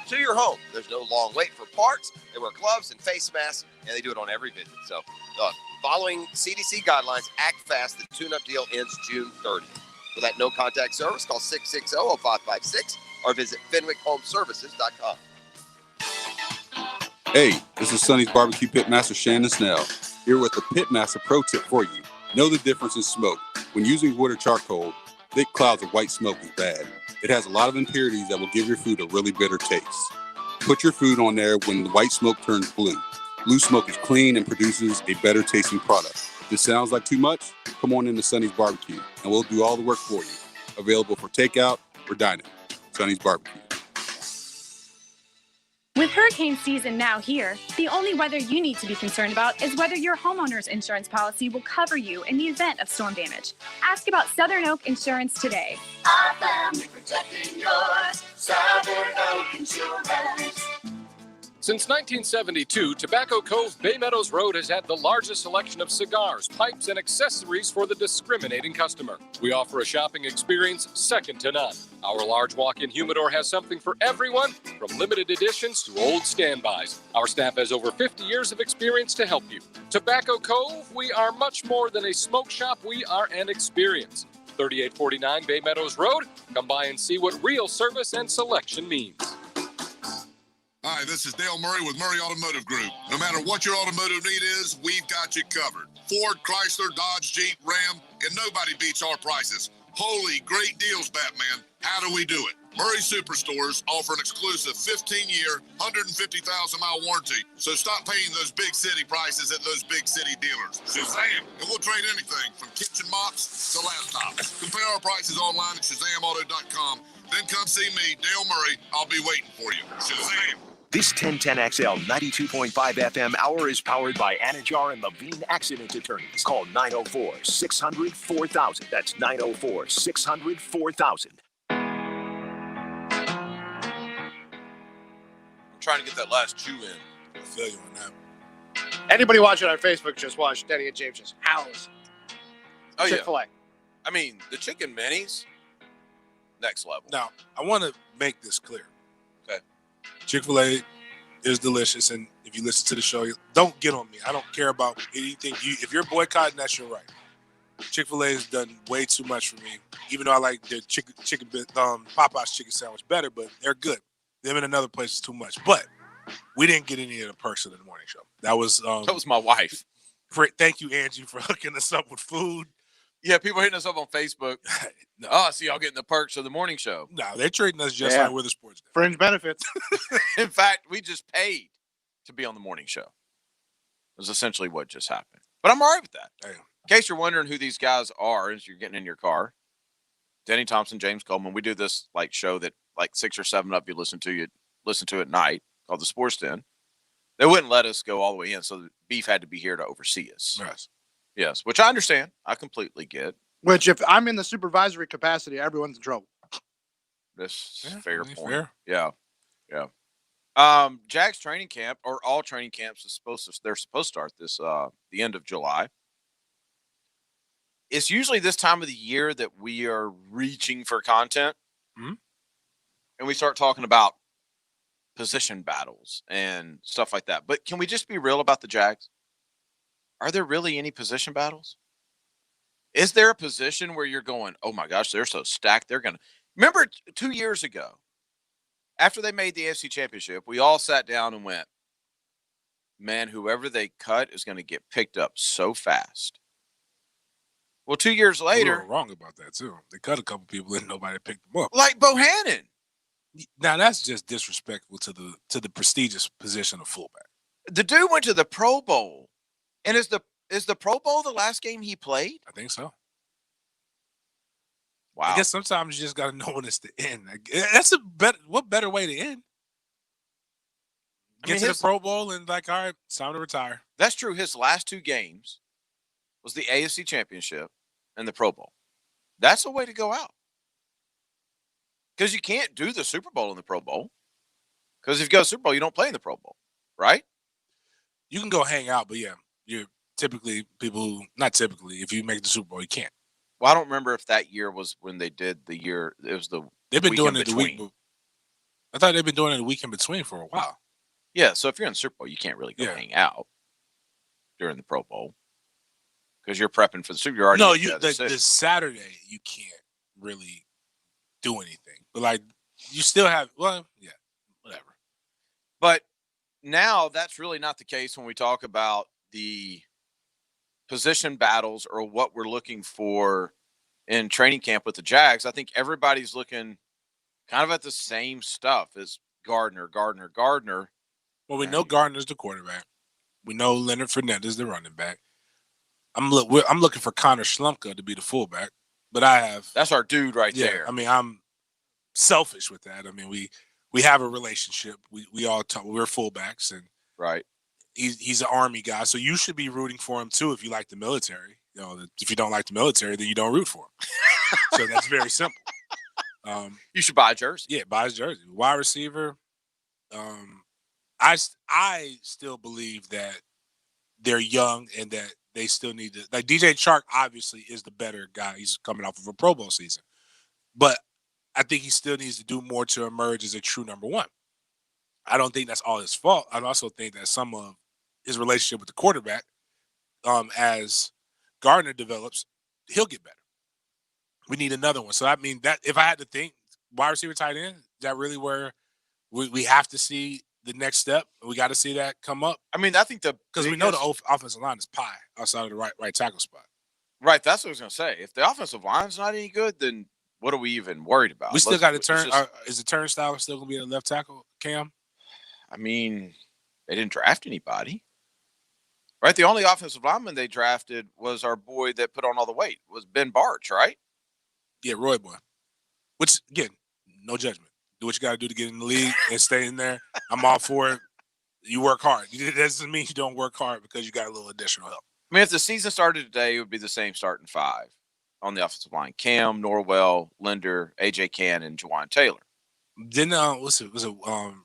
to your home. There's no long wait for parts. They wear gloves and face masks, and they do it on every visit. So following CDC guidelines, act fast. The tune-up deal ends June 30th. For that no-contact service, call 660-0556 or visit FenwickHomeservices.com. Hey, this is Sonny's Barbecue Pitmaster Shannon Snell, here with the Pitmaster Pro Tip for you. Know the difference in smoke. When using wood or charcoal, thick clouds of white smoke is bad. It has a lot of impurities that will give your food a really bitter taste. Put your food on there when the white smoke turns blue. Blue smoke is clean and produces a better tasting product. If this sounds like too much, come on into Sonny's Barbecue, and we'll do all the work for you. Available for takeout or dining. Sonny's Barbecue. With hurricane season now here, the only weather you need to be concerned about is whether your homeowner's insurance policy will cover you in the event of storm damage. Ask about Southern Oak Insurance today. Our family protecting yours. Southern Oak Insurance. Since 1972, Tobacco Cove Bay Meadows Road has had the largest selection of cigars, pipes, and accessories for the discriminating customer. We offer a shopping experience second to none. Our large walk-in humidor has something for everyone, from limited editions to old standbys. Our staff has over 50 years of experience to help you. Tobacco Cove, we are much more than a smoke shop. We are an experience. 3849 Bay Meadows Road. Come by and see what real service and selection means. Hi, this is Dale Murray with Murray Automotive Group. No matter what your automotive need is, we've got you covered. Ford, Chrysler, Dodge, Jeep, Ram, and nobody beats our prices. Holy great deals, Batman. How do we do it? Murray Superstores offer an exclusive 15-year, 150,000-mile warranty. So stop paying those big city prices at those big city dealers. Shazam! And we'll trade anything from kitchen mops to laptops. Compare our prices online at ShazamAuto.com. Then come see me, Dale Murray. I'll be waiting for you. Shazam! This 1010XL 92.5 FM hour is powered by Anajar and Levine Accident Attorneys. Call 904-600-4000. That's 904-600-4000. Trying to get that last chew in. I feel you on that. Anybody watching on Facebook, just watch Denny and James's house. Oh, Chick-fil-A. yeah. I mean, the chicken minis, next level. Now, I want to make this clear. Okay. Chick-fil-A is delicious, and if you listen to the show, don't get on me. I don't care about anything. If you're boycotting, that's your right. Chick-fil-A has done way too much for me, even though I like their Popeye's chicken sandwich better, but they're good. Them in another place is too much. But we didn't get any of the perks of the morning show. That was my wife. Thank you, Angie, for hooking us up with food. Yeah, people hitting us up on Facebook. No. Oh, I see y'all getting the perks of the morning show. No, they're treating us just like we're the sports. Fringe benefits. In fact, we just paid to be on the morning show. It was essentially what just happened. But I'm all right with that. Damn. In case you're wondering who these guys are as you're getting in your car, Denny Thompson, James Coleman. We do this like show that like 6 or 7 of you listen to at night called the Sports Den. They wouldn't let us go all the way in, so Beef had to be here to oversee us. Yes, which I understand. I completely get. Which, if I'm in the supervisory capacity, everyone's in trouble. This is fair point. Fair. Yeah. Jags training camp, or all training camps, they're supposed to start this the end of July. It's usually this time of the year that we are reaching for content, and we start talking about position battles and stuff like that. But can we just be real about the Jags? Are there really any position battles? Is there a position where you're going, oh my gosh, they're so stacked, they're going to... Remember 2 years ago, after they made the AFC Championship, we all sat down and went, man, whoever they cut is going to get picked up so fast. Well, 2 years later... We were wrong about that, too. They cut a couple people and nobody picked them up. Like Bohannon. Now, that's just disrespectful to the prestigious position of fullback. The dude went to the Pro Bowl. And is the Pro Bowl the last game he played? I think so. Wow. I guess sometimes you just got to know when it's the end. That's what better way to end? Get to the Pro Bowl and like, all right, it's time to retire. That's true. His last 2 games was the AFC Championship and the Pro Bowl. That's the way to go out. Because you can't do the Super Bowl in the Pro Bowl. Because if you go to the Super Bowl, you don't play in the Pro Bowl, right? You can go hang out, but yeah, you're typically not typically, if you make the Super Bowl, you can't. Well, I don't remember if that year was when they did the year. It was the They've been doing it the week. I thought they've been doing it the week in between for a while. Yeah, so if you're in the Super Bowl, you can't really go hang out during the Pro Bowl because you're prepping for the Super Bowl. No, the Saturday you can't really do anything, but like you still have. Well, yeah, whatever. But now that's really not the case when we talk about the position battles or what we're looking for in training camp with the Jags. I think everybody's looking kind of at the same stuff as Gardner. Well, we know Gardner's the quarterback. We know Leonard Fournette is the running back. I'm looking for Connor Schlumpka to be the fullback, but that's our dude right there. I mean, I'm selfish with that. I mean, we have a relationship. We all talk. We're fullbacks, and right. He's an Army guy, so you should be rooting for him too if you like the military. You know, if you don't like the military, then you don't root for him. So that's very simple. You should buy a jersey. Yeah, buy his jersey. Wide receiver. I still believe that they're young and that they still need to, like, DJ Chark obviously is the better guy. He's coming off of a Pro Bowl season, but I think he still needs to do more to emerge as a true number one. I don't think that's all his fault. I also think that some of his relationship with the quarterback, as Gardner develops, he'll get better. We need another one. So I mean, that if I had to think, wide receiver, tight end, is that really where we have to see the next step? We got to see that come up. I mean, I think because we know the offensive line is pie outside of the right tackle spot. Right, that's what I was going to say. If the offensive line's not any good, then what are we even worried about? We still got to turn. just- Is the turnstile still going to be a left tackle, Cam? I mean, they didn't draft anybody. Right? The only offensive lineman they drafted was our boy that put on all the weight, was Ben Barch, right? Yeah, Roy Boy. Which, again, no judgment. Do what you got to do to get in the league and stay in there. I'm all for it. You work hard. That doesn't mean you don't work hard because you got a little additional help. I mean, if the season started today, it would be the same starting five on the offensive line. Cam, Norwell, Linder, A.J. Cann, and Jawan Taylor. Then, was it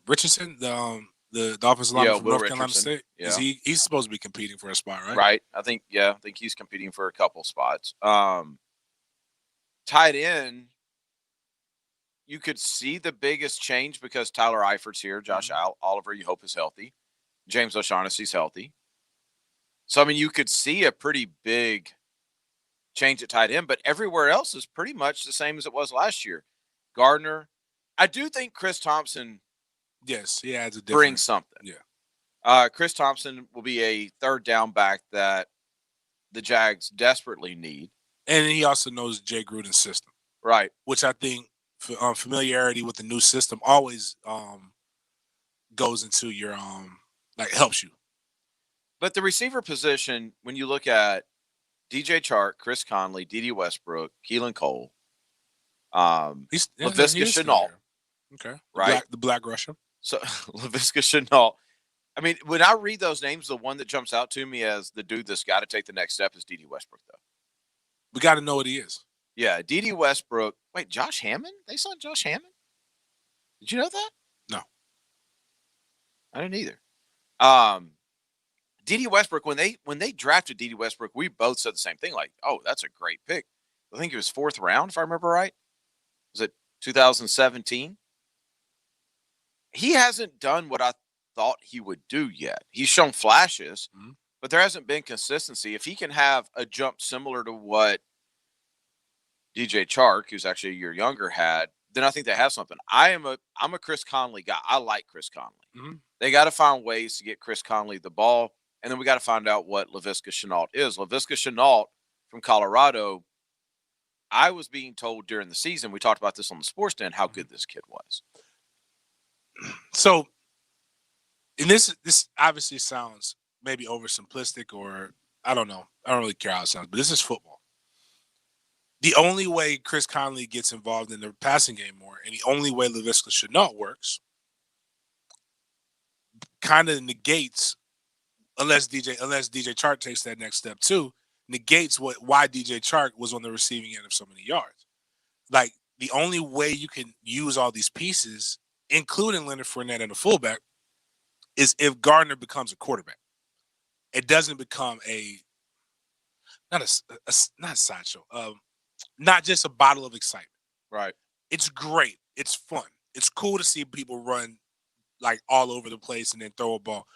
Richardson, the offensive lineman from Will North Carolina Richardson. State? Yeah. Is he's supposed to be competing for a spot, right? Right. I think he's competing for a couple spots. Tight end, you could see the biggest change because Tyler Eifert's here. Josh Oliver, you hope, is healthy. James O'Shaughnessy's healthy. So, I mean, you could see a pretty big change at tight end, but everywhere else is pretty much the same as it was last year. Gardner, I do think Chris Thompson Yes, he adds a different. brings something. Yeah. Chris Thompson will be a third down back that the Jags desperately need. And he also knows Jay Gruden's system. Right. Which I think familiarity with the new system always goes into your helps you. But the receiver position, when you look at DJ Chark, Chris Conley, D.D. Westbrook, Keelan Cole, Laviska Shenault. Okay. Right? The Black Russian. So Laviska Shenault. I mean, when I read those names, the one that jumps out to me as the dude that's got to take the next step is D.D. Westbrook, though. We got to know what he is. Yeah, D.D. Westbrook. Wait, Josh Hammond? They signed Josh Hammond? Did you know that? No. I didn't either. D.D. Westbrook, when they drafted D.D. Westbrook, we both said the same thing, like, oh, that's a great pick. I think it was 4th round, if I remember right. Was it 2017? He hasn't done what I thought he would do yet. He's shown flashes, but there hasn't been consistency. If he can have a jump similar to what DJ Chark, who's actually a year younger, had, then I think they have something. I'm a Chris Conley guy. I like Chris Conley. They got to find ways to get Chris Conley the ball, and then we got to find out what Laviska Shenault is. Laviska Shenault from Colorado, I was being told during the season, we talked about this on the Sports Den, how good this kid was. So, and this obviously sounds maybe oversimplistic, or I don't know. I don't really care how it sounds, but this is football. The only way Chris Conley gets involved in the passing game more, and the only way Laviska Shenault works, kind of negates, unless DJ Chark takes that next step too, negates why DJ Chark was on the receiving end of so many yards. Like, the only way you can use all these pieces, including Leonard Fournette and a fullback, is if Gardner becomes a quarterback. It doesn't become not a sideshow, not just a bottle of excitement. Right. It's great. It's fun. It's cool to see people run like all over the place and then throw a ball.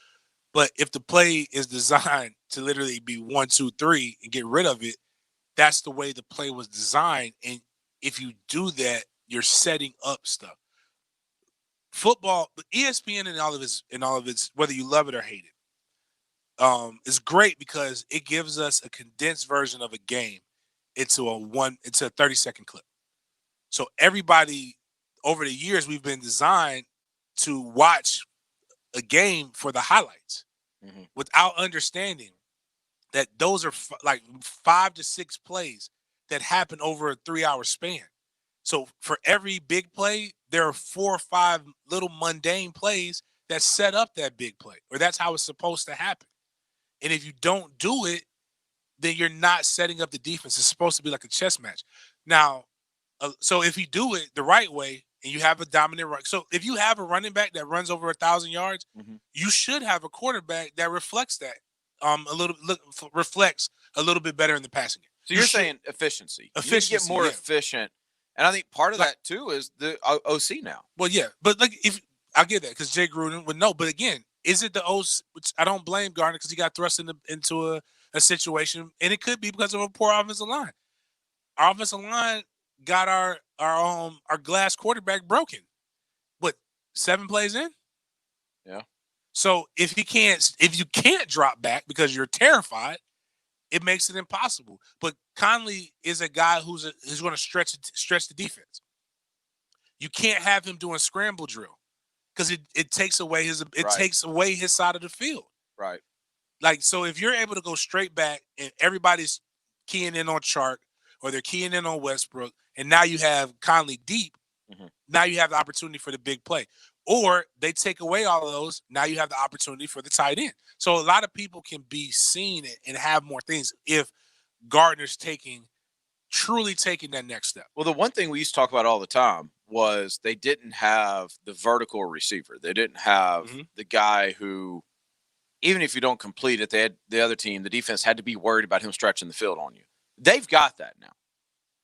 But if the play is designed to literally be 1, 2, 3 and get rid of it, that's the way the play was designed. And if you do that, you're setting up stuff. Football, ESPN and all of its, whether you love it or hate it, is great because it gives us a condensed version of a game into a 30-second clip. So everybody over the years, we've been designed to watch a game for the highlights without understanding that those are like 5 to 6 plays that happen over a 3-hour span. So for every big play, there are 4 or 5 little mundane plays that set up that big play, or that's how it's supposed to happen. And if you don't do it, then you're not setting up the defense. It's supposed to be like a chess match. Now, so if you do it the right way and you have a dominant run, so if you have a running back that runs over 1,000 yards, you should have a quarterback that reflects that reflects a little bit better in the passing game. So you're saying efficiency. You need to get more efficient. And I think part of that too is the OC now. Well, yeah, but like if I get that because Jay Gruden would know. But again, is it the OC? Which I don't blame Gardner because he got thrust into a situation, and it could be because of a poor offensive line. Our offensive line got our glass quarterback broken. What, 7 plays in? Yeah. So if you can't drop back because you're terrified, it makes it impossible. But Conley is a guy who's going to stretch the defense. You can't have him doing scramble drill because it takes away his side of the field. Right. Like, so if you're able to go straight back and everybody's keying in on Chark or they're keying in on Westbrook, and now you have Conley deep, now you have the opportunity for the big play. Or they take away all of those, now you have the opportunity for the tight end. So a lot of people can be seen and have more things if Gardner's truly taking that next step. Well, the one thing we used to talk about all the time was they didn't have the vertical receiver. They didn't have the guy who, even if you don't complete it, they had the other team, the defense had to be worried about him stretching the field on you. They've got that now.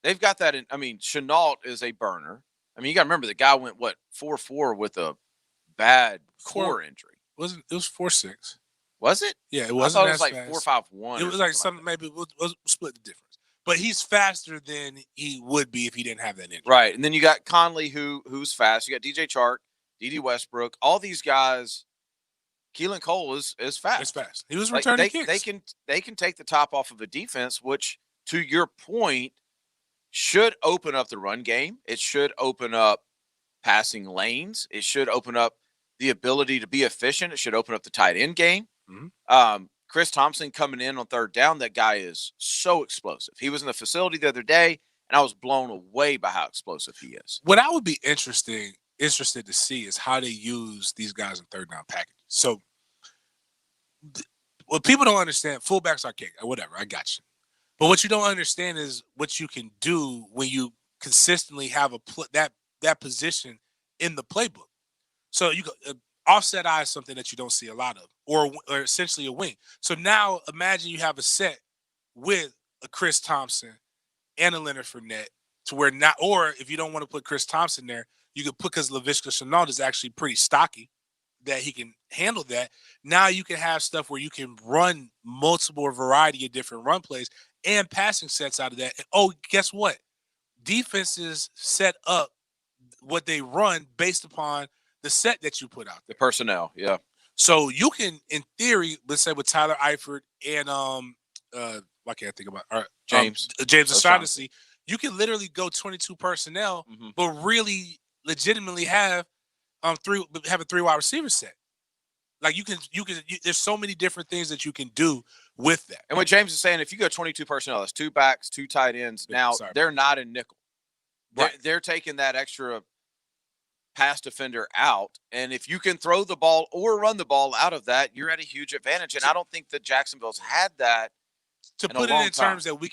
They've got that in. I mean, Chenault is a burner. I mean, you got to remember the guy went 4-4 with a bad core injury. It was 4-6. Was it? Yeah, it wasn't. I thought it as was fast. like 4-5-1. It was like something. Maybe we'll split the difference. But he's faster than he would be if he didn't have that injury. Right, and then you got Conley who's fast. You got DJ Chark, D.D. Westbrook. All these guys. Keelan Cole is fast. It's fast. He was returning kicks. They can take the top off of a defense, which, to your point, should open up the run game. It should open up passing lanes. It should open up the ability to be efficient. It should open up the tight end game. Chris Thompson coming in on third down, that guy is so explosive. He was in the facility the other day, and I was blown away by how explosive he is. What I would be interested to see is how they use these guys in third down packages. So what people don't understand, fullbacks are king, whatever, I got you. But what you don't understand is what you can do when you consistently have that position in the playbook. So you go offset eye is something that you don't see a lot of, or essentially a wing. So now imagine you have a set with a Chris Thompson and a Leonard Fournette to where not, or if you don't want to put Chris Thompson there, you could put, because Laviska Shenault is actually pretty stocky, that he can handle that. Now you can have stuff where you can run multiple variety of different run plays and passing sets out of that. And, oh, guess what? Defenses set up what they run based upon the set that you put out there. The personnel, yeah. So you can, in theory, let's say with Tyler Eifert and why can't I think about James O'Shaughnessy, you can literally go 22 personnel, but really legitimately have a 3 wide receiver set. Like you can there's so many different things that you can do with that. And what James is saying, if you go 22 personnel, that's 2 backs, 2 tight ends. Now they're not in nickel. Right. They're taking that extra pass defender out. And if you can throw the ball or run the ball out of that, you're at a huge advantage. And I don't think that Jacksonville's had that. To put it in terms that we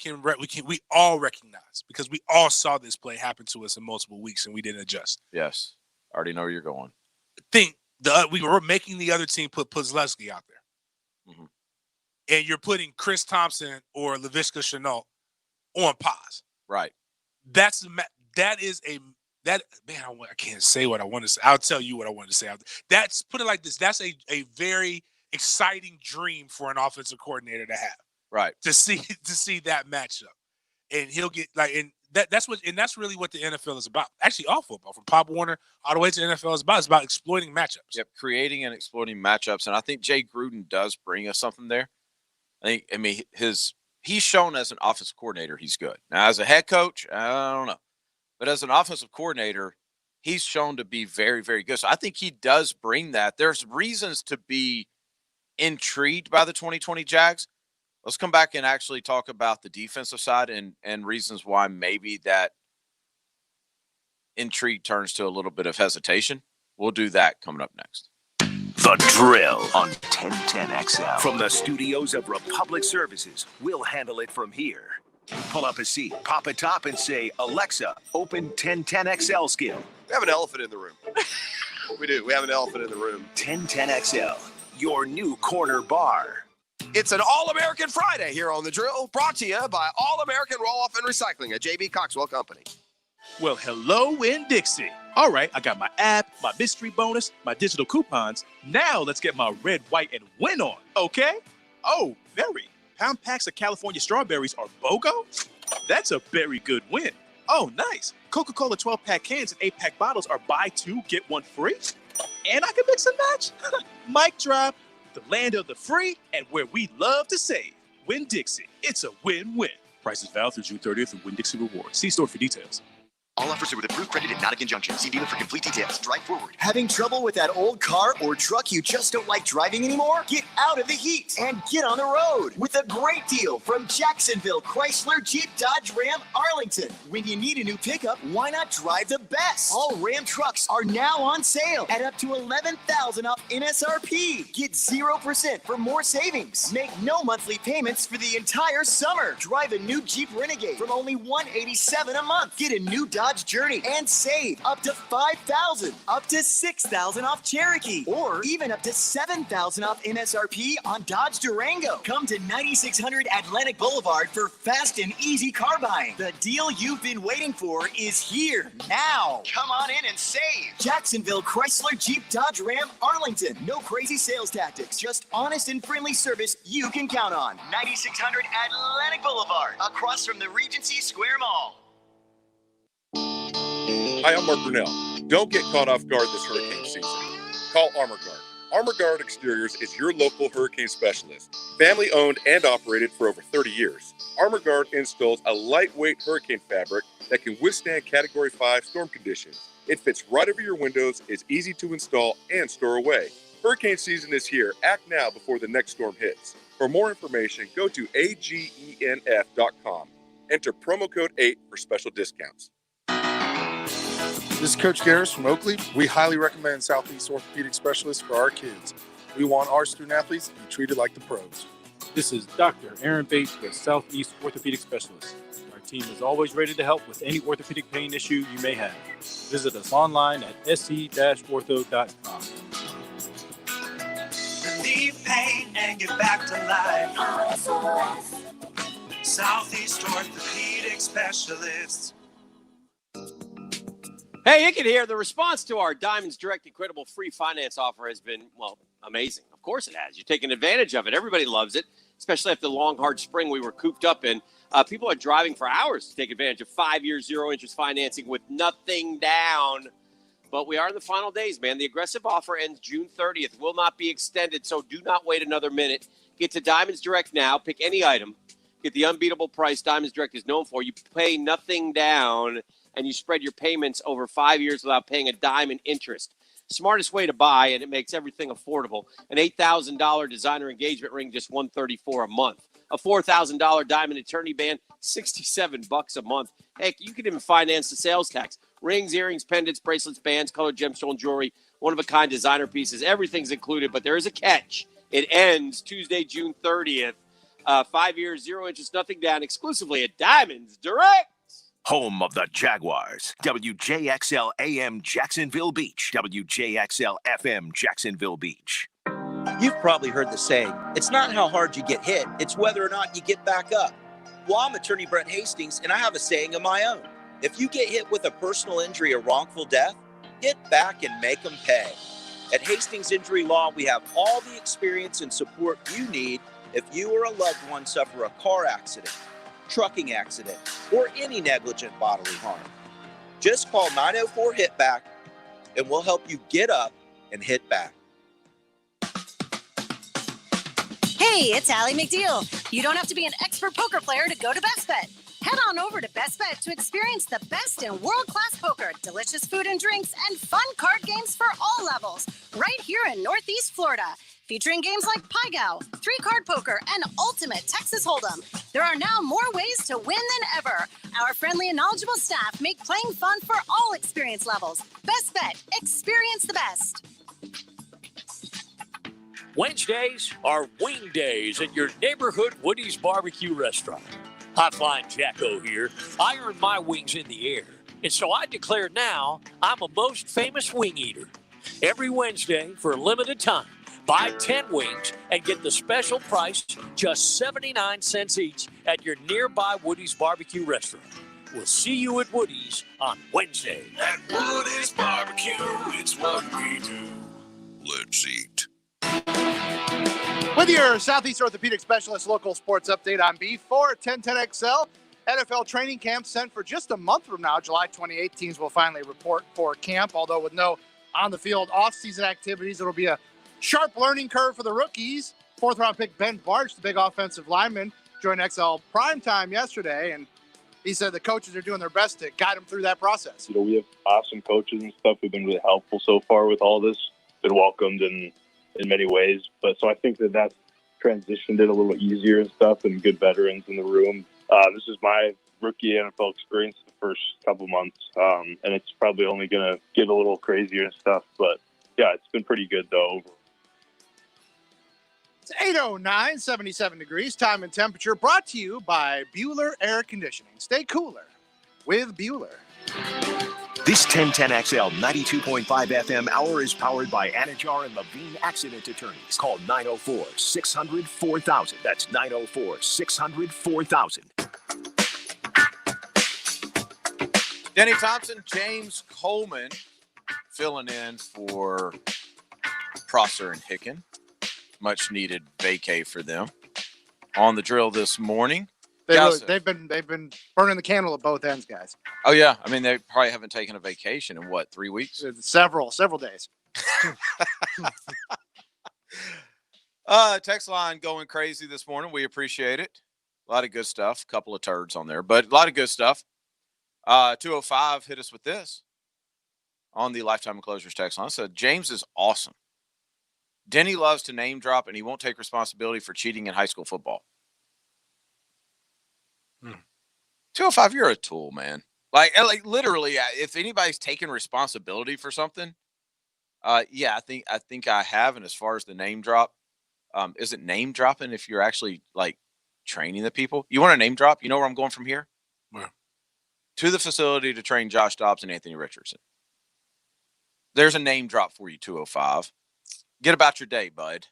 all recognize, because we all saw this play happen to us in multiple weeks and we didn't adjust. Yes. I already know where you're going. We were making the other team put Puzlewski out there. And you're putting Chris Thompson or Laviska Shenault on pause. Right. I can't say what I want to say. I'll tell you what I want to say. Put it like this. That's a very exciting dream for an offensive coordinator to have. Right. To see that matchup. And he'll get that's really what the NFL is about. Actually, all football, from Pop Warner all the way to the NFL, is about. It's about exploiting matchups. Yep, creating and exploiting matchups. And I think Jay Gruden does bring us something there. He's shown as an offensive coordinator he's good. Now, as a head coach, I don't know. But as an offensive coordinator, he's shown to be very, very good. So I think he does bring that. There's reasons to be intrigued by the 2020 Jags. Let's come back and actually talk about the defensive side and reasons why maybe that intrigue turns to a little bit of hesitation. We'll do that coming up next. The Drill on 1010XL. From the studios of Republic Services, we'll handle it from here. Pull up a seat, pop a top, and say, Alexa, open 1010XL skill. We have an elephant in the room. We do. We have an elephant in the room. 1010XL, your new corner bar. It's an All-American Friday here on The Drill, brought to you by All-American Roll-Off and Recycling, a J.B. Coxwell company. Well, hello in Dixie. All right, I got my app, my mystery bonus, my digital coupons. Now let's get my red, white, and win on, okay? Oh, very. Pound packs of California strawberries are BOGO? That's a very good win. Oh, nice. Coca-Cola 12-pack cans and 8-pack bottles are buy 2, get 1 free? And I can mix and match? Mic drop. The land of the free and where we love to save. Winn-Dixie. It's a win-win. Prices valid through June 30th with Winn-Dixie Rewards. See store for details. All offers are with approved credit and not a conjunction. See dealer for complete details. Drive forward. Having trouble with that old car or truck you just don't like driving anymore? Get out of the heat and get on the road with a great deal from Jacksonville Chrysler Jeep Dodge Ram Arlington. When you need a new pickup, why not drive the best? All Ram trucks are now on sale at up to $11,000 off MSRP. Get 0% for more savings. Make no monthly payments for the entire summer. Drive a new Jeep Renegade from only $187 a month. Get a new Dodge Journey and save up to $5,000, up to $6,000 off Cherokee, or even up to $7,000 off MSRP on Dodge Durango. Come to 9600 Atlantic Boulevard for fast and easy car buying. The deal you've been waiting for is here now. Come on in and save. Jacksonville Chrysler Jeep Dodge Ram Arlington. No crazy sales tactics, just honest and friendly service you can count on. 9600 Atlantic Boulevard, across from the Regency Square Mall. Hi, I'm Mark Brunell. Don't get caught off guard this hurricane season. Call Armor Guard. Armor Guard Exteriors is your local hurricane specialist. Family owned and operated for over 30 years. Armor Guard installs a lightweight hurricane fabric that can withstand Category 5 storm conditions. It fits right over your windows, is easy to install and store away. Hurricane season is here. Act now before the next storm hits. For more information, go to agenf.com. Enter promo code 8 for special discounts. This is Coach Garris from Oakley. We highly recommend Southeast Orthopedic Specialists for our kids. We want our student athletes to be treated like the pros. This is Dr. Aaron Bates with Southeast Orthopedic Specialists. Our team is always ready to help with any orthopedic pain issue you may have. Visit us online at se-ortho.com. Relieve pain and get back to life. Southeast Orthopedic Specialists. Hey, Ickett here. The response to our Diamonds Direct Equitable free finance offer has been, well, amazing. Of course it has. You're taking advantage of it. Everybody loves it, especially after the long, hard spring we were cooped up in. People are driving for hours to take advantage of 5-year zero-interest financing with nothing down. But we are in the final days, man. The aggressive offer ends June 30th. Will not be extended, so do not wait another minute. Get to Diamonds Direct now. Pick any item. Get the unbeatable price Diamonds Direct is known for. You pay nothing down, and you spread your payments over 5 years without paying a dime in interest. Smartest way to buy, and it makes everything affordable. An $8,000 designer engagement ring, just $134 a month. A $4,000 diamond eternity band, $67 a month. Heck, you can even finance the sales tax. Rings, earrings, pendants, bracelets, bands, colored gemstone jewelry, one-of-a-kind designer pieces. Everything's included, but there is a catch. It ends Tuesday, June 30th. 5 years, zero interest, nothing down, exclusively at Diamonds Direct. Home of the Jaguars. WJXL AM Jacksonville Beach. WJXL FM Jacksonville Beach. You've probably heard the saying, it's not how hard you get hit, it's whether or not you get back up. Well, I'm attorney Brett Hastings, and I have a saying of my own. If you get hit with a personal injury or wrongful death, get back and make them pay. At Hastings Injury Law, we have all the experience and support you need if you or a loved one suffer a car accident, trucking accident, or any negligent bodily harm. Just call 904-HIT-BACK, and we'll help you get up and hit back. Hey, it's Allie McDeal. You don't have to be an expert poker player to go to Best Bet. Head on over to Best Bet to experience the best in world-class poker, delicious food and drinks, and fun card games for all levels, right here in Northeast Florida. Featuring games like Pai-Gow, 3-card poker, and Ultimate Texas Hold'em. There are now more ways to win than ever. Our friendly and knowledgeable staff make playing fun for all experience levels. Best Bet. Experience the best. Wednesdays are wing days at your neighborhood Woody's Barbecue Restaurant. Hot Flying Jacko here. I earn my wings in the air. And so I declare now I'm a most famous wing eater. Every Wednesday for a limited time, buy 10 wings and get the special price, just 79 cents each at your nearby Woody's Barbecue Restaurant. We'll see you at Woody's on Wednesday. At Woody's Barbecue, it's what we do. Let's eat. With your Southeast Orthopedic Specialist local sports update on B4 1010XL. NFL training camp sent for just a month from now. July 28th, teams will finally report for camp, although with no on-the-field off-season activities, it'll be a sharp learning curve for the rookies. 4th-round pick Ben Barch, the big offensive lineman, joined XL Primetime yesterday, and he said the coaches are doing their best to guide him through that process. We have awesome coaches and stuff who've been really helpful so far with all this. Been welcomed in many ways, but so I think that's transitioned it a little easier and stuff, and good veterans in the room. This is my rookie NFL experience the first couple months, and it's probably only going to get a little crazier and stuff, but yeah, it's been pretty good though. It's 8:09, 77 degrees, time and temperature, brought to you by Bueller Air Conditioning. Stay cooler with Bueller. This 1010XL 92.5 FM hour is powered by Anajar and Levine Accident Attorneys. Call 904-600-4000. That's 904-600-4000. Denny Thompson, James Coleman filling in for Prosser and Hicken. Much needed vacay for them. On the drill this morning. They've been burning the candle at both ends, guys. Oh yeah, I mean they probably haven't taken a vacation in 3 weeks? Several days. Text line going crazy this morning. We appreciate it. A lot of good stuff. A couple of turds on there, but a lot of good stuff. 205 hit us with this on the Lifetime Enclosures text line. Said James is awesome. Denny loves to name drop, and he won't take responsibility for cheating in high school football. 205, you're a tool, man. Like literally, if anybody's taking responsibility for something, yeah, I think I have. And as far as the name drop, is it name dropping if you're actually like training the people? You want a name drop? You know where I'm going from here? Where? To the facility to train Josh Dobbs and Anthony Richardson. There's a name drop for you, 205. Get about your day, bud.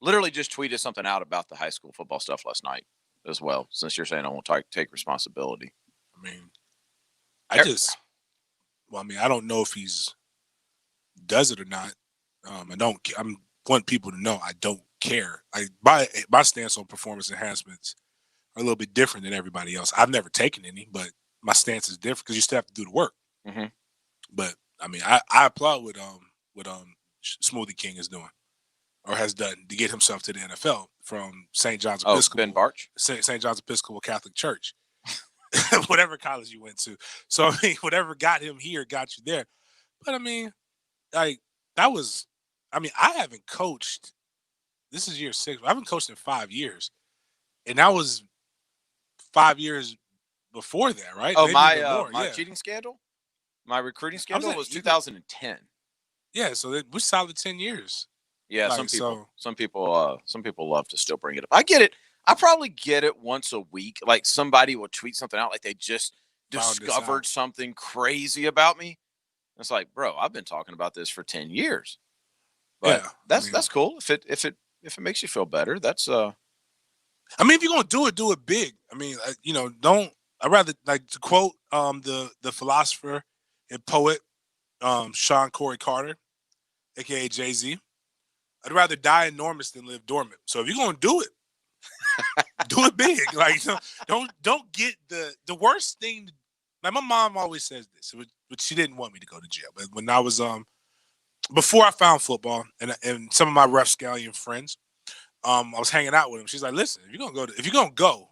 Literally just tweeted something out about the high school football stuff last night as well, since you're saying I won't take responsibility. I mean, I don't know if he's does it or not. I want people to know I don't care. My stance on performance enhancements are a little bit different than everybody else. I've never taken any, but my stance is different because you still have to do the work. Mm-hmm. But I mean, I applaud what Smoothie King is doing or has done to get himself to the NFL from St. John's Episcopal. Ben Barch? St. John's Episcopal Catholic Church. Whatever college you went to. So, I mean, whatever got him here got you there. But, I mean, I haven't coached. This is year 6. I haven't coached in 5 years. And that was 5 years before that, right? Oh, Maybe my cheating scandal? My recruiting scandal was 2010. Yeah, so we're solid 10 years. Yeah, some people love to still bring it up. I get it. I probably get it once a week. Like somebody will tweet something out like they just discovered something crazy about me. It's like, bro, I've been talking about this for 10 years. But yeah, that's cool. If it makes you feel better, that's I mean, if you're gonna do it big. I mean, I'd rather like to quote the philosopher and poet Sean Corey Carter, aka Jay-Z. I'd rather die enormous than live dormant. So if you're gonna do it, do it big. Like don't get the worst thing. Like my mom always says this, but she didn't want me to go to jail. But when I was before I found football and some of my rapscallion friends, I was hanging out with them. She's like, listen, if you're gonna go,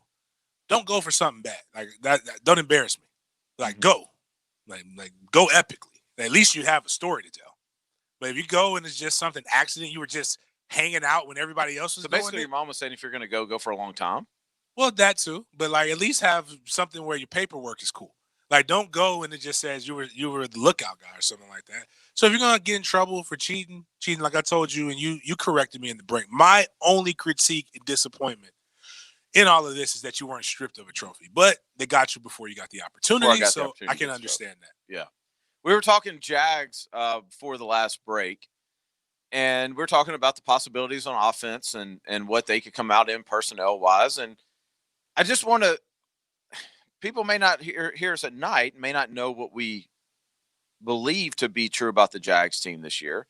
don't go for something bad. Like that don't embarrass me. Like go. Like go epically. At least you have a story to tell. But if you go and it's just something accident, you were just hanging out when everybody else was so basically your mom was saying if you're going to go for a long time. Well, that too. But like at least have something where your paperwork is cool. Like don't go and it just says you were the lookout guy or something like that. So if you're going to get in trouble for cheating like I told you and you corrected me in the break. My only critique and disappointment in all of this is that you weren't stripped of a trophy. But they got you before you got the opportunity. So I can understand that. Yeah. We were talking Jags before the last break, and we're talking about the possibilities on offense and what they could come out in personnel-wise. And I just want to – people may not hear us at night, may not know what we believe to be true about the Jags team this year.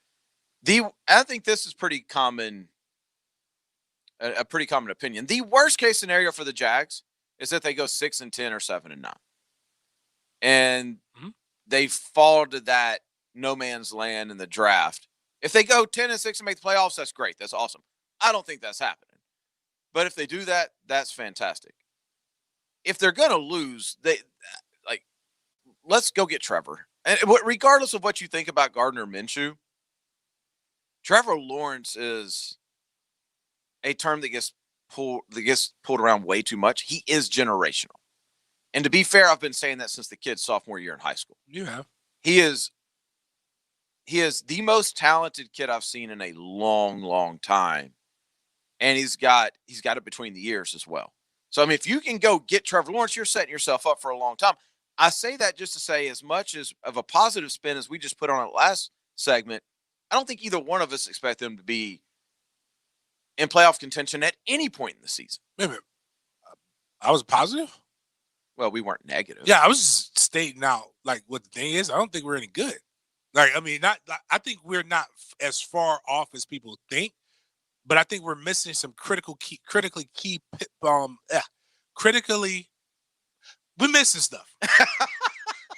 I think this is pretty common – a pretty common opinion. The worst-case scenario for the Jags is that they go 6-10 or 7-9. And they fall to that no man's land in the draft. If they go 10-6 and make the playoffs, that's great. That's awesome. I don't think that's happening. But if they do that, that's fantastic. If they're going to lose, let's go get Trevor. And regardless of what you think about Gardner Minshew, Trevor Lawrence is a term that gets pulled around way too much. He is generational. And to be fair, I've been saying that since the kid's sophomore year in high school. You have. He is the most talented kid I've seen in a long, long time. And he's got it between the ears as well. So, I mean, if you can go get Trevor Lawrence, you're setting yourself up for a long time. I say that just to say, as much as of a positive spin as we just put on it last segment, I don't think either one of us expect them to be in playoff contention at any point in the season. Wait a minute. I was positive? Well, we weren't negative. Yeah, I was just stating out, like, what the thing is. I don't think we're any good. Like, I mean, I think we're not as far off as people think, but I think we're missing some we're missing stuff.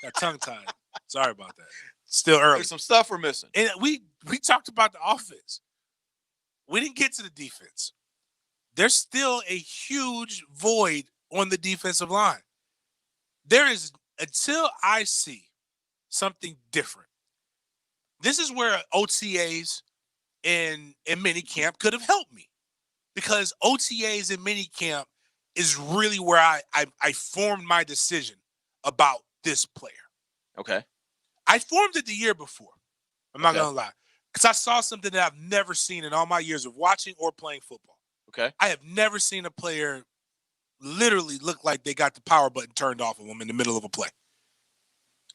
Got tongue-tied. Sorry about that. Still early. There's some stuff we're missing. And we talked about the offense. We didn't get to the defense. There's still a huge void on the defensive line. There is, until I see something different. This is where OTAs and minicamp could have helped me, because OTAs and minicamp is really where I formed my decision about this player. Okay. I formed it the year before. I'm not going to lie. Because I saw something that I've never seen in all my years of watching or playing football. Okay. I have never seen a player literally look like they got the power button turned off of them in the middle of a play.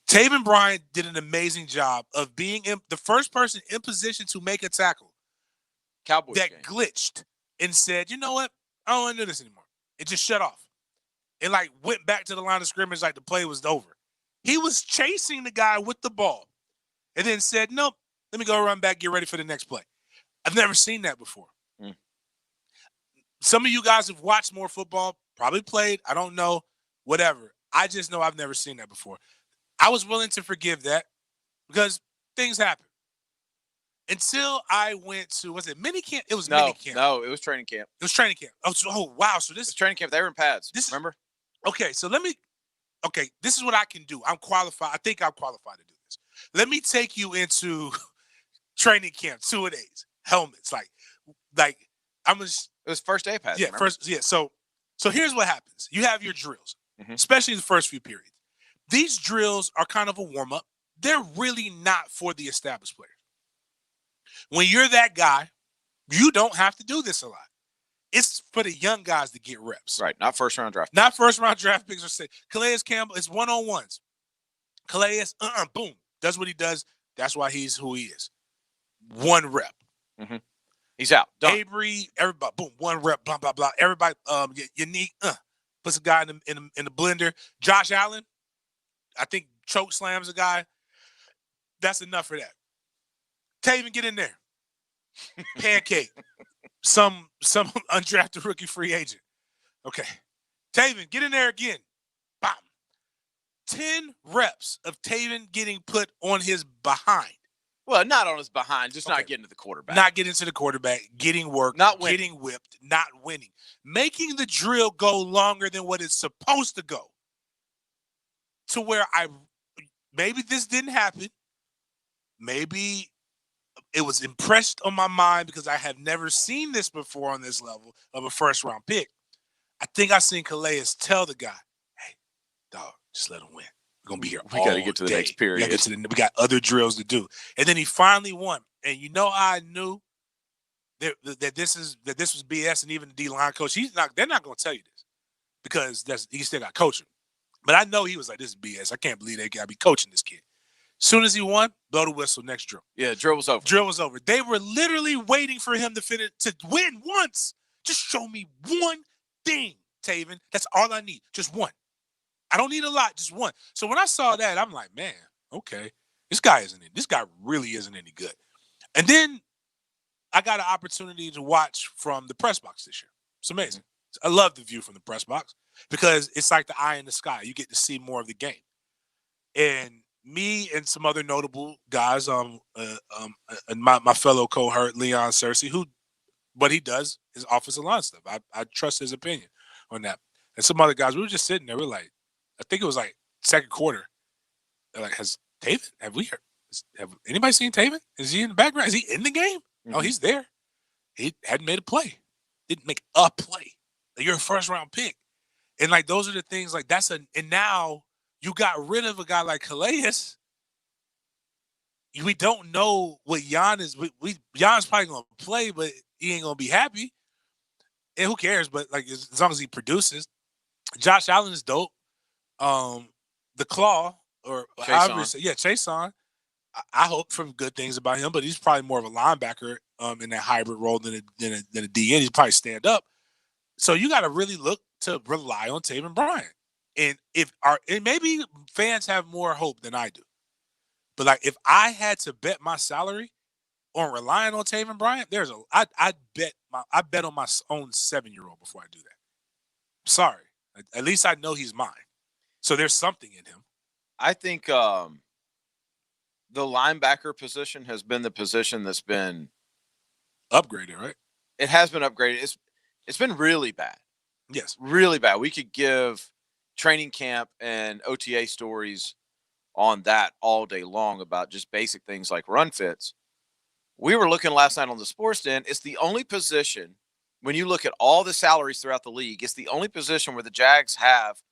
Taven Bryan did an amazing job of being the first person in position to make a tackle. Cowboys that game. Glitched and said, you know what? I don't want to do this anymore. It just shut off. And like went back to the line of scrimmage like the play was over. He was chasing the guy with the ball and then said, nope, let me go run back, get ready for the next play. I've never seen that before. Some of you guys have watched more football, probably played. I don't know, whatever. I just know I've never seen that before. I was willing to forgive that because things happen. Until I went to, was it minicamp? It was minicamp. No, it was training camp. It was training camp. Oh wow. So this is training camp. They were in pads. Remember? Okay, so this is what I can do. I'm qualified. I think I'm qualified to do this. Let me take you into training camp, 2-a-days, helmets. Like I'm just. It was first day pads. Yeah, remember? So here's what happens. You have your drills, especially the first few periods. These drills are kind of a warm-up. They're really not for the established players. When you're that guy, you don't have to do this a lot. It's for the young guys to get reps. Right, not first-round draft. Not first-round draft picks. Calais Campbell is one-on-ones. Calais, boom, does what he does. That's why he's who he is. One rep. He's out. Done. Avery, everybody, boom, one rep, blah, blah, blah. Everybody, unique, puts a guy in the blender. Josh Allen, I think choke slams a guy. That's enough for that. Taven, get in there. Pancake. Some undrafted rookie free agent. Okay. Taven, get in there again. Bam. 10 reps of Taven getting put on his behind. Well, not on his behind, just not getting to the quarterback. Not getting to the quarterback, getting work, not winning. Getting whipped, not winning. Making the drill go longer than what it's supposed to go. To where maybe this didn't happen. Maybe it was impressed on my mind because I have never seen this before on this level of a first-round pick. I think I seen Calais tell the guy, hey, dog, just let him win. We're going to be here all We got to get to the day. next period. We got other drills to do. And then he finally won. And you know I knew that this was BS, and even the D-line coach, they're not going to tell you this because he still got coaching. But I know he was like, this is BS. I can't believe they got to be coaching this kid. As soon as he won, blow the whistle, next drill. Yeah, drill was over. Drill was over. They were literally waiting for him to win once. Just show me one thing, Taven. That's all I need. Just one. I don't need a lot, just one. So when I saw that, I'm like, man, okay, this guy really isn't any good. And then I got an opportunity to watch from the press box this year. It's amazing. I love the view from the press box because it's like the eye in the sky. You get to see more of the game. And me and some other notable guys, my fellow cohort, Leon Searcy, who but he does his offensive line stuff. I trust his opinion on that. And some other guys, we were just sitting there. We're like, I think it was like second quarter. They're like, have anybody seen Taven? Is he in the background? Is he in the game? Oh, he's there. He hadn't made a play. Didn't make a play. Like, you're a first round pick. And like, those are the things like and now you got rid of a guy like Calais. We don't know what Jan is. Jan's probably going to play, but he ain't going to be happy. And who cares? But like, as long as he produces, Josh Allen is dope. The Claw, or however you say, Chason. I hope for good things about him, but he's probably more of a linebacker in that hybrid role than a DN. He's probably stand up. So you got to really look to rely on Taven Bryan. And maybe fans have more hope than I do. But like, if I had to bet my salary on relying on Taven Bryan, I bet on my own 7-year-old before I do that. I'm sorry. At least I know he's mine. So there's something in him. I think the linebacker position has been the position that's been upgraded, right? It has been upgraded. It's been really bad. Yes. Really bad. We could give training camp and OTA stories on that all day long about just basic things like run fits. We were looking last night on the Sports Den. It's the only position, when you look at all the salaries throughout the league, it's the only position where the Jags have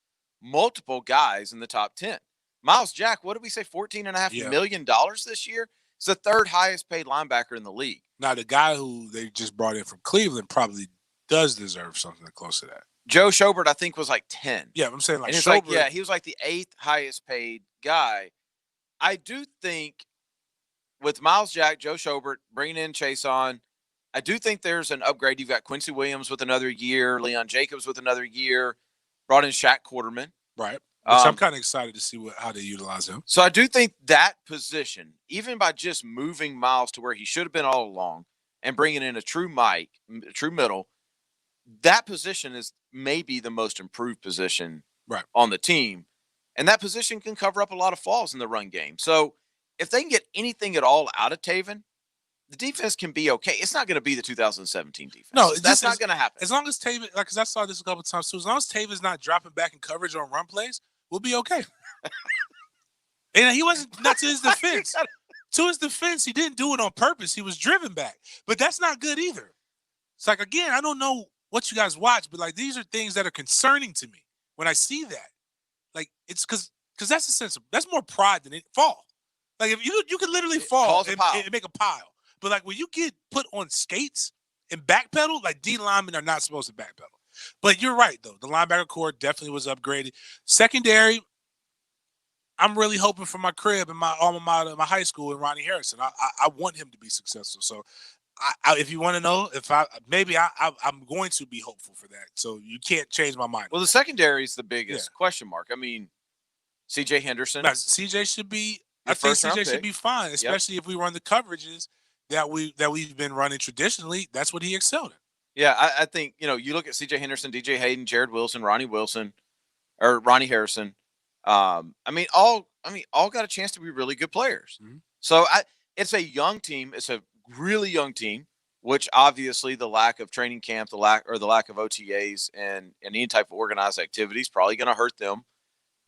multiple guys in the top 10. Miles Jack, what did we say, $14.5 million this year? It's the third highest paid linebacker in the league. Now, the guy who they just brought in from Cleveland probably does deserve something close to that. Joe Schobert, I think, was like 10. Yeah, I'm saying like Schobert. He was like the 8th highest paid guy. I do think with Miles Jack, Joe Schobert, bringing in Chason, I do think there's an upgrade. You've got Quincy Williams with another year, Leon Jacobs with another year, brought in Shaq Quarterman. Right. Which I'm kind of excited to see how they utilize him. So I do think that position, even by just moving Miles to where he should have been all along and bringing in a true middle, that position is maybe the most improved position on the team. And that position can cover up a lot of flaws in the run game. So if they can get anything at all out of Taven, the defense can be okay. It's not going to be the 2017 defense. No, that's not going to happen. As long as Taven, like, because I saw this a couple of times too, as long as Taven's not dropping back in coverage on run plays, we'll be okay. And he wasn't, not to his defense. To his defense, he didn't do it on purpose. He was driven back. But that's not good either. It's like, again, I don't know what you guys watch, but like, these are things that are concerning to me when I see that. Like, it's because that's a sense of, that's more pride than it fall. Like, if you could literally fall and make a pile. But like, when you get put on skates and backpedal, like, D linemen are not supposed to backpedal. But you're right, though. The linebacker core definitely was upgraded. Secondary, I'm really hoping for my crib and my alma mater, my high school, and Ronnie Harrison. I want him to be successful. So, if you want to know, I'm going to be hopeful for that. So you can't change my mind. Well, the secondary is the biggest question mark. I mean, C.J. Henderson. Now, C.J. should be. I think C.J. should be fine, especially if we run the coverages that we've been running traditionally. That's what he excelled in. Yeah, I think, you look at C.J. Henderson, D.J. Hayden, Jared Wilson, Ronnie Harrison. All got a chance to be really good players. Mm-hmm. So it's a young team. It's a really young team, which obviously the lack of training camp, the lack of OTAs and any type of organized activity is probably going to hurt them.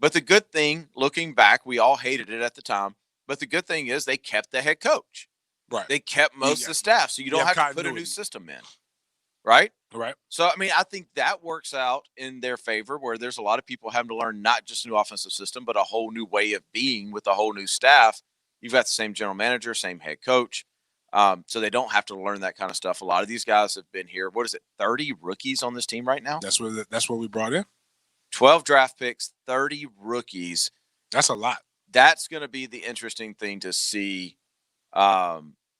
But the good thing, looking back, we all hated it at the time. But the good thing is they kept the head coach. Right. They kept most of the staff, so you don't have to put a new system in. Right? Right. So, I think that works out in their favor, where there's a lot of people having to learn not just a new offensive system, but a whole new way of being with a whole new staff. You've got the same general manager, same head coach. So they don't have to learn that kind of stuff. A lot of these guys have been here. What is it, 30 rookies on this team right now? That's what we brought in. 12 draft picks, 30 rookies. That's a lot. That's going to be the interesting thing to see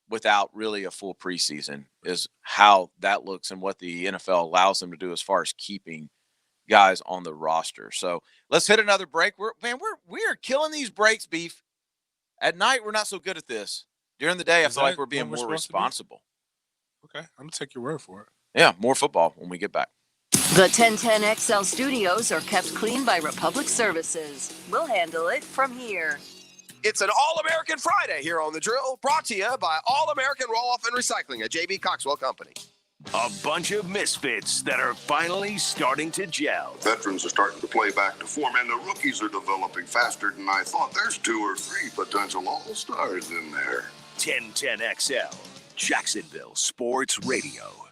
without really a full preseason, is how that looks and what the NFL allows them to do as far as keeping guys on the roster. So let's hit another break. We are killing these breaks, Beef. At night, we're not so good at this. During the day, I feel like we're being more responsible. Okay, I'm going to take your word for it. Yeah, more football when we get back. The 1010XL studios are kept clean by Republic Services. We'll handle it from here. It's an All-American Friday here on The Drill, brought to you by All-American Roll-Off and Recycling, a J.B. Coxwell company. A bunch of misfits that are finally starting to gel. Veterans are starting to play back to form, and the rookies are developing faster than I thought. There's 2 or 3 potential all-stars in there. 1010XL, Jacksonville Sports Radio.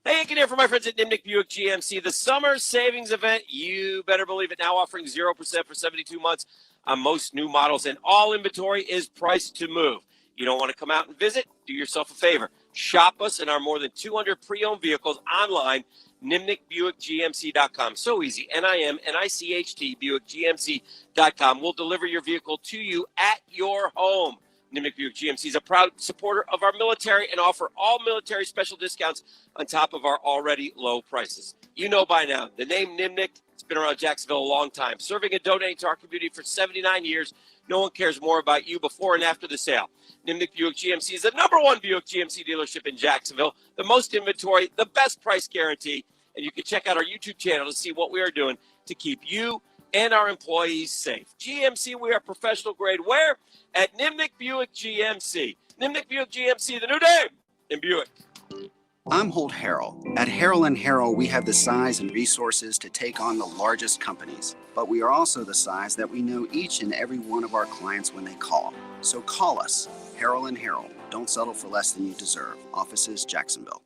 Hey, Hank here for my friends at Nimnick Buick GMC. The summer savings event, you better believe it, now offering 0% for 72 months on most new models, and all inventory is priced to move. You don't want to come out and visit? Do yourself a favor. Shop us and our more than 200 pre-owned vehicles online, NimnickBuickGMC.com. So easy, NIMNICHT, BuickGMC.com. We'll deliver your vehicle to you at your home. Nimnick Buick GMC is a proud supporter of our military and offer all military special discounts on top of our already low prices. You know by now, the name Nimnick, it's been around Jacksonville a long time, serving and donating to our community for 79 years. No one cares more about you before and after the sale. Nimnick Buick GMC is the #1 Buick GMC dealership in Jacksonville, the most inventory, the best price guarantee, and you can check out our YouTube channel to see what we are doing to keep you and our employees safe. GMC, we are professional grade. Where? At Nimnick Buick GMC. Nimnick Buick GMC, the new name in Buick. I'm Holt Harrell. At Harrell & Harrell, we have the size and resources to take on the largest companies. But we are also the size that we know each and every one of our clients when they call. So call us, Harrell & Harrell. Don't settle for less than you deserve. Offices, Jacksonville.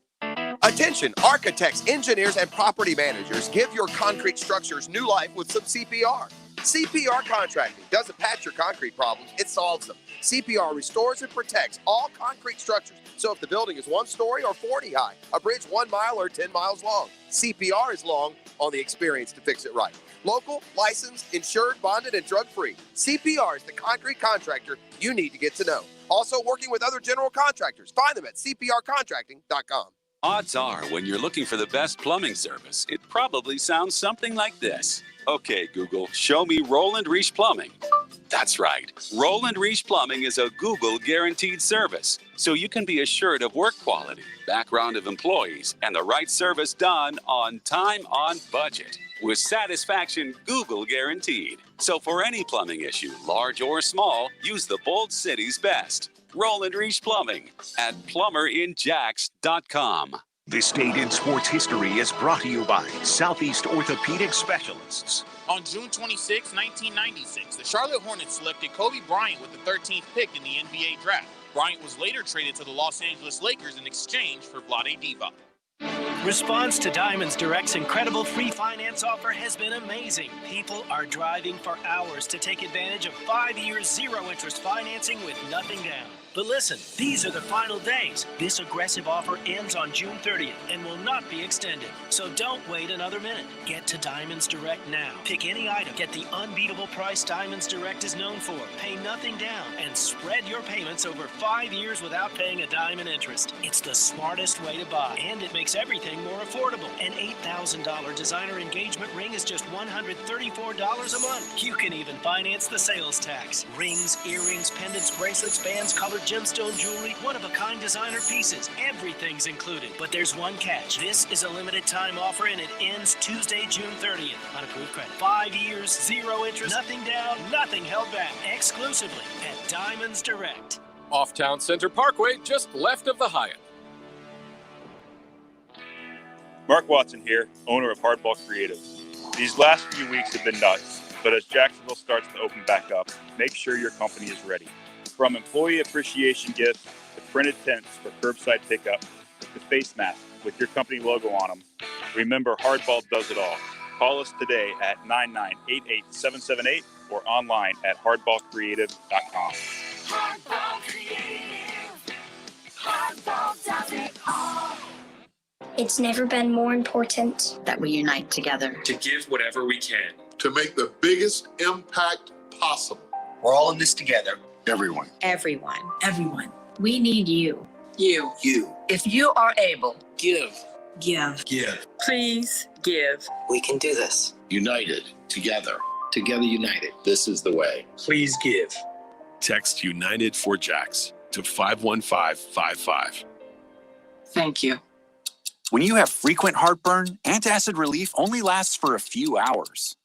Attention, architects, engineers, and property managers, give your concrete structures new life with some CPR. CPR Contracting doesn't patch your concrete problems, it solves them. CPR restores and protects all concrete structures. So if the building is 1 story or 40 high, a bridge 1 mile or 10 miles long, CPR is long on the experience to fix it right. Local, licensed, insured, bonded, and drug-free. CPR is the concrete contractor you need to get to know. Also working with other general contractors. Find them at cprcontracting.com. Odds are, when you're looking for the best plumbing service, it probably sounds something like this. Okay, Google, show me Roland Reach Plumbing. That's right. Roland Reach Plumbing is a Google guaranteed service, so you can be assured of work quality, background of employees, and the right service done on time, on budget. With satisfaction Google guaranteed. So for any plumbing issue, large or small, use the Bold City's best. Roland Reach Plumbing at plumberinjacks.com. This date in sports history is brought to you by Southeast Orthopedic Specialists. On June 26, 1996, the Charlotte Hornets selected Kobe Bryant with the 13th pick in the NBA draft. Bryant was later traded to the Los Angeles Lakers in exchange for Vlade Divac. Response to Diamonds Direct's incredible free finance offer has been amazing. People are driving for hours to take advantage of 5 years zero-interest financing with nothing down. But listen, these are the final days. This aggressive offer ends on June 30th and will not be extended. So don't wait another minute. Get to Diamonds Direct now. Pick any item. Get the unbeatable price Diamonds Direct is known for. Pay nothing down and spread your payments over 5 years without paying a dime in interest. It's the smartest way to buy, and it makes everything more affordable. An $8,000 designer engagement ring is just $134 a month. You can even finance the sales tax. Rings, earrings, pendants, bracelets, bands, colored gemstone jewelry, one-of-a-kind designer pieces. Everything's included. But there's one catch. This is a limited time offer, and it ends Tuesday, June 30th. Unapproved credit. 5 years, zero interest, nothing down, nothing held back. Exclusively at Diamonds Direct. Off Town Center Parkway, just left of the Hyatt. Mark Watson here, owner of Hardball Creative. These last few weeks have been nuts, but as Jacksonville starts to open back up, make sure your company is ready. From employee appreciation gifts to printed tents for curbside pickup to face masks with your company logo on them, remember Hardball does it all. Call us today at 9988778 or online at hardballcreative.com. Hardball Creative. Hardball does it all. It's never been more important that we unite together to give whatever we can to make the biggest impact possible. We're all in this together. Everyone. Everyone. Everyone. We need you. You. You. If you are able, give. Give. Give. Please give. We can do this. United. Together. Together united. This is the way. Please give. Text United for Jax to 51555. Thank you. When you have frequent heartburn, antacid relief only lasts for a few hours.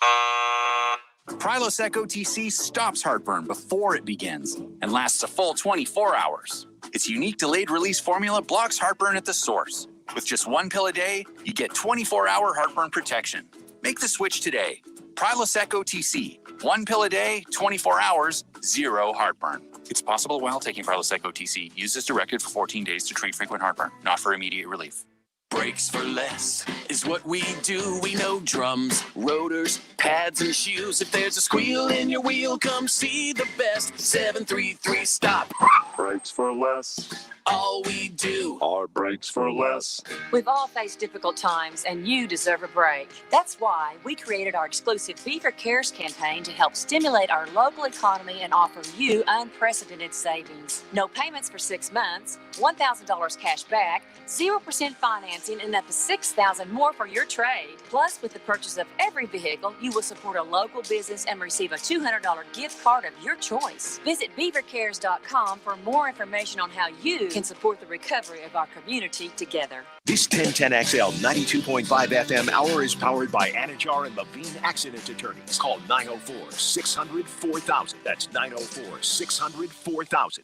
Prilosec OTC stops heartburn before it begins and lasts a full 24 hours. Its unique delayed release formula blocks heartburn at the source. With just 1 pill a day, you get 24-hour heartburn protection. Make the switch today. Prilosec OTC. 1 pill a day, 24 hours, 0 heartburn. It's possible while taking Prilosec OTC. Use as directed for 14 days to treat frequent heartburn, not for immediate relief. Brakes for less is what we do. We know drums, rotors, pads, and shoes. If there's a squeal in your wheel, come see the best. 733 Stop. Brakes for less. All we do are brakes for less. We've all faced difficult times, and you deserve a break. That's why we created our exclusive Beaver Cares campaign to help stimulate our local economy and offer you unprecedented savings. No payments for 6 months, $1,000 cash back, 0% financing, and up to $6,000 more for your trade. Plus, with the purchase of every vehicle, you will support a local business and receive a $200 gift card of your choice. Visit beavercares.com for more information on how you can support the recovery of our community together. This 1010XL 92.5 FM hour is powered by Anajar and Levine Accident Attorneys. Call 904-600-4000. That's 904-600-4000.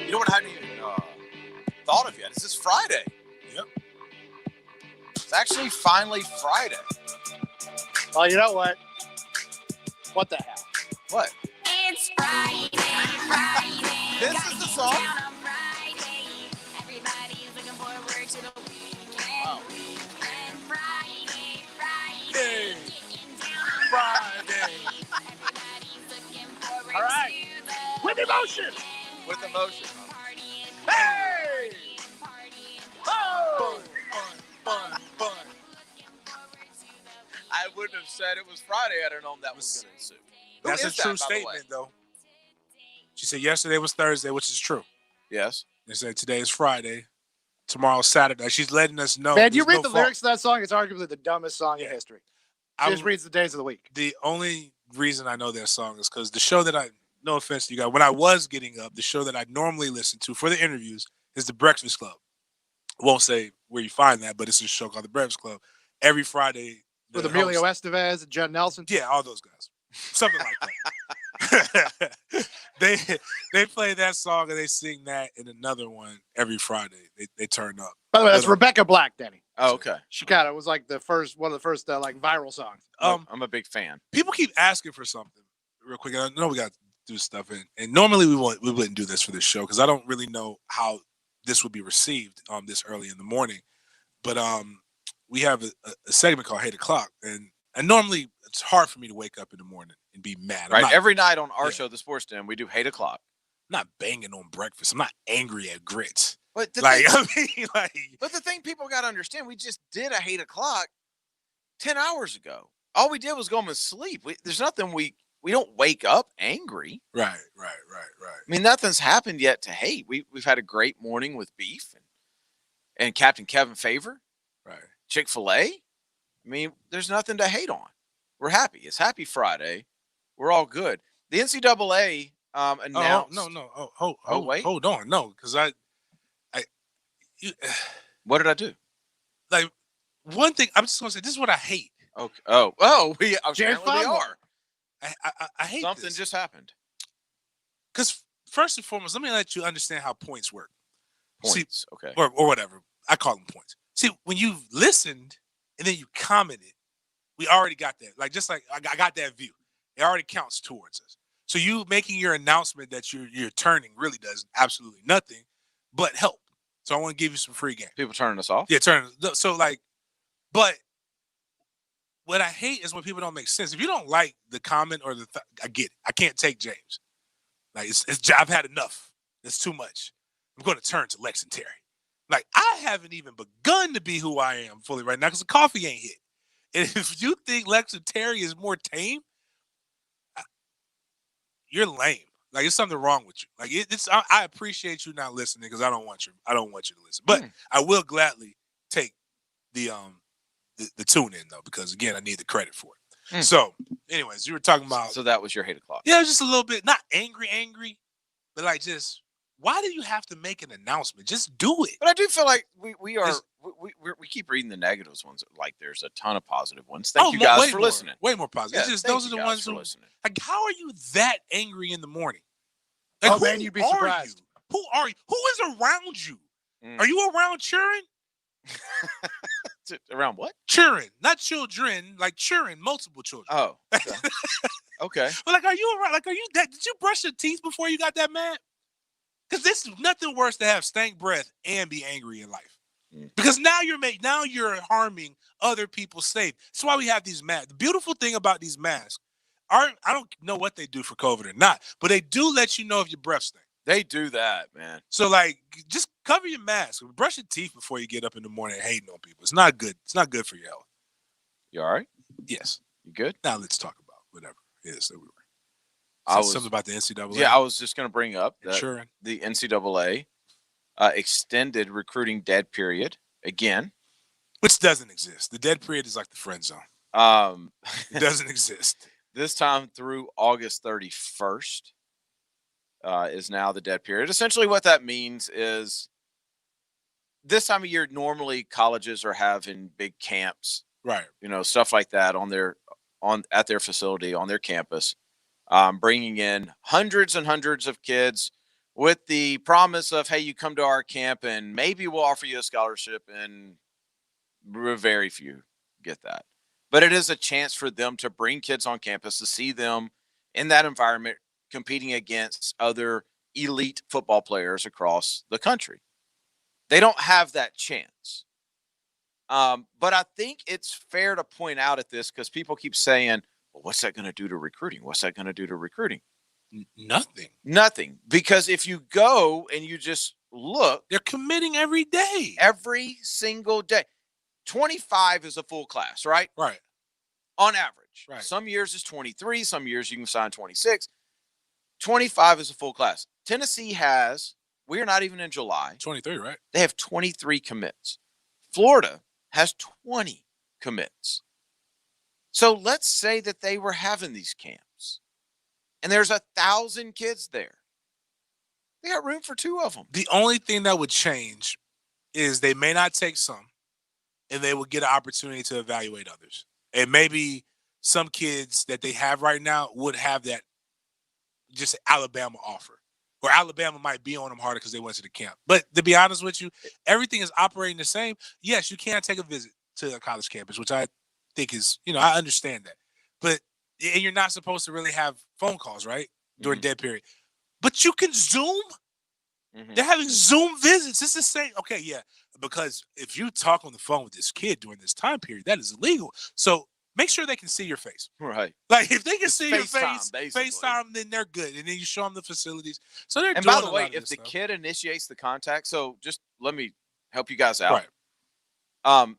You know what I hadn't even thought of yet? This is Friday. Yep. It's actually finally Friday. Well, you know what? What the hell? What? It's Friday, Friday. This is the song? Everybody's looking forward to the weekend. Wow. And Friday, Friday. Hey. Friday. Everybody's looking forward All right. to the With emotion. With emotion. Hey! Oh! Fun. I wouldn't have said it was Friday had I known that was going to ensue. Who That's a is that, true by the statement, way? though. She said yesterday was Thursday, which is true. Yes. They said today is Friday. Tomorrow's Saturday. She's letting us know. Man, you there's read no the fault. lyrics to that song, it's arguably the dumbest song in history. She just reads the days of the week. The only reason I know that song is because the show that no offense to you guys, when I was getting up, the show that I normally listen to for the interviews is The Breakfast Club. I won't say where you find that, but it's a show called The Breakfast Club. Every Friday. With Emilio Estevez and Judd Nelson. Yeah, all those guys. Something like that. they play that song and they sing that in another one every Friday. They turn up. By the way, that's Rebecca Black, Denny. Oh, okay. She kind of was like one of the first like viral songs. I'm a big fan. People keep asking for something real quick. I know we got to do stuff and normally we wouldn't do this for this show because I don't really know how this would be received this early in the morning. But we have a segment called Hate O'Clock, and normally it's hard for me to wake up in the morning and be mad. Right. Every night on our show, The Sports Den, we do 8 o'clock. I'm not banging on breakfast. I'm not angry at grits. But the Like, thing, I mean, but the thing people got to understand, we just did a 8 o'clock 10 hours ago. All we did was go home and sleep. There's nothing we don't wake up angry. Right. I mean, nothing's happened yet to hate. We've had a great morning with Beef and Captain Kevin Favor. Right. Chick-fil-A. I mean, there's nothing to hate on. We're happy. It's Happy Friday. We're all good. The NCAA announced. Wait. Hold on. No, because What did I do? Like, one thing, I'm just going to say, this is what I hate. Okay. We are. I hate Something this. just happened. Because first and foremost, let me let you understand how points work. Points, okay. Or whatever. I call them points. See, when you've listened and then you commented, we already got that. Like, just like I got that view. It already counts towards us. So you making your announcement that you're turning really does absolutely nothing but help. So I want to give you some free game. People turning us off? Yeah, turning. So like, but what I hate is when people don't make sense. If you don't like the comment or I get it. I can't take James. Like it's I've had enough. It's too much. I'm going to turn to Lex and Terry. Like I haven't even begun to be who I am fully right now because the coffee ain't hit. And if you think Lex and Terry is more tame, you're lame. Like it's something wrong with you. Like it's. I appreciate you not listening because I don't want you to listen. But I will gladly take the tune in though because again I need the credit for it. So, anyways, you were talking about. So that was your 8 o'clock. Yeah, it was just a little bit not angry, but like just why do you have to make an announcement? Just do it. But I do feel like we keep reading the negatives ones. Like there's a ton of positive ones. Thank you guys for listening. Way more positive. Yeah, it's just thank those you are the guys ones for who listening. like. How are you that angry in the morning? Like, Oh, man, you'd be surprised. Who are you? Who is around you? Mm. Are you around children? Around what? Children, not children, like children, multiple children. Oh, okay. Okay. But like, are you around? Like, are you that? Did you brush your teeth before you got that mad? Because this is nothing worse to have stank breath and be angry in life. Because now you're harming other people's safe. That's why we have these masks. The beautiful thing about these masks I don't know what they do for COVID or not, but they do let you know if your breath stinks. They do that, man. So like, just cover your mask. Brush your teeth before you get up in the morning hating on people. It's not good. It's not good for your health. You all right? Yes. You good? Now let's talk about whatever it is that we were. I was something about the NCAA. Yeah, I was just going to bring up that Sure. the NCAA extended recruiting dead period again, which doesn't exist. The dead period is like the friend zone. It doesn't exist. This time through August 31st is now the dead period. Essentially, what that means is this time of year, normally colleges are having big camps, right? You know, stuff like that at their facility on their campus, bringing in hundreds and hundreds of kids with the promise of, hey, you come to our camp and maybe we'll offer you a scholarship, and very few get that. But it is a chance for them to bring kids on campus to see them in that environment competing against other elite football players across the country. They don't have that chance. But I think it's fair to point out at this because people keep saying, well, what's that going to do to recruiting? What's that going to do to recruiting? Nothing. Nothing. Because if you go and you just look, they're committing every day. Every single day. 25 is a full class, right? Right. On average. Right. Some years is 23. Some years you can sign 26. 25 is a full class. Tennessee has, we're not even in July. 23, right? They have 23 commits. Florida has 20 commits. So let's say that they were having these camps and there's 1,000 kids there. They got room for 2 of them. The only thing that would change is they may not take some, and they will get an opportunity to evaluate others. And maybe some kids that they have right now would have that just Alabama offer. Or Alabama might be on them harder because they went to the camp. But to be honest with you, everything is operating the same. Yes, you can take a visit to a college campus, which I think is, I understand that. But and you're not supposed to really have phone calls, right? During dead period. But you can Zoom. They're having Zoom visits. It's the same. Okay, yeah. Because if you talk on the phone with this kid during this time period, that is illegal. So make sure they can see your face. Right. Like if they can see your FaceTime, face, basically. FaceTime, then they're good. And then you show them the facilities. So they're And doing by the a way, lot of if this the stuff. kid initiates the contact, so just let me help you guys out. Right.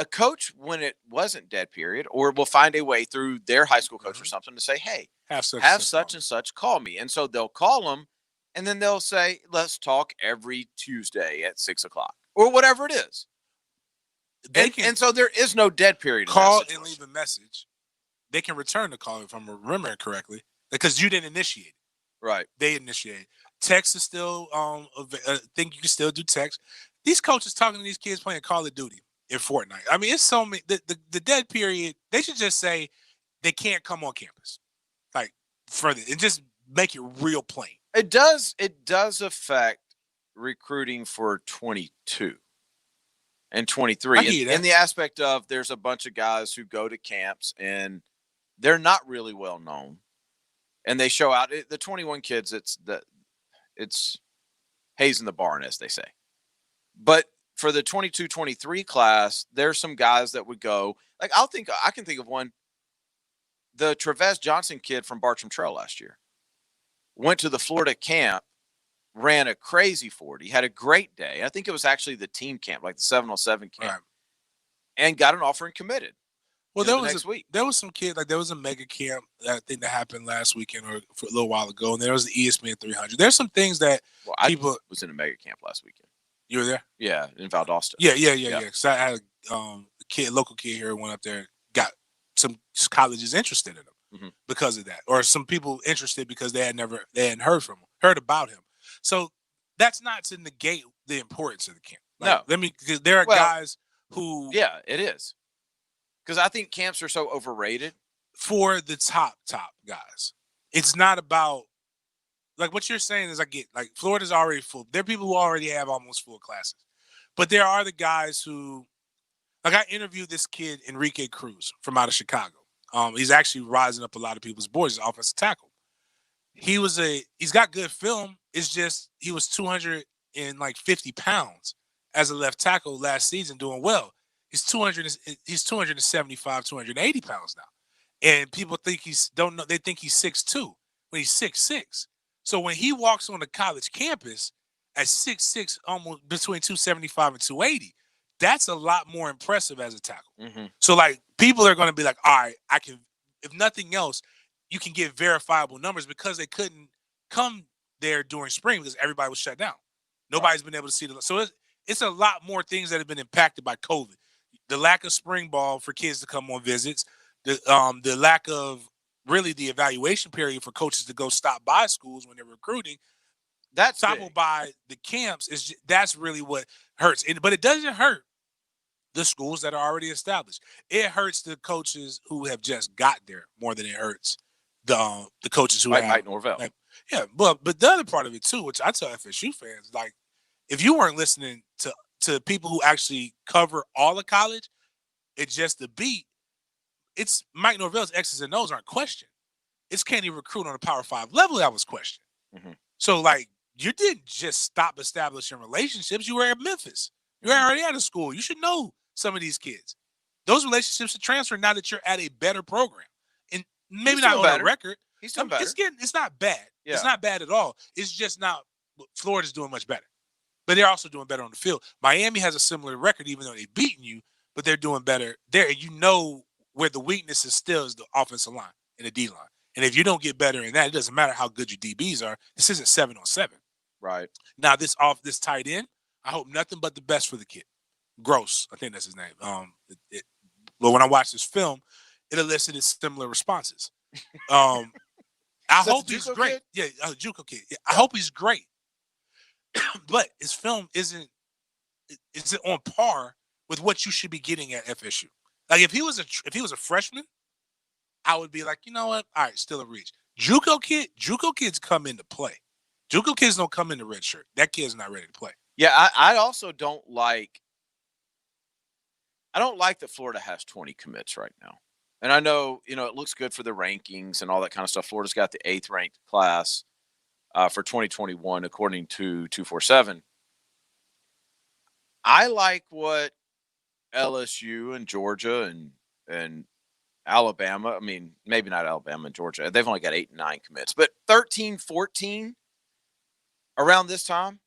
A coach, when it wasn't dead period, or will find a way through their high school coach or something to say, hey, have such and such call me. And so they'll call them and then they'll say, let's talk every Tuesday at 6:00 or whatever it is. And so there is no dead period. Call and leave a message. They can return the call if I'm remembering correctly because you didn't initiate it. Right. They initiated. Text is still, I think you can still do text. These coaches talking to these kids playing Call of Duty in Fortnite. I mean, it's so many. The dead period, they should just say they can't come on campus. Like, further, and just make it real plain. It does affect recruiting for 22 and 23 in the aspect of there's a bunch of guys who go to camps and they're not really well known and they show out. The 21 kids, it's haze in the barn, as they say. But for the 22-23 class, there's some guys that would go, like I can think of one, the Travis Johnson kid from Bartram Trail last year. Went to the Florida camp, ran a crazy 40, had a great day. I think it was actually the team camp, like the 707 camp, and got an offer and committed. Well, next week. There was some kid, like there was a mega camp that thing that happened last weekend or for a little while ago, and there was the ESPN 300. There's some things that people was in a mega camp last weekend. You were there? Yeah, in Valdosta. Yeah. Because I had a local kid here went up there, got some colleges interested in him. Because of that, or some people interested because they hadn't heard about him. So that's not to negate the importance of the camp. Like, no, there are guys who. Yeah, it is. Because I think camps are so overrated for the top guys. It's not about like what you're saying is I get like Florida's already full. There are people who already have almost full classes, but there are the guys who, like I interviewed this kid Enrique Cruz from out of Chicago. He's actually rising up a lot of people's boards as offensive tackle. He's got good film. It's just he was 250 pounds as a left tackle last season, doing well. He's 275, 280 pounds now. And people think they think he's 6'2", when he's 6'6". So when he walks on the college campus at 6'6", almost between 275 and 280, that's a lot more impressive as a tackle. Mm-hmm. So like people are going to be like, all right, I can, if nothing else, you can get verifiable numbers because they couldn't come there during spring because everybody was shut down. Nobody's been able to see the, so it's a lot more things that have been impacted by COVID. The lack of spring ball for kids to come on visits, the lack of really the evaluation period for coaches to go stop by schools when they're recruiting. That's toppled by the camps that's really what hurts. But it doesn't hurt the schools that are already established. It hurts the coaches who have just got there more than it hurts the coaches who like have Mike Norvell. Like, yeah, but the other part of it too, which I tell FSU fans, like if you weren't listening to people who actually cover all of college, it's just the beat. It's Mike Norvell's X's and O's aren't questioned. It's can he recruit on a Power 5 level that was questioned. Mm-hmm. So like you didn't just stop establishing relationships. You were at Memphis. You're already out of school. You should know some of these kids. Those relationships are transferred now that you're at a better program. And maybe not on a record. He's doing better. It's not bad. Yeah. It's not bad at all. It's just not Florida's doing much better. But they're also doing better on the field. Miami has a similar record, even though they've beaten you, but they're doing better there. You know where the weakness is still is the offensive line and the D line. And if you don't get better in that, it doesn't matter how good your DBs are. This isn't 7-on-7. Right. Now this tight end, I hope nothing but the best for the kid. Gross, I think that's his name. But when I watched this film, it elicited similar responses. I hope he's great. Yeah, JUCO kid. Yeah, I hope he's great. But his film isn't on par with what you should be getting at FSU. Like if he was a freshman, I would be like, you know what? All right, still a reach. JUCO kids come into play. JUCO kids don't come in the red shirt. That kid's not ready to play. Yeah, I also don't like that Florida has 20 commits right now. And I know, it looks good for the rankings and all that kind of stuff. Florida's got the 8th ranked class for 2021, according to 247. I like what LSU and Georgia and Alabama, I mean, maybe not Alabama and Georgia. They've only got 8 and 9 commits, but 13, 14 around this time,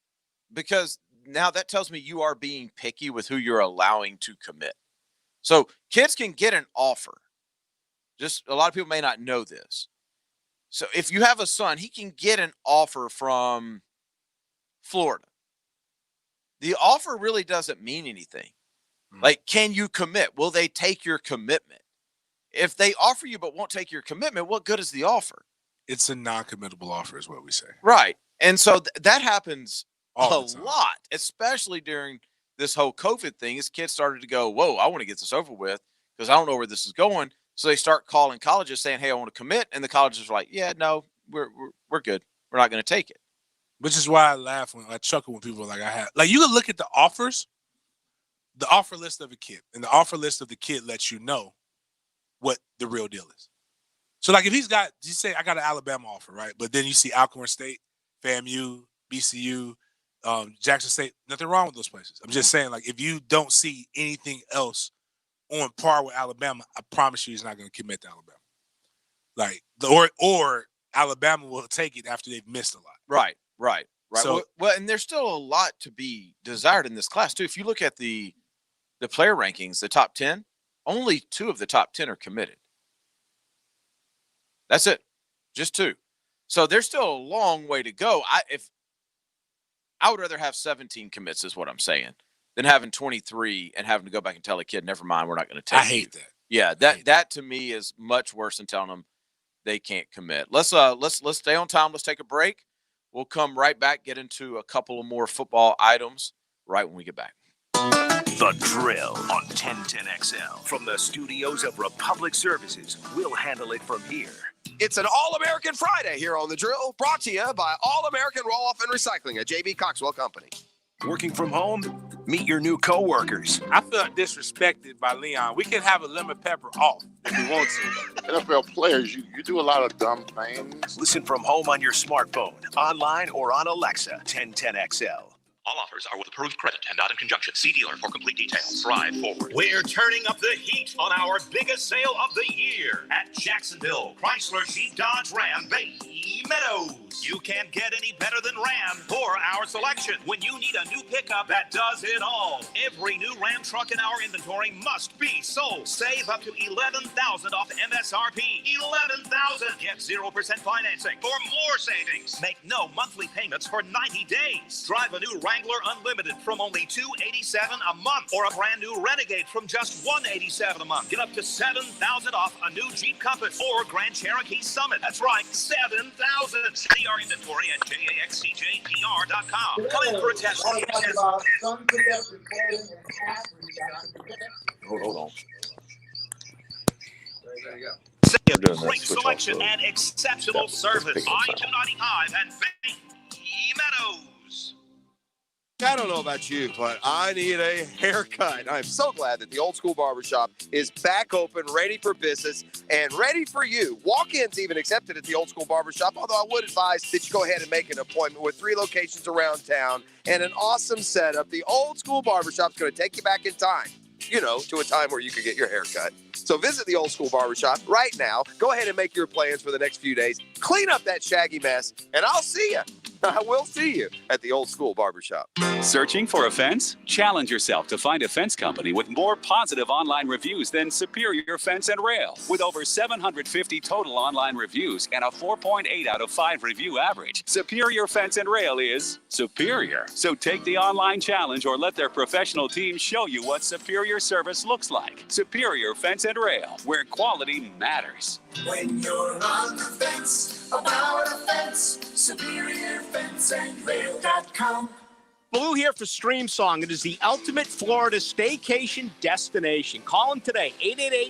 because now that tells me you are being picky with who you're allowing to commit. So kids can get an offer. Just a lot of people may not know this. So if you have a son, he can get an offer from Florida. The offer really doesn't mean anything. Like, can you commit? Will they take your commitment? If they offer you but won't take your commitment, what good is the offer? It's a non-committable offer is what we say. Right. And so that happens a All lot, especially during this whole COVID thing. As kids started to go, whoa, I want to get this over with because I don't know where this is going. So they start calling colleges saying, hey, I want to commit. And the colleges are like, yeah, no, we're good. We're not going to take it. Which is why I laugh when I chuckle when people are like, you can look at the offers, the offer list of a kid, and the offer list of the kid lets you know what the real deal is. So like if you say I got an Alabama offer, right? But then you see Alcorn State, FAMU, BCU, Jackson State, nothing wrong with those places. I'm just saying, like, if you don't see anything else on par with Alabama, I promise you he's not going to commit to Alabama. Like, or Alabama will take it after they've missed a lot. Right. So, well, and there's still a lot to be desired in this class too. If you look at the player rankings, the top 10, only 2 of the top 10 are committed. That's it. Just 2. So there's still a long way to go. I would rather have 17 commits is what I'm saying than having 23 and having to go back and tell a kid, never mind, we're not going to take I hate that. Yeah, that to me is much worse than telling them they can't commit. Let's stay on time. Let's take a break. We'll come right back, get into a couple of more football items right when we get back. The Drill on 1010XL. From the studios of Republic Services, we'll handle it from here. It's an All-American Friday here on The Drill, brought to you by All-American Roll-Off and Recycling, a J.B. Coxwell company. Working from home? Meet your new coworkers. I felt disrespected by Leon. We can have a lemon pepper off if we want to. NFL players, you do a lot of dumb things. Listen from home on your smartphone, online, or on Alexa. 1010XL. All offers are with approved credit and not in conjunction. See dealer for complete details. Drive forward. We're turning up the heat on our biggest sale of the year at Jacksonville Chrysler Jeep Dodge Ram Bay Meadows. You can't get any better than Ram for our selection. When you need a new pickup that does it all, every new Ram truck in our inventory must be sold. Save up to $11,000 off MSRP. $11,000. Get 0% financing for more savings. Make no monthly payments for 90 days. Drive a new Wrangler Unlimited from only $287 a month, or a brand new Renegade from just $187 a month. Get up to $7,000 off a new Jeep Compass or Grand Cherokee Summit. That's right, $7,000. See our inventory at jaxcjpr.com. Come in for a test. Hold on. Great selection and exceptional service. I-295 and Bay Meadows. I don't know about you, but I need a haircut. I'm so glad that the Old School Barbershop is back open, ready for business, and ready for you. Walk-ins even accepted at the Old School Barbershop, although I would advise that you go ahead and make an appointment with 3 locations around town and an awesome setup. The Old School Barbershop is going to take you back in time, to a time where you could get your hair cut. So visit the Old School Barbershop right now. Go ahead and make your plans for the next few days. Clean up that shaggy mess, and I'll see you. I will see you at the Old School Barbershop. Searching for a fence? Challenge yourself to find a fence company with more positive online reviews than Superior Fence and Rail. With over 750 total online reviews and a 4.8 out of 5 review average, Superior Fence and Rail is superior. So take the online challenge or let their professional team show you what superior service looks like. Superior Fence and Rail, where quality matters. When you're on the fence about a fence, SuperiorFenceandRail.com. Blue here for Stream Song. It is the ultimate Florida staycation destination. Call them today,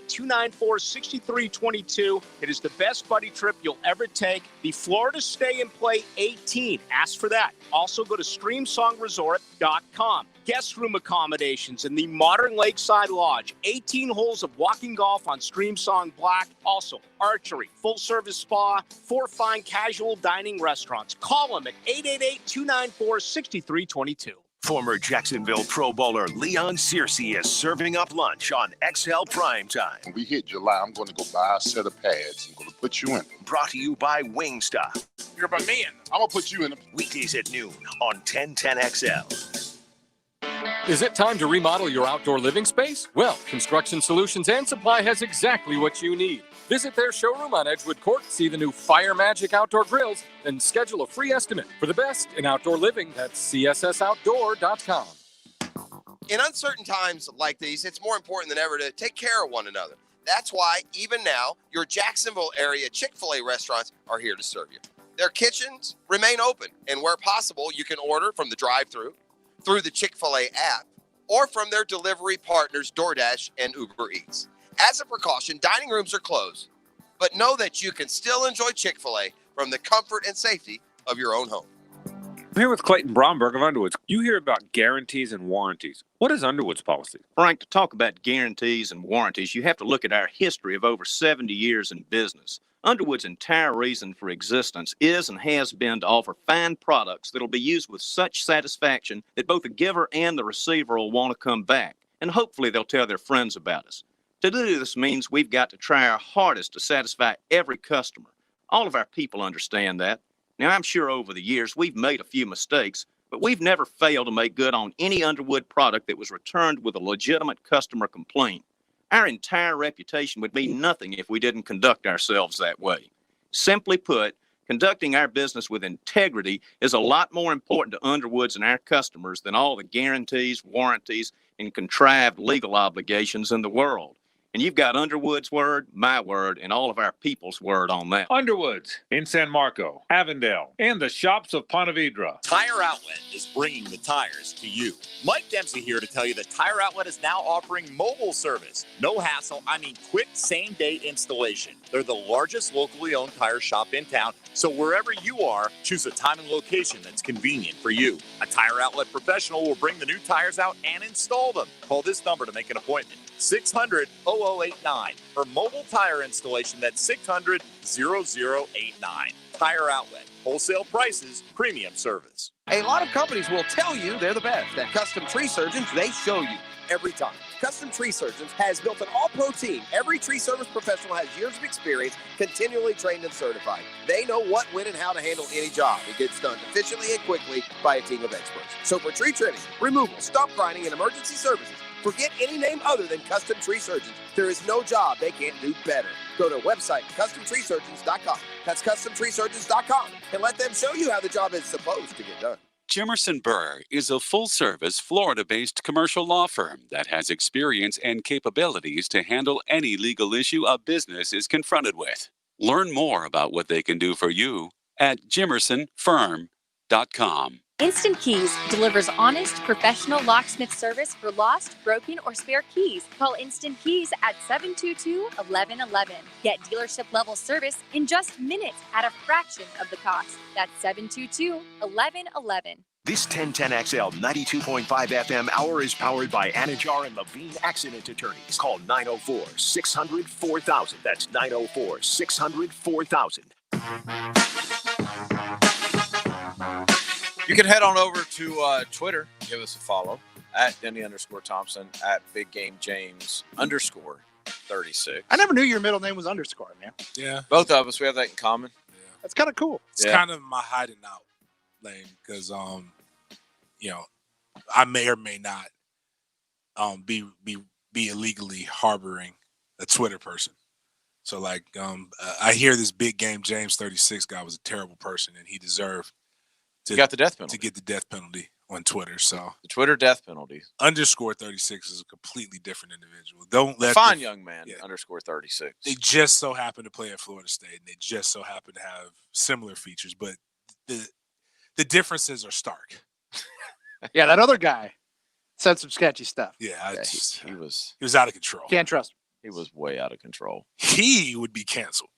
888-294-6322. It is the best buddy trip you'll ever take. The Florida Stay and Play 18. Ask for that. Also go to StreamSongResort.com. Guest room accommodations in the modern Lakeside Lodge. 18 holes of walking golf on Stream Song Black. Also, archery, full-service spa, 4 fine casual dining restaurants. Call them at 888-294-6322. Former Jacksonville Pro Bowler Leon Searcy is serving up lunch on XL Primetime. When we hit July, I'm going to go buy a set of pads. I'm going to put you in. Brought to you by Wingstop. You're my man. I'm going to put you in. Weekdays at noon on 1010XL. Is it time to remodel your outdoor living space? Well, Construction Solutions and Supply has exactly what you need. Visit their showroom on Edgewood Court, see the new Fire Magic outdoor grills, and schedule a free estimate. For the best in outdoor living, that's cssoutdoor.com. In uncertain times like these, it's more important than ever to take care of one another. That's why, even now, your Jacksonville area Chick-fil-A restaurants are here to serve you. Their kitchens remain open, and where possible, you can order from the drive-thru, through the Chick-fil-A app, or from their delivery partners, DoorDash and Uber Eats. As a precaution, dining rooms are closed, but know that you can still enjoy Chick-fil-A from the comfort and safety of your own home. I'm here with Clayton Bromberg of Underwoods. You hear about guarantees and warranties. What is Underwood's policy? Frank, to talk about guarantees and warranties, you have to look at our history of over 70 years in business. Underwood's entire reason for existence is and has been to offer fine products that'll be used with such satisfaction that both the giver and the receiver will want to come back. And hopefully they'll tell their friends about us. To do this means we've got to try our hardest to satisfy every customer. All of our people understand that. Now, I'm sure over the years we've made a few mistakes, but we've never failed to make good on any Underwood product that was returned with a legitimate customer complaint. Our entire reputation would mean nothing if we didn't conduct ourselves that way. Simply put, conducting our business with integrity is a lot more important to Underwoods and our customers than all the guarantees, warranties, and contrived legal obligations in the world. And you've got Underwood's word, my word, and all of our people's word on that. Underwoods in San Marco, Avondale, and the shops of Ponte Vedra. Tire Outlet is bringing the tires to you. Mike Dempsey here to tell you that Tire Outlet is now offering mobile service. No hassle, quick same-day installation. They're the largest locally owned tire shop in town, so wherever you are, choose a time and location that's convenient for you. A Tire Outlet professional will bring the new tires out and install them. Call this number to make an appointment. 600-0089. For mobile tire installation, that's 600-0089. Tire Outlet. Wholesale prices, premium service. A lot of companies will tell you they're the best. At Custom Tree Surgeons, they show you every time. Custom Tree Surgeons has built an all-pro team. Every tree service professional has years of experience, continually trained and certified. They know what, when, and how to handle any job. It gets done efficiently and quickly by a team of experts. So for tree trimming, removal, stump grinding, and emergency services, forget any name other than Custom Tree Surgeons. There is no job they can't do better. Go to website CustomTreeSurgeons.com. That's CustomTreeSurgeons.com, and let them show you how the job is supposed to get done. Jimerson Burr is a full-service, Florida-based commercial law firm that has experience and capabilities to handle any legal issue a business is confronted with. Learn more about what they can do for you at JimersonFirm.com. Instant Keys delivers honest, professional locksmith service for lost, broken, or spare keys. Call Instant Keys at 722-1111. Get dealership-level service in just minutes at a fraction of the cost. That's 722-1111. This 1010XL 92.5 FM hour is powered by Anajar and Levine Accident Attorneys. Call 904-600-4000. That's 904-600-4000. You can head on over to Twitter. Give us a follow at Denny_Thompson, at Big Game James _36. I never knew your middle name was underscore, man. Yeah. Both of us, we have that in common. That's kind of cool. It's kind of my hiding out lane because, I may or may not be illegally harboring a Twitter person. So, I hear this Big Game James 36 guy was a terrible person and he deserved He got the death penalty. to get the death penalty on Twitter. So The Twitter death penalty. _36 is a completely different individual. Don't let Fine young man, _36. They just so happen to play at Florida State, and they just so happen to have similar features, but the differences are stark. Yeah, that other guy said some sketchy stuff. Yeah, he was out of control. Can't trust him. He was way out of control. He would be canceled.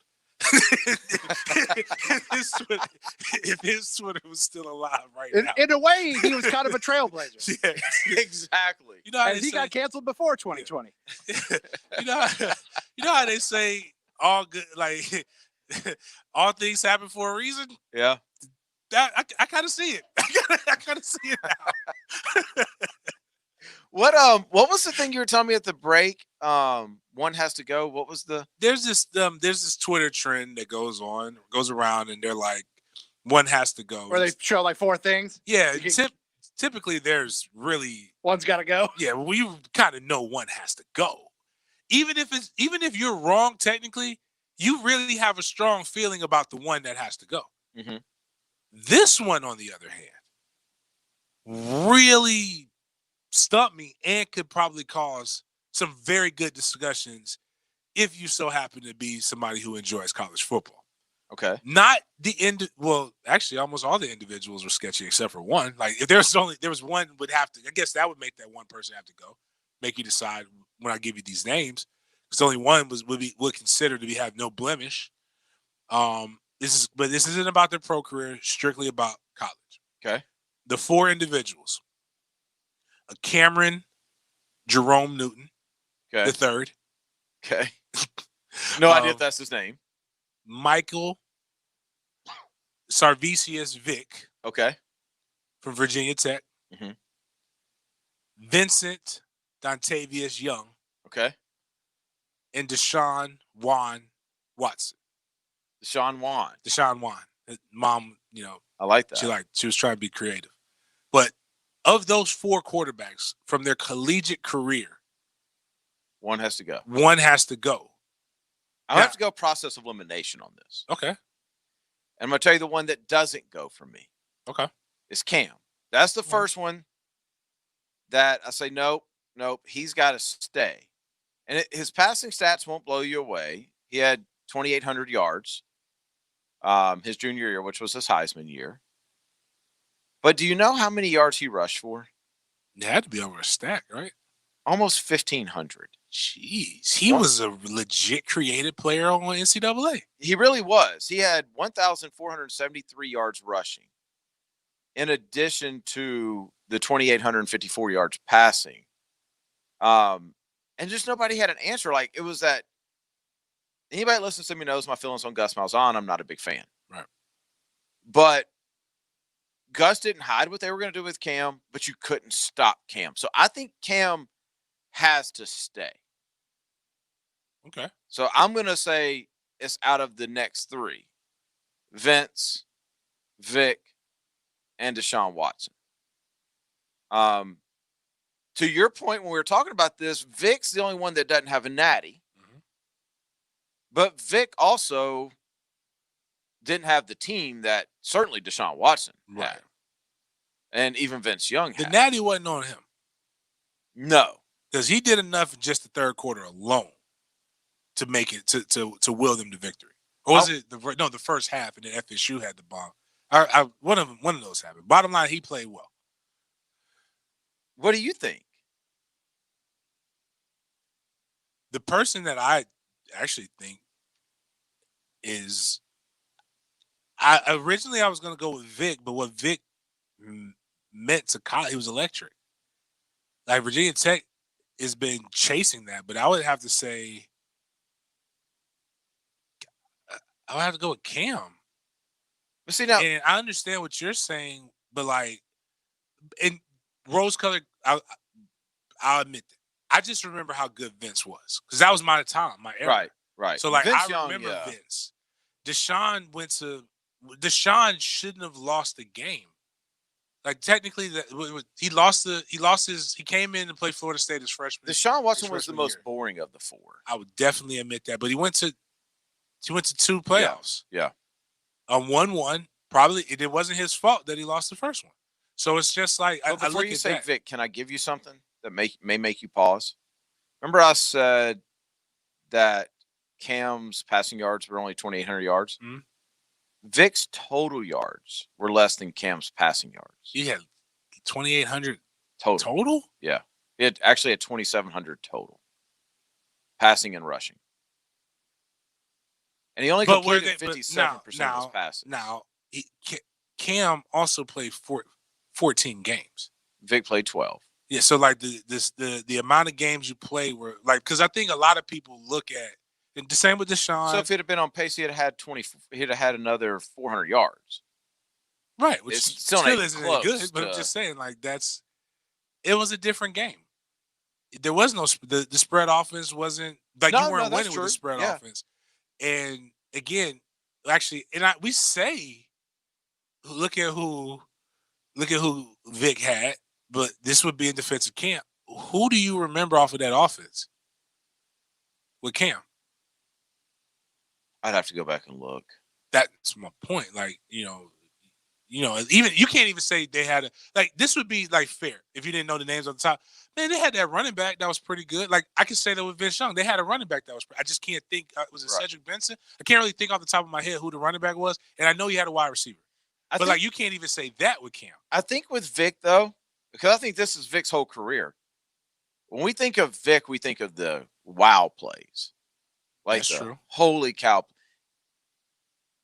if his Twitter was still alive now. In a way, he was kind of a trailblazer. Yeah, exactly. You know how And he got canceled before 2020. you know how they say all good, all things happen for a reason. Yeah. I kind of see it. I kind of see it now. What was the thing you were telling me at the break? One has to go. What was the? There's this Twitter trend that goes around, and they're like, one has to go. Where they show like four things. Yeah, typically there's really one's got to go. Yeah, well, you kind of know one has to go. Even if you're wrong technically, you really have a strong feeling about the one that has to go. Mm-hmm. This one, on the other hand, really stumped me and could probably cause some very good discussions if you so happen to be somebody who enjoys college football. Okay. Not the end. Well, actually, almost all the individuals were sketchy except for one. Like if there was one would have to. I guess that would make that one person have to go. Make you decide when I give you these names, because only one would consider to have no blemish. This isn't about their pro career. Strictly about college. Okay. The four individuals: Cameron Jerome Newton, okay, the third. Okay. No idea if that's his name. Michael Sarvisius Vick. Okay. From Virginia Tech. Mm-hmm. Vincent Dontavius Young. Okay. And Deshaun Juan Watson. Deshaun Juan. His mom, I like that. She was trying to be creative. But of those four quarterbacks from their collegiate career, one has to go. One has to go. I'll have to go process of elimination on this. Okay. And I'm going to tell you the one that doesn't go for me. Okay. Is Cam. That's the first one that I say, nope, he's got to stay. And his passing stats won't blow you away. He had 2,800 yards his junior year, which was his Heisman year. But do you know how many yards he rushed for? It had to be over a stack, right? Almost 1,500. Jeez. He was a legit creative player on NCAA. He really was. He had 1,473 yards rushing, in addition to the 2,854 yards passing. And just nobody had an answer. Like, it was that anybody that listens to me knows my feelings on Gus Malzahn. I'm not a big fan. Right. But Gus didn't hide what they were going to do with Cam, but you couldn't stop Cam. So I think Cam has to stay. Okay. So I'm going to say it's out of the next three: Vince, Vic, and Deshaun Watson. To your point, when we were talking about this, Vic's the only one that doesn't have a natty. Mm-hmm. But Vic also didn't have the team that certainly Deshaun Watson had. And even Vince Young The had. natty wasn't on him. No. Because he did enough in just the third quarter alone to make it to will them to victory. Or was it the first half, and then FSU had the bomb. One of those happened. Bottom line, he played well. What do you think? The person that I actually think is, originally I was going to go with Vic, but what Vic meant to college, he was electric. Like Virginia Tech has been chasing that, but I would have to say, I would have to go with Cam. But see now, and I understand what you're saying, but like in rose-colored, I'll admit that. I just remember how good Vince was because that was my time, my era. Right. So like Vince I Young, remember yeah. Vince. Deshaun shouldn't have lost the game. Like technically, he came in to play Florida State as freshman. Deshaun Watson his was the freshman most year. boring of the four. I would definitely admit that, but he went to two playoffs. Yeah. On 1-1, probably it wasn't his fault that he lost the first one. So it's just like But I before look you at say that. Vic, can I give you something that may make you pause? Remember I said that Cam's passing yards were only 2,800 yards? Mm-hmm. Vic's total yards were less than Cam's passing yards. He had 2,800 total. Total? Yeah. It actually had 2,700 total. Passing and rushing. And he only completed 57% of his passes. Now, Cam also played 14 games. Vic played 12. Yeah, so like the amount of games you play were like, because I think a lot of people look at, and the same with Deshaun. So if he'd have been on pace, he'd have had another 400 yards. Right, which It's still ain't isn't any good. But I'm just saying, like it was a different game. There was no the spread offense wasn't like you weren't winning with the spread offense. And again, actually, we say, look at who Vic had, but this would be in defensive camp. Who do you remember off of that offense with Cam? I'd have to go back and look. That's my point. Like, even you can't even say they had this would be like fair if you didn't know the names on the top. Man, they had that running back that was pretty good. Like I could say that with Vince Young, they had a running back that was. I just can't think. Was it Cedric Benson? I can't really think off the top of my head who the running back was, and I know he had a wide receiver. But you can't even say that with Cam. I think with Vic though, because I think this is Vic's whole career. When we think of Vic, we think of the wow plays, like That's true. Holy cow.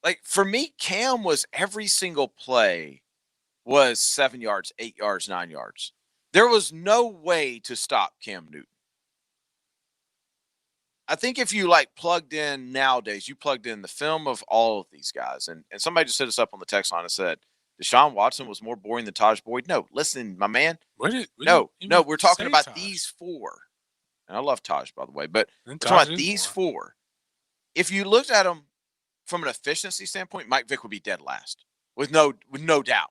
Like for me, Cam was every single play was 7 yards, 8 yards, 9 yards. There was no way to stop Cam Newton. I think if you plugged in nowadays, you plugged in the film of all of these guys, and somebody just hit us up on the text line and said Deshaun Watson was more boring than Taj Boyd. No, listen, my man. No, we're talking about Taj? these four. And I love Taj, by the way, but we're Taj talking about is these boring. four. If you looked at them from an efficiency standpoint, Mike Vick would be dead last, with no doubt.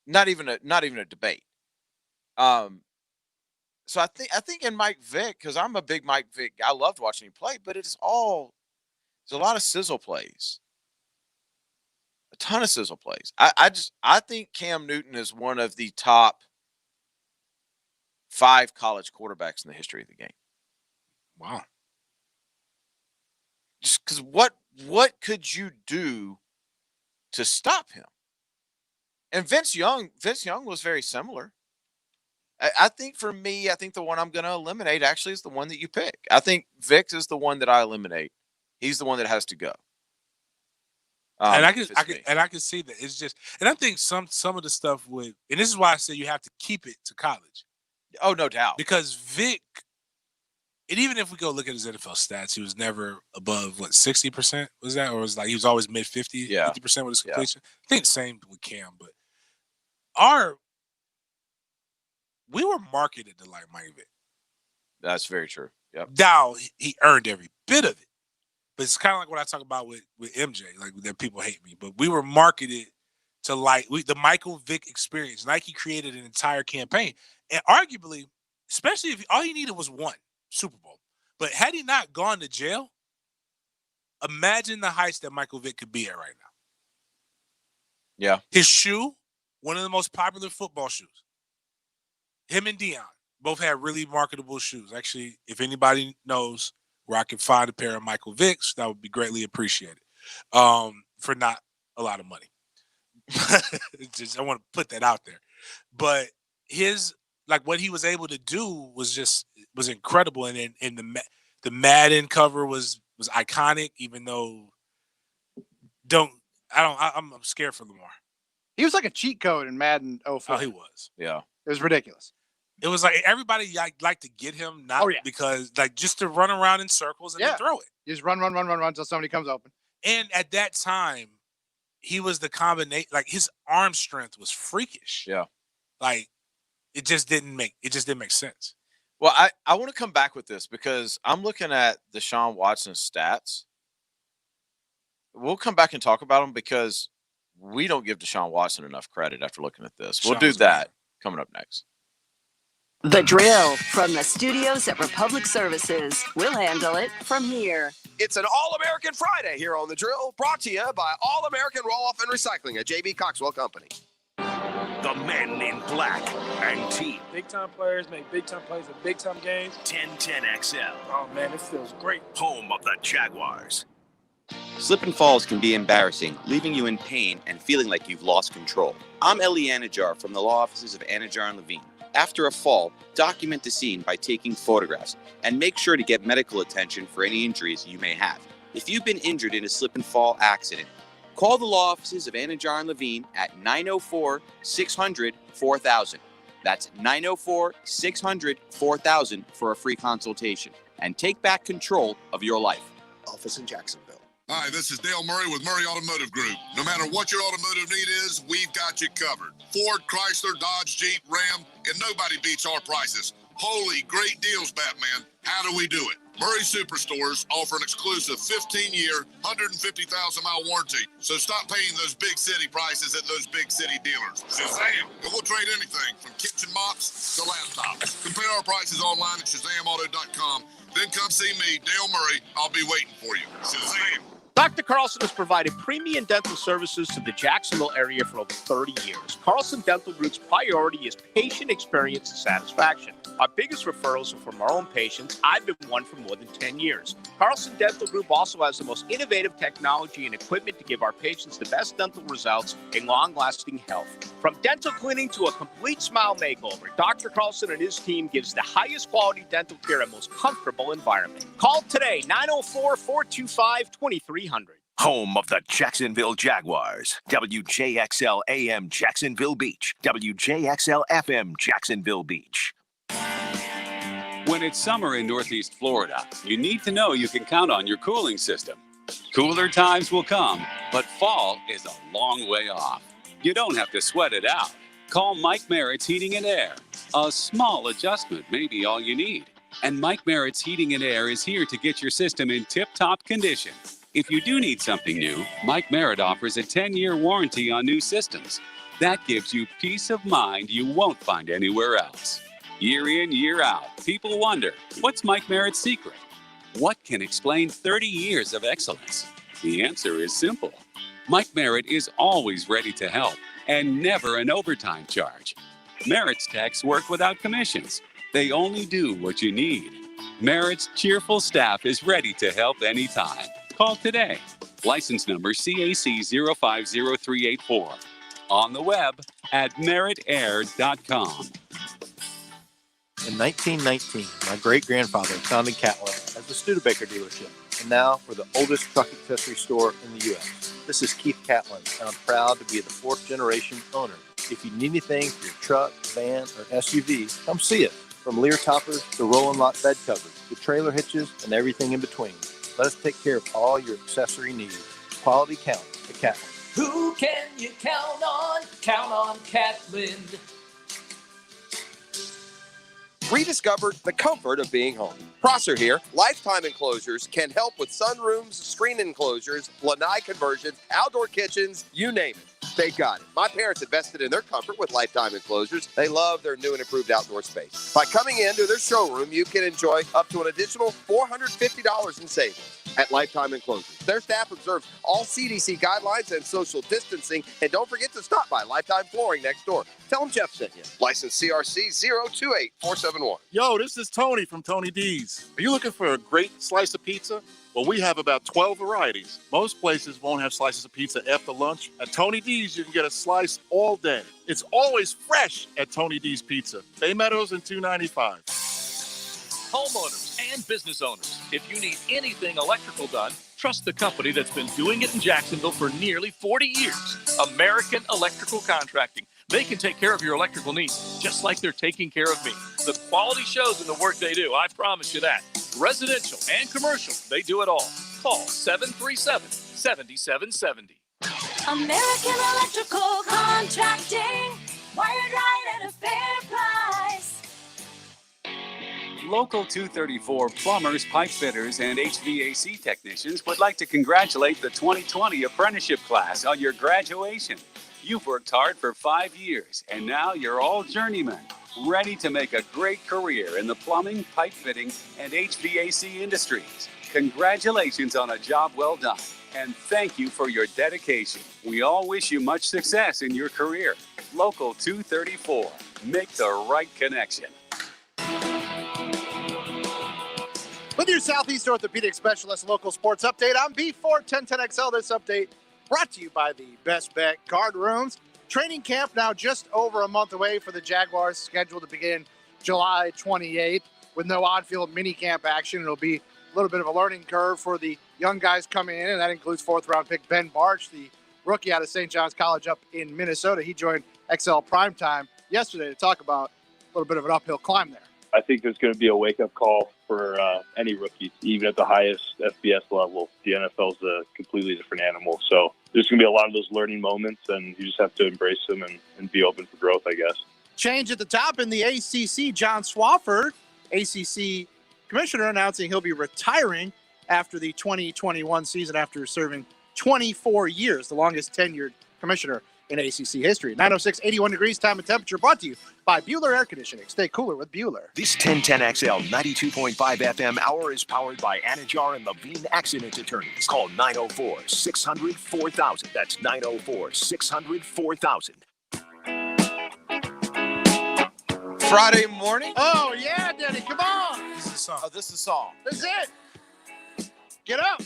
Not even a debate. So I think in Mike Vick, because I'm a big Mike Vick, I loved watching him play, but there's a lot of sizzle plays. A ton of sizzle plays. I think Cam Newton is one of the top 5 college quarterbacks in the history of the game. Wow. Just because what could you do to stop him? And Vince Young was very similar. I think for me, I think the one I'm going to eliminate actually is the one that you pick. I think Vic is the one that I eliminate. He's the one that has to go. And I can see that it's just, and I think some of the stuff with, and this is why I say you have to keep it to college. Oh, no doubt. Because Vic, and even if we go look at his NFL stats, he was never above 60%. Was that, or was like he was always mid 50, 50% with his completion. I think the same with Cam, but we were marketed to like Mike Vick. That's very true. Yep. Now he earned every bit of it, but it's kind of like what I talk about with MJ, like that people hate me. But we were marketed to like the Michael Vick experience. Nike created an entire campaign, and arguably, especially if all he needed was one Super Bowl. But had he not gone to jail, imagine the heights that Michael Vick could be at right now. Yeah, his shoe, one of the most popular football shoes. Him and Deion both had really marketable shoes. Actually, if anybody knows where I can find a pair of Michael Vicks, that would be greatly appreciated. For not a lot of money. I want to put that out there. But his, like what he was able to do was incredible. And the Madden cover was iconic, even though I'm scared for Lamar. He was like a cheat code in Madden 04. Oh, he was. Yeah. It was ridiculous. It was like everybody like to get him, not because like just to run around in circles and then throw it. You just run until somebody comes open. And at that time, he was the combination. Like his arm strength was freakish. Yeah. Like it just didn't make sense. Well, I want to come back with this because I'm looking at Deshaun Watson's stats. We'll come back and talk about them because we don't give Deshaun Watson enough credit after looking at this. We'll do that coming up next. The Drill from the studios at Republic Services. We'll handle it from here. It's an All-American Friday here on The Drill, brought to you by All-American Roll-Off and Recycling, a J.B. Coxwell company. The men in black and team. Big-time players make big-time plays in big-time games. 1010XL. Oh, man, this feels great. Home of the Jaguars. Slip and falls can be embarrassing, leaving you in pain and feeling like you've lost control. I'm Eli Anajar from the law offices of Anajar and Levine. After a fall, document the scene by taking photographs and make sure to get medical attention for any injuries you may have. If you've been injured in a slip and fall accident, call the law offices of Anajar and Levine at 904-600-4000. That's 904-600-4000 for a free consultation and take back control of your life. Office in Jacksonville. Hi, this is Dale Murray with Murray Automotive Group. No matter what your automotive need is, we've got you covered. Ford, Chrysler, Dodge, Jeep, Ram, and nobody beats our prices. Holy great deals, Batman. How do we do it? Murray Superstores offer an exclusive 15-year, 150,000-mile warranty. So stop paying those big city prices at those big city dealers. Shazam! And we'll trade anything from kitchen mops to laptops. Compare our prices online at ShazamAuto.com. Then come see me, Dale Murray. I'll be waiting for you. Shazam! Dr. Carlson has provided premium dental services to the Jacksonville area for over 30 years. Carlson Dental Group's priority is patient experience and satisfaction. Our biggest referrals are from our own patients. I've been one for more than 10 years. Carlson Dental Group also has the most innovative technology and equipment to give our patients the best dental results and long-lasting health. From dental cleaning to a complete smile makeover, Dr. Carlson and his team gives the highest quality dental care and most comfortable environment. Call today, 904-425-2300. Home of the Jacksonville Jaguars. WJXL AM Jacksonville Beach. WJXL FM Jacksonville Beach. When it's summer in Northeast Florida, you need to know you can count on your cooling system. Cooler times will come, but fall is a long way off. You don't have to sweat it out. Call Mike Merritt's Heating and Air. A small adjustment may be all you need. And Mike Merritt's Heating and Air is here to get your system in tip-top condition. If you do need something new, Mike Merritt offers a 10-year warranty on new systems. That gives you peace of mind you won't find anywhere else. Year in, year out, people wonder, what's Mike Merritt's secret? What can explain 30 years of excellence? The answer is simple. Mike Merritt is always ready to help and never an overtime charge. Merritt's techs work without commissions. They only do what you need. Merit's cheerful staff is ready to help anytime. Call today. License number CAC 050384. On the web at meritair.com. In 1919, my great-grandfather founded Catlin as the Studebaker dealership, and now we're the oldest truck accessory store in the U.S. This is Keith Catlin, and I'm proud to be the fourth-generation owner. If you need anything for your truck, van, or SUV, come see us. From Lear toppers to rolling lot bed covers, to trailer hitches, and everything in between. Let us take care of all your accessory needs. Quality counts at Catlin. Who can you count on? Count on Catlin. Rediscovered the comfort of being home. Prosser here. Lifetime Enclosures can help with sunrooms, screen enclosures, lanai conversions, outdoor kitchens, you name it. They got it. My parents invested in their comfort with Lifetime Enclosures. They love their new and improved outdoor space. By coming into their showroom, you can enjoy up to an additional $450 in savings at Lifetime Enclosures. Their staff observes all CDC guidelines and social distancing. And don't forget to stop by Lifetime Flooring next door. Tell them Jeff sent you. License CRC 028471. Yo, this is Tony from Tony D's. Are you looking for a great slice of pizza? Well, we have about 12 varieties. Most places won't have slices of pizza after lunch. At Tony D's, you can get a slice all day. It's always fresh at Tony D's Pizza. Bay Meadows and 295. Homeowners and business owners, if you need anything electrical done, trust the company that's been doing it in Jacksonville for nearly 40 years. American Electrical Contracting. They can take care of your electrical needs, just like they're taking care of me. The quality shows in the work they do, I promise you that. Residential and commercial, they do it all. Call 737-7770. American Electrical Contracting. Wired right at a fair price. Local 234 plumbers, pipe fitters, and HVAC technicians would like to congratulate the 2020 apprenticeship class on your graduation. You've worked hard for 5 years, and now you're all journeymen, ready to make a great career in the plumbing, pipe fitting, and HVAC industries. Congratulations on a job well done, and thank you for your dedication. We all wish you much success in your career. Local 234. Make the right connection. With your Southeast Orthopedic Specialist local sports update, I'm B41010XL. This update brought to you by the Best Bet Card Rooms. Training camp now just over a month away for the Jaguars, scheduled to begin July 28th with no on-field mini-camp action. It'll be a little bit of a learning curve for the young guys coming in, and that includes fourth-round pick Ben Barch, the rookie out of St. John's College up in Minnesota. He joined XL Primetime yesterday to talk about a little bit of an uphill climb there. I think there's going to be a wake-up call for any rookies, even at the highest FBS level. The NFL's a completely different animal. So there's going to be a lot of those learning moments, and you just have to embrace them and be open for growth, I guess. Change at the top in the ACC. John Swafford, ACC commissioner, announcing he'll be retiring after the 2021 season after serving 24 years, the longest tenured commissioner in ACC history. 906, 81 degrees, time and temperature, brought to you by Bueller Air Conditioning. Stay cooler with Bueller. This 1010XL 92.5 FM hour is powered by Anajar and Levine Accident Attorneys. Call 904-600-4000. That's 904-600-4000. Friday morning? Oh, yeah, Daddy, come on. This is the song. Oh, this is the song. This is it. Get up.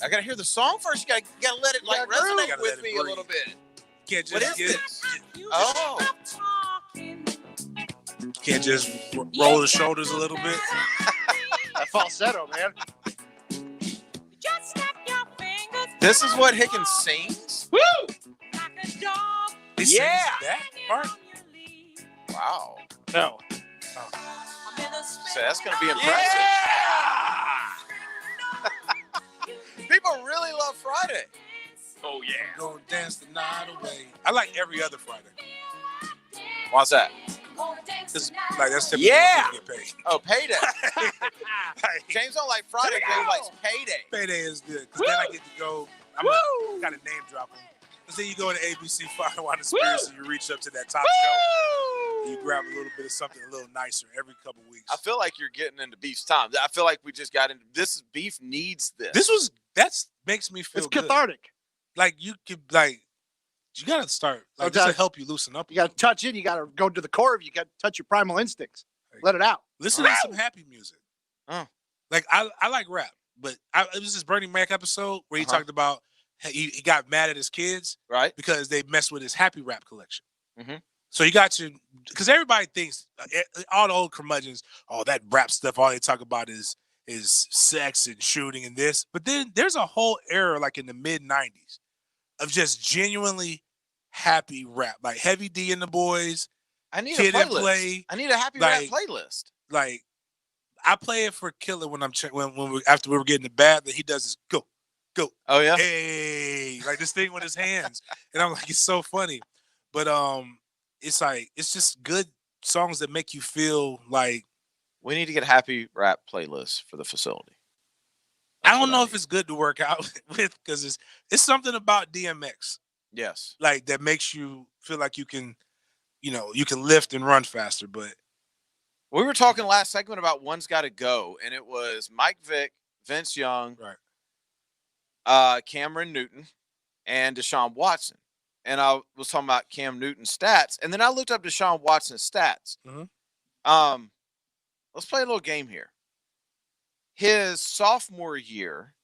I gotta hear the song first. You gotta let it like resonate with me a little bit. Can't just What is get this? Oh, Can't just roll the shoulders a little bit. That falsetto, man. this is what Higgins sings. Woo! He sings that part? Wow. No. So that's gonna be impressive. People really love Friday. Oh yeah. Go dance the night away. I like every other Friday. Why's that? Like that's typically when people get paid. Oh, payday. James don't like Friday. James likes payday. Payday is good because then I get to go. I'm kind of name dropping. Because then you go to ABC Firewire Conspiracy, you reach up to that top shelf, and you grab a little bit of something a little nicer every couple weeks. I feel like you're getting into Beef's time. I feel like we just got into this. Beef needs this. That's makes me feel It's good. cathartic. Like you could you gotta start this to help you loosen up. You got to touch it. You got to go to the core of you. You got to touch your primal instincts. Let it out. Listen to some happy music. Oh. Like I like rap, but it was this Bernie Mac episode where he talked about he got mad at his kids, right? Because they messed with his happy rap collection. Mm-hmm. So you got your, because everybody thinks all the old curmudgeons, that rap stuff, all they talk about is sex and shooting and this. But then there's a whole era like in the mid 90s of just genuinely happy rap, like Heavy D and the Boys. I need Kid a and playlist. Play. I need a happy like, rap playlist. Like I play it for Killer when after we were getting the bad that he does this go. Oh yeah. Hey, like this thing with his hands, and I'm like, it's so funny. But it's like it's just good songs that make you feel like we need to get a happy rap playlist for the facility. I don't know if it's good to work out with because it's something about DMX. Yes. Like that makes you feel like you can lift and run faster. But we were talking last segment about One's Gotta Go, and it was Mike Vick, Vince Young, Cameron Newton, and Deshaun Watson. And I was talking about Cam Newton's stats, and then I looked up Deshaun Watson's stats. Mm-hmm. Let's play a little game here. His sophomore year,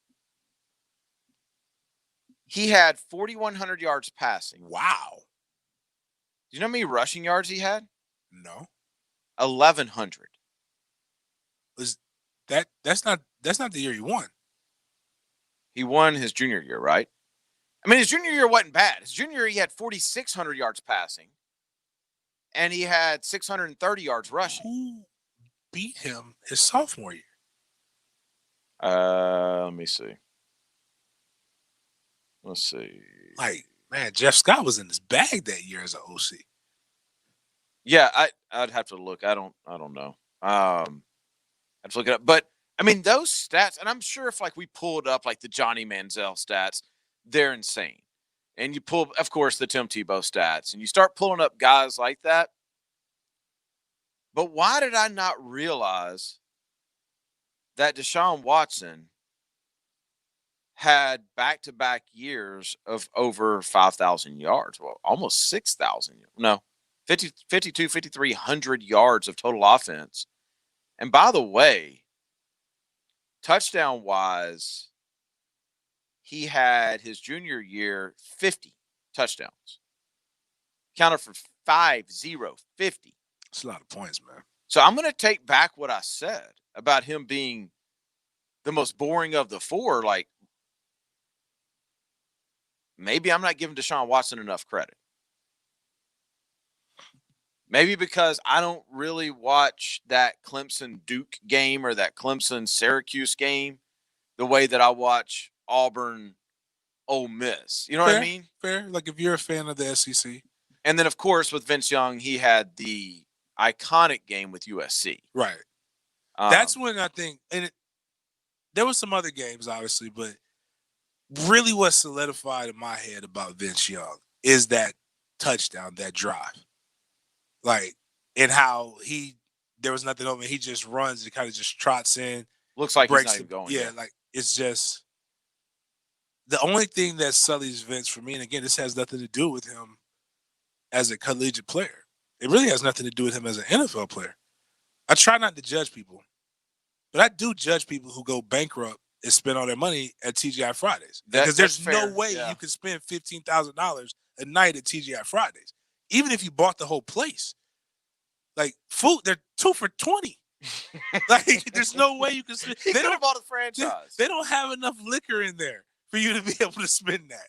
he had 4,100 yards passing. Wow. Do you know how many rushing yards he had? No. 1,100. That's not the year he won. He won his junior year, right? I mean, his junior year wasn't bad. His junior year, he had 4,600 yards passing, and he had 630 yards rushing. Who beat him his sophomore year? Let me see. Let's see. Like, man, Jeff Scott was in his bag that year as an OC. Yeah, I'd have to look. I don't know. I'd have to look it up. But I mean, those stats, and I'm sure if like we pulled up like the Johnny Manziel stats, they're insane. And you pull, of course, the Tim Tebow stats, and you start pulling up guys like that. But why did I not realize that Deshaun Watson had back-to-back years of over 5,000 yards? Well, almost 6,000. No, 5,300 yards of total offense. And by the way, touchdown-wise, he had his junior year 50 touchdowns. Counted for 50. That's a lot of points, man. So I'm going to take back what I said about him being the most boring of the four. Like, maybe I'm not giving Deshaun Watson enough credit. Maybe because I don't really watch that Clemson-Duke game or that Clemson-Syracuse game the way that I watch Auburn-Ole Miss. You know what I mean? Fair. Like if you're a fan of the SEC. And then, of course, with Vince Young, he had the iconic game with USC. Right. That's when I think, and there were some other games, obviously, but really what solidified in my head about Vince Young is that touchdown, that drive. Like, and how there was nothing open. He just runs and kind of just trots in. Looks like breaks he's not even going. Yeah, like it's just the only thing that sullies Vince for me, and again, this has nothing to do with him as a collegiate player. It really has nothing to do with him as an NFL player. I try not to judge people, but I do judge people who go bankrupt and spend all their money at TGI Fridays. Because there's no way you can spend $15,000 a night at TGI Fridays, even if you bought the whole place. Like food, they're 2 for $20. Like there's no way you can spend. He could have bought a franchise. They don't have enough liquor in there for you to be able to spend that.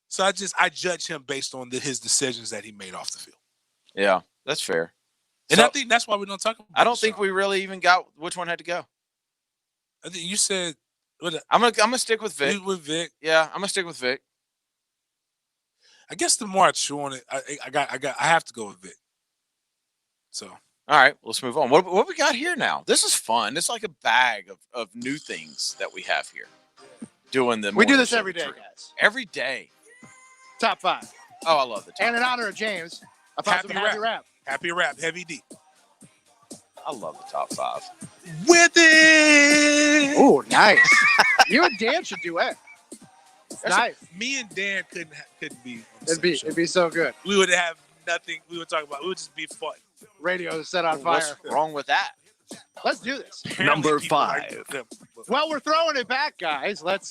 So I judge him based on his decisions that he made off the field. Yeah, that's fair. And So, I think that's why we don't talk about I don't think we really even got which one had to go. I think you said I'm gonna stick with Vic. With Vic. Yeah, I'm gonna stick with Vic. I guess the more I chew on it, I have to go with Vic. So all right, let's move on. What we got here now? This is fun. It's like a bag of new things that we have here. Doing them. We do this every day, guys. Every day. Top 5. Oh, I love the top And in honor of James, I found some happy rap. Happy rap, Heavy D. I love the top 5. With it. Oh, nice. You and Dan should duet. Nice. Me and Dan couldn't be. It'd be so good. We would have nothing. We would talk about. It would just be fun. Radio is set on What's fire. wrong with that? Let's do this. Number People like 5. them. Well, we're throwing it back, guys. Let's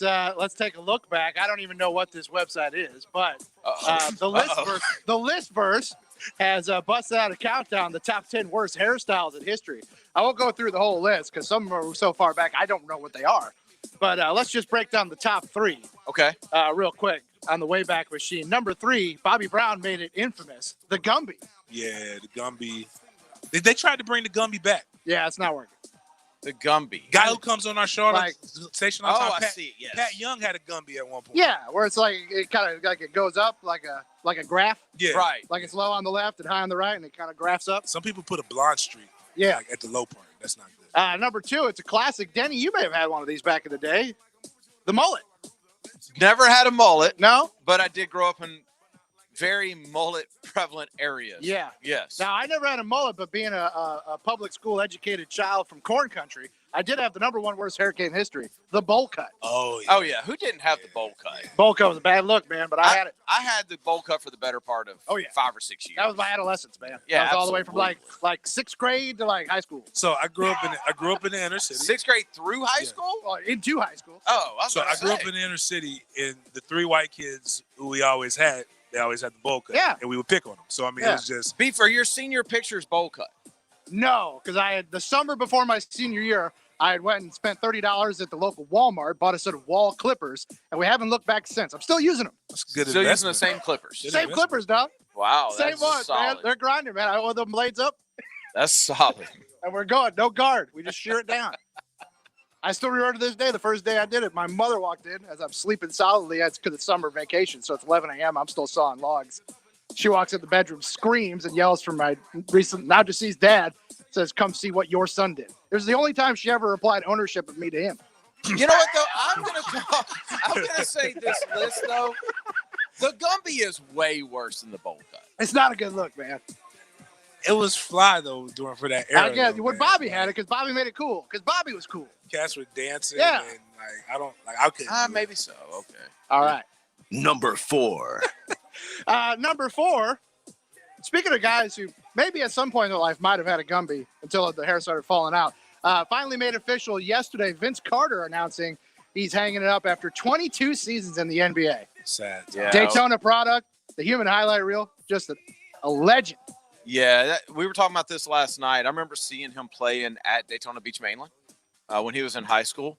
take a look back. I don't even know what this website is, but the Listverse has busted out a countdown, the top 10 worst hairstyles in history. I won't go through the whole list because some are so far back I don't know what they are. But let's just break down the top 3. Okay. Real quick on the Wayback Machine. Number 3, Bobby Brown made it infamous. The Gumby. Yeah, the Gumby. They tried to bring the Gumby back. Yeah, it's not working. The Gumby. Guy who comes on our show, Like- station on Oh, top. I Pat, see. Yes. Pat Young had a Gumby at one point. Yeah, where it's like it kind of like it goes up like a graph. Yeah. Right. Like it's low on the left and high on the right, and it kind of graphs up. Some people put a blonde streak Yeah. like, at the low part. That's not good. Number 2, it's a classic. Denny, you may have had one of these back in the day. The mullet. Never had a mullet, No? but I did grow up in very mullet prevalent areas. Yeah. Yes. Now, I never had a mullet, but being a public school educated child from corn country, I did have the number 1 worst haircut in history, the bowl cut. Oh, yeah. Oh yeah. Who didn't have the bowl cut? Bowl cut was a bad look, man, but I had it. I had the bowl cut for the better part of 5 or 6 years. That was my adolescence, man. Yeah, that was all the way from absolutely. like 6th grade to like high school. So I grew up in the inner city. 6th grade through high school? Into high school. Oh, So I grew up in the inner city, and the 3 white kids who we always had, they always had the bowl cut. Yeah. And we would pick on them. So, I mean, it was just. Beef, for your senior pictures bowl cut. No, because I had the summer before my senior year, I had went and spent $30 at the local Walmart, bought a set of wall clippers, and we haven't looked back since. I'm still using them. That's good Still using the investment. same clippers. Same clippers, dog. Wow. Same That's ones, man. solid. They're grinding, man. I oil them blades up, That's solid. and we're going. No guard. We just shear it down. I still remember to this day, the first day I did it, my mother walked in as I'm sleeping solidly. It's because it's summer vacation, so it's 11 a.m. I'm still sawing logs. She walks in the bedroom, screams, and yells from my recent, now deceased dad, says, "Come see what your son did." It was the only time she ever applied ownership of me to him. You know what though? I'm gonna say this list though. The Gumby is way worse than the bowl cut. It's not a good look, man. It was fly, though, for that era. I guess though, when man. Bobby had it, because Bobby made it cool. Because Bobby was cool. Cats were dancing. Yeah. And, I couldn't. do it. Maybe so. Okay. All right. Number 4. Number 4. Speaking of guys who maybe at some point in their life might have had a Gumby until the hair started falling out. Finally made official yesterday. Vince Carter announcing he's hanging it up after 22 seasons in the NBA. Sad. Yeah. Daytona product, the human highlight reel, just a legend. Yeah, we were talking about this last night. I remember seeing him playing at Daytona Beach Mainland when he was in high school.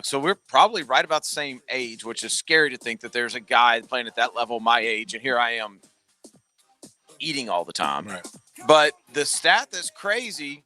So we're probably right about the same age, which is scary to think that there's a guy playing at that level my age, and here I am eating all the time. Right. But the stat that's crazy,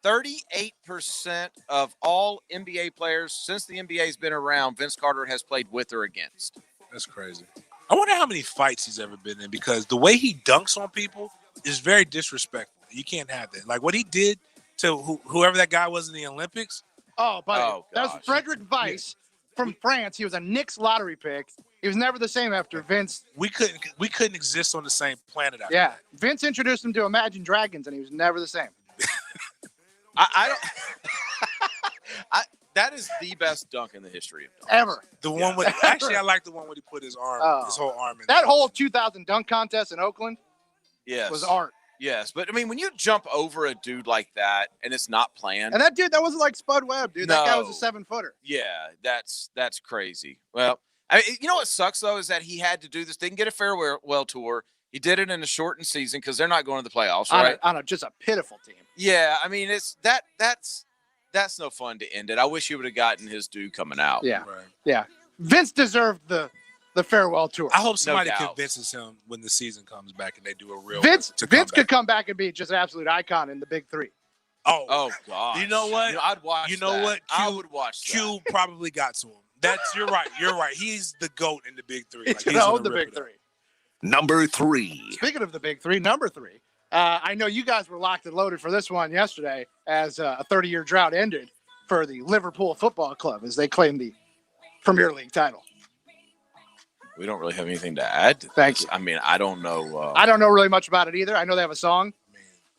38% of all NBA players since the NBA's been around, Vince Carter has played with or against. That's crazy. I wonder how many fights he's ever been in, because the way he dunks on people is very disrespectful. You can't have that. Like what he did to whoever that guy was in the Olympics. Oh, buddy. Oh, that was gosh. Frederick Weiss from France. He was a Knicks lottery pick. He was never the same after Vince. We couldn't exist on the same planet after Yeah. that. Vince introduced him to Imagine Dragons, and he was never the same. I don't. That is the best dunk in the history of dunks. Ever. The one with actually, I like the one where he put his arm, his whole arm in. That whole 2000 dunk contest in Oakland Yes. was art. Yes, but I mean, when you jump over a dude like that and it's not planned, And that dude, that wasn't like Spud Webb, dude. That guy was a No. 7-footer. yeah, that's crazy. Well, I mean, you know what sucks though is that he had to do this. Didn't get a farewell tour. He did it in a shortened season because they're not going to the playoffs, right? On a just a pitiful team. Yeah, I mean, it's that's no fun to end it. I wish he would have gotten his due coming out. Yeah. Right. Yeah. Vince deserved the farewell tour. I hope somebody doubt. convinces him when the season comes back and they do a real Vince to come could back. come back and be just an absolute icon in the Big Three. Oh God. You know what? I'd watch. You know that. what? I would watch. That. Q probably got to him. You're right. You're right. He's the GOAT in the Big Three. He's Like, gonna own the rip Big it up. Three. Number 3. Speaking of the Big Three, number 3. I know you guys were locked and loaded for this one yesterday as a 30-year drought ended for the Liverpool Football Club as they claimed the Premier League title. We don't really have anything to add. To Thank this. you. I mean, I don't know. I don't know really much about it either. I know they have a song.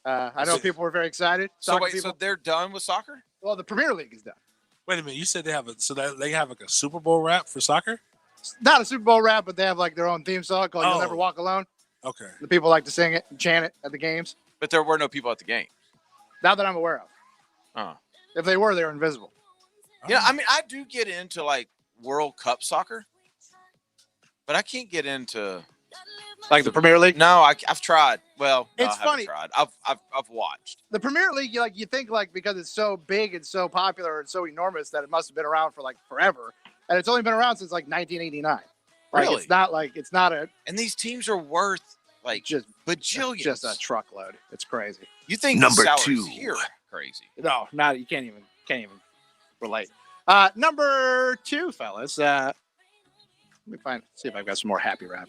I know So- people were very excited. So Soccer wait, people. so they're done with soccer? Well, the Premier League is done. Wait a minute. You said they have they have like a Super Bowl rap for soccer? Not a Super Bowl rap, but they have like their own theme song called "You'll Oh. Never Walk Alone." Okay. The people like to sing it and chant it at the games. But there were no people at the game. Not that I'm aware of. If they were, they were invisible. Yeah, I mean, I do get into like World Cup soccer, but I can't get into Like the Premier League? No, I've tried. Well, no, It's I haven't funny. tried. I've watched. The Premier League, you think like because it's so big and so popular and so enormous that it must have been around for like forever, and it's only been around since like 1989. Like, Really? It's not a. And these teams are worth like just bajillions. Just a truckload. It's crazy. You think Number the salaries 2. here are crazy? No, not you can't even relate. Number 2, fellas. Let me see if I've got some more happy rap.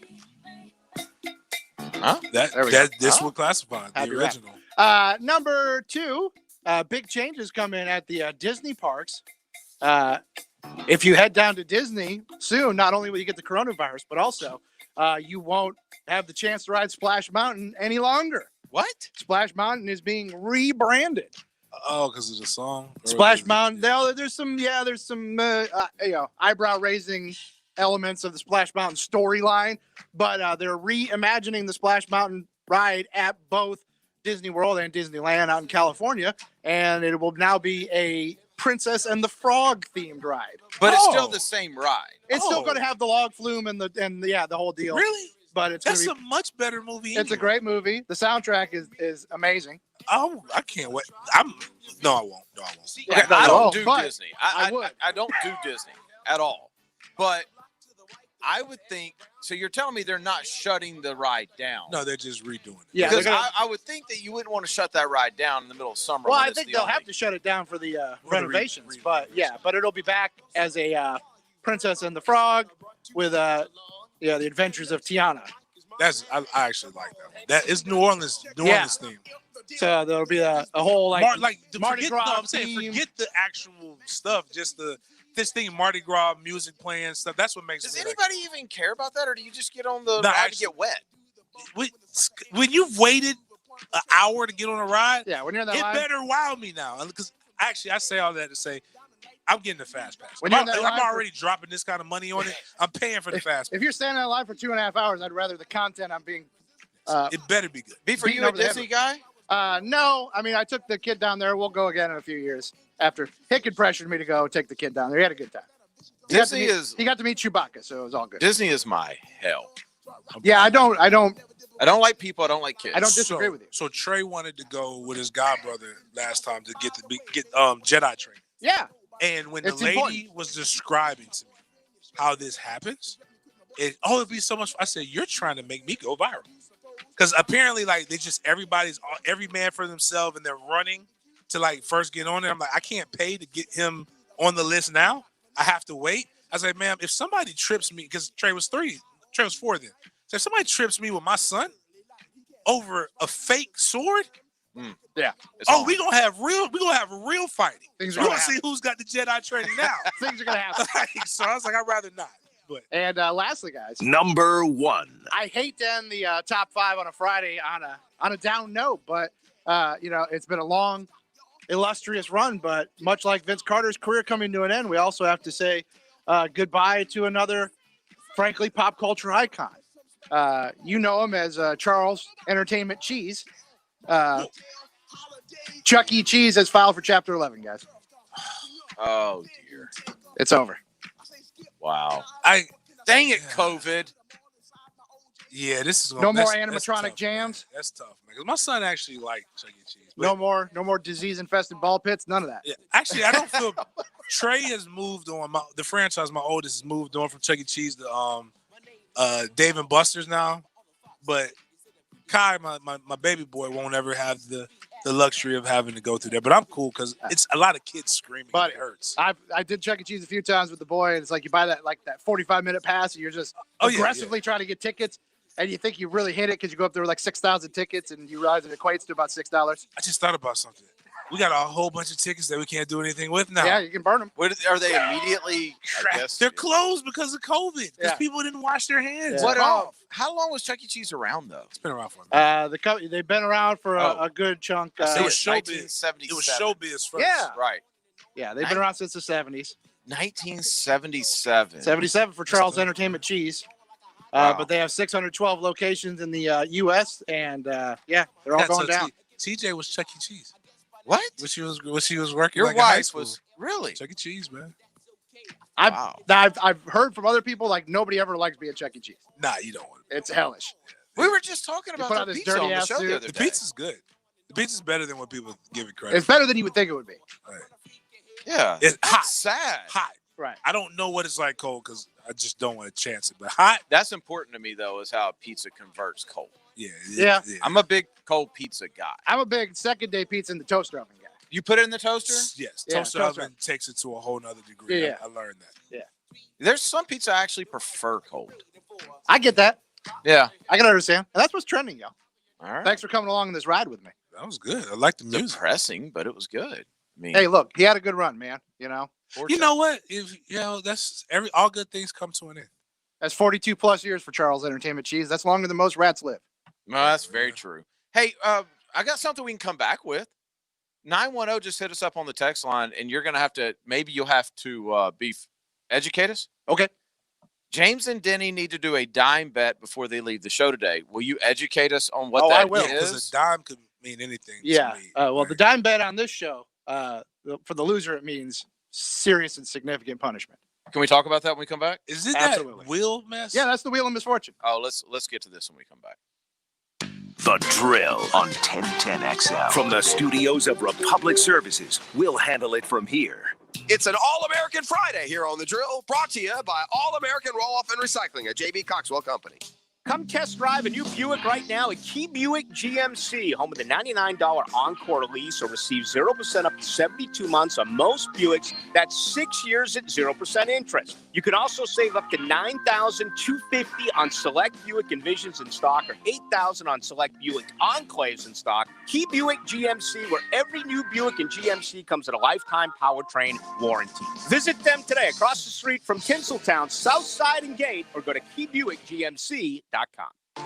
Huh? There we go. This would classify Happy the rap. original. Number 2, big changes coming at the Disney parks. If you head down to Disney soon, not only will you get the coronavirus, but also you won't have the chance to ride Splash Mountain any longer. What? Splash Mountain is being rebranded. Oh, because of the song. Splash Mountain. There's some eyebrow raising elements of the Splash Mountain storyline, but they're reimagining the Splash Mountain ride at both Disney World and Disneyland out in California, and it will now be a Princess and the Frog themed ride. But it's still the same ride. It's still going to have the log flume and the whole deal. Really? But it's That's gonna a much better movie. it's a great movie. The soundtrack is amazing. Oh, I can't wait. No, I won't. Okay, I don't do but Disney. I would. I don't do Disney at all. But I would think so. You're telling me they're not shutting the ride down? No, they're just redoing it. Yeah, because they're gonna- I would think that you wouldn't want to shut that ride down in the middle of summer. Well, when I it's think the they'll only- have to shut it down for the renovations, but it'll be back as a Princess and the Frog with the Adventures of Tiana. I actually like that one. That is New Orleans theme. So there'll be a whole Mardi forget, Gras. no, I'm saying theme. forget the actual stuff. Just this thing, Mardi Gras music playing stuff. That's what makes. Does me anybody even care about that, or do you just get on the No, ride actually- to get wet? When you've waited an hour to get on a ride, when you're in that it line, better wow me now. Because actually, I say all that to say, I'm getting the fast pass. When you're in that line I'm for- already dropping this kind of money on it. I'm paying for the fast pass. if you're standing in line for 2.5 hours, I'd rather the content I'm being. It better be good. Be for beaten you a over the head Disney with. guy? No, I mean I took the kid down there. We'll go again in a few years. After Hickett pressured me to go take the kid down there, he had a good time. He got to meet Chewbacca, so it was all good. Disney is my hell. Yeah, I don't I don't like people. I don't like kids. I don't disagree with you. So Trey wanted to go with his godbrother last time to get Jedi training. Yeah. And when It's the lady important. was describing to me how this happens, it'd be so much. I said, "You're trying to make me go viral," because apparently, like every man for themselves, and they're running to like first get on it. I'm like, I can't pay to get him on the list now. I have to wait. I was like, ma'am, if somebody trips me, because Trey was 4 then. So if somebody trips me with my son over a fake sword, yeah. we gonna have real fighting. Things We are gonna gonna see who's got the Jedi training now. Things are gonna happen. So I was like, I'd rather not. But And lastly, guys, Number 1. I hate to end the top 5 on a Friday on a down note, but it's been a long, illustrious run. But much like Vince Carter's career coming to an end, we also have to say goodbye to another, frankly, pop culture icon. You know him as Charles Entertainment Cheese. Chuck E. Cheese has filed for Chapter 11, guys. Oh dear. It's over. Wow. Dang it, COVID. Yeah, this is No more that's animatronic tough, jams. Man. That's tough, man. 'Cause my son actually liked Chuck E. Cheese. No more disease-infested ball pits. None of that. Yeah, actually, I don't feel. Trey has moved on. The franchise, my oldest, has moved on from Chuck E. Cheese to Dave and Buster's now. But Kai, my baby boy, won't ever have the luxury of having to go through there. But I'm cool because it's a lot of kids screaming. But it hurts. I did Chuck E. Cheese a few times with the boy, and it's like you buy that 45-minute pass, and you're just aggressively trying to get tickets, and you think you really hit it because you go up there with like 6,000 tickets, and you realize it equates to about $6. I just thought about something. We got a whole bunch of tickets that we can't do anything with now. Yeah, you can burn them. Are they immediately? I guess. They're closed because of COVID. Because Yeah. people didn't wash their hands. Yeah. How long was Chuck E. Cheese around though? It's been around for a minute. They've been around for a good chunk. I see it was it, showbiz. 1977. It was showbiz first. Yeah. Right. Yeah, they've been around since the 70s. 1977. 77 for Charles Entertainment Cheese. Wow. But they have 612 locations in the U.S., and they're all going down. TJ was Chuck E. Cheese. What? When she was working. Your like in high wife school. was really Chuck E. Cheese, man. I've heard from other people like nobody ever likes me at Chuck E. Cheese. Nah, you don't want It's hellish. We were just talking You about put the on this pizza on the dirty-ass show the suit. other The day. pizza's good. The pizza's better than what people give it credit. It's better than you would think it would be. Yeah, It's that's hot. sad. Hot. Right. I don't know what it's like cold because I just don't want to chance it. But hot, That's important to me though, is how a pizza converts cold. Yeah. I'm a big cold pizza guy. I'm a big second day pizza in the toaster oven guy. You put it in the toaster? Yes, Yeah, toaster toaster oven takes it to a whole nother degree. Yeah. I learned that. Yeah. There's some pizza I actually prefer cold. I get that. Yeah. I can understand. And that's what's trending, y'all. All right. Thanks for coming along on this ride with me. That was good. I like the music. Depressing, but it was good. I mean, Hey, look, he had a good run, man. You know, You know what? If that's all good things come to an end. that's 42 plus years for Charles Entertainment Cheese. That's longer than most rats live. no, that's very true. Hey, I got something we can come back with. 910 just hit us up on the text line, and you're gonna have to you'll have to educate us. Okay. James and Denny need to do a dime bet before they leave the show today. Will you educate us on what Oh, I that will. Because is? a dime could mean anything. Yeah. To me. Well, the dime bet on this show, for the loser, it means serious and significant punishment. Can we talk about that when we come back? Is it Absolutely. that wheel mess? Yeah, that's the wheel of misfortune. Oh, let's get to this when we come back. The Drill on 1010XL. From the studios of Republic Services, we'll handle it from here. It's an All-American Friday here on The Drill, brought to you by All-American Roll-Off and Recycling, a J.B. Coxwell company. Come test drive a new Buick right now at Key Buick GMC, home of the $99 Encore lease, or receive 0% up to 72 months on most Buicks. That's 6 years at 0% interest. You can also save up to $9,250 on select Buick Envisions in stock, or $8,000 on select Buick Enclaves in stock. Key Buick GMC, where every new Buick and GMC comes with a lifetime powertrain warranty. Visit them today across the street from Tinseltown, South Side and Gate, or go to KeyBuickGMC.com.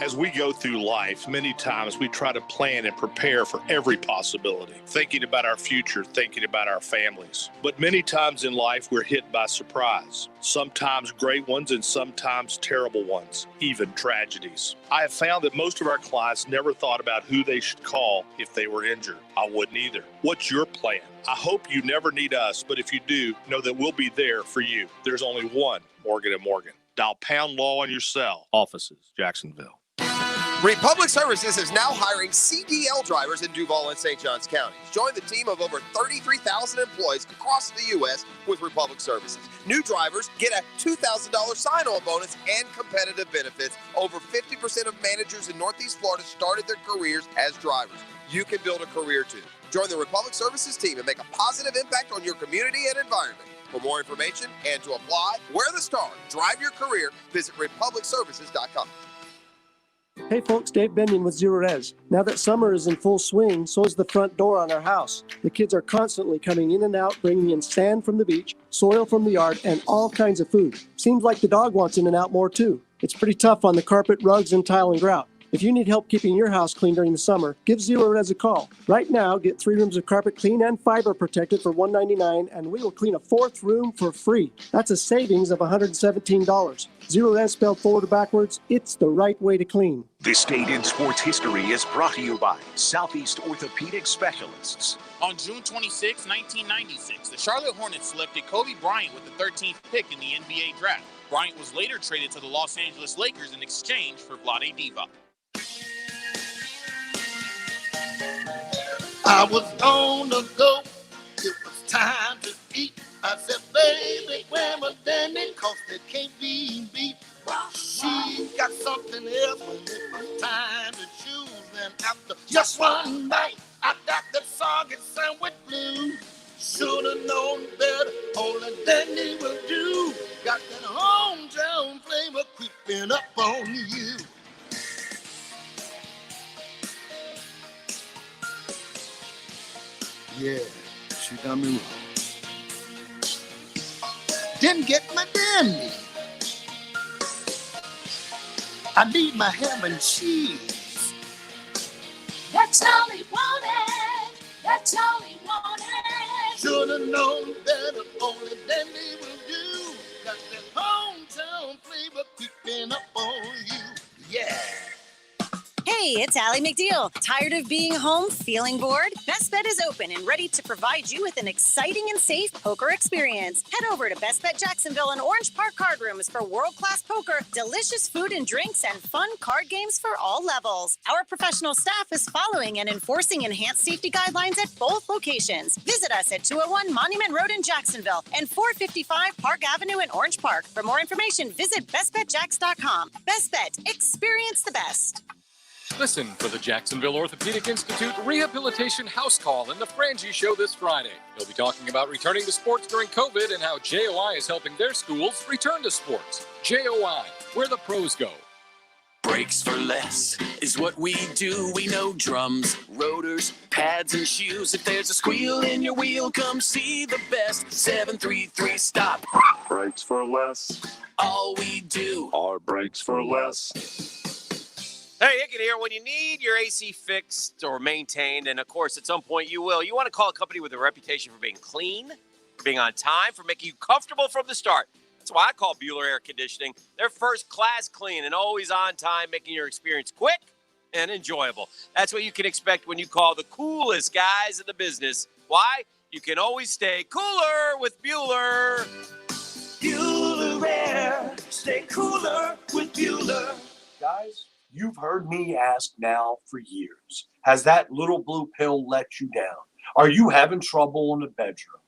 As we go through life, many times we try to plan and prepare for every possibility, thinking about our future, thinking about our families. But many times in life, we're hit by surprise, sometimes great ones and sometimes terrible ones, even tragedies. I have found that most of our clients never thought about who they should call if they were injured. I wouldn't either. What's your plan? I hope you never need us, but if you do, know that we'll be there for you. There's only one Morgan & Morgan. Dial pound law on your cell. Offices, Jacksonville. Republic Services is now hiring CDL drivers in Duval and St. Johns counties. Join the team of over 33,000 employees across the U.S. with Republic Services. New drivers get a $2,000 sign-on bonus and competitive benefits. Over 50% of managers in Northeast Florida started their careers as drivers. You can build a career too. Join the Republic Services team and make a positive impact on your community and environment. For more information and to apply, wear the star, drive your career, visit republicservices.com. Hey folks, Dave Benyon with Zero Res. Now that summer is in full swing, so is the front door on our house. The kids are constantly coming in and out, bringing in sand from the beach, soil from the yard, and all kinds of food. Seems like the dog wants in and out more too. It's pretty tough on the carpet, rugs, and tile and grout. If you need help keeping your house clean during the summer, give Zero Res a call. Right now, get 3 rooms of carpet clean and fiber protected for $199, and we will clean a 4th room for free. That's a savings of $117. Zero Res spelled forward or backwards, it's the right way to clean. This date in sports history is brought to you by Southeast Orthopedic Specialists. On June 26, 1996, the Charlotte Hornets selected Kobe Bryant with the 13th pick in the NBA draft. Bryant was later traded to the Los Angeles Lakers in exchange for Vlade Divac. I was gonna go, it was time to eat. I said, baby, where my Danny, cause they can't be beat. She got something else when it was time to choose. And after just one night, I got that soggy sandwich blues. Should've known better, only Danny will do. Got that hometown flavor creeping up on you. Yeah, she done me wrong. Didn't get my dandy. I need my ham and cheese. That's all he wanted. That's all he wanted. Should've known better, only dandy will do. Got that hometown flavor creeping up on you. Yeah. Hey, Hey, it's Allie McDeal. Tired of being home, feeling bored? Best Bet is open and ready to provide you with an exciting and safe poker experience. Head over to Best Bet Jacksonville and Orange Park Card Rooms for world-class poker, delicious food and drinks, and fun card games for all levels. Our professional staff is following and enforcing enhanced safety guidelines at both locations. Visit us at 201 Monument Road in Jacksonville and 455 Park Avenue in Orange Park. For more information, visit bestbetjacks.com. Best Bet, experience the best. Listen for the Jacksonville Orthopedic Institute Rehabilitation House Call in the Frangie Show this Friday. They'll be talking about returning to sports during COVID and how JOI is helping their schools return to sports. JOI, where the pros go. Brakes for less is what we do. We know drums, rotors, pads, and shoes. If there's a squeal in your wheel, come see the best. 733 Stop. Brakes for less. All we do are brakes for less. Hey, Hickett here. When you need your AC fixed or maintained, and of course at some point you will, you want to call a company with a reputation for being clean, for being on time, for making you comfortable from the start. That's why I call Bueller Air Conditioning. They're first class clean and always on time, making your experience quick and enjoyable. That's what you can expect when you call the coolest guys in the business. Why? You can always stay cooler with Bueller. Bueller Air. Stay cooler with Bueller. Guys, you've heard me ask now for years. Has that little blue pill let you down? Are you having trouble in the bedroom?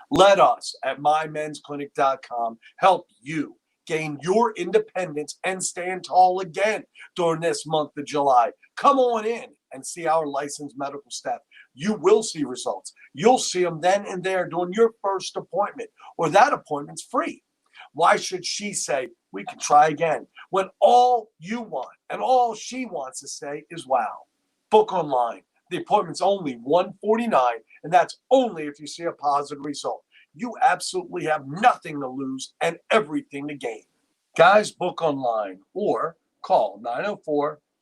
Let us at MyMen'sClinic.com help you gain your independence and stand tall again during this month of July. Come on in and see our licensed medical staff. You will see results. You'll see them then and there during your first appointment, or that appointment's free. Why should she say, we can try again, when all you want and all she wants to say is, wow. Book online. The appointment's only $149, and that's only if you see a positive result. You absolutely have nothing to lose and everything to gain. Guys, book online or call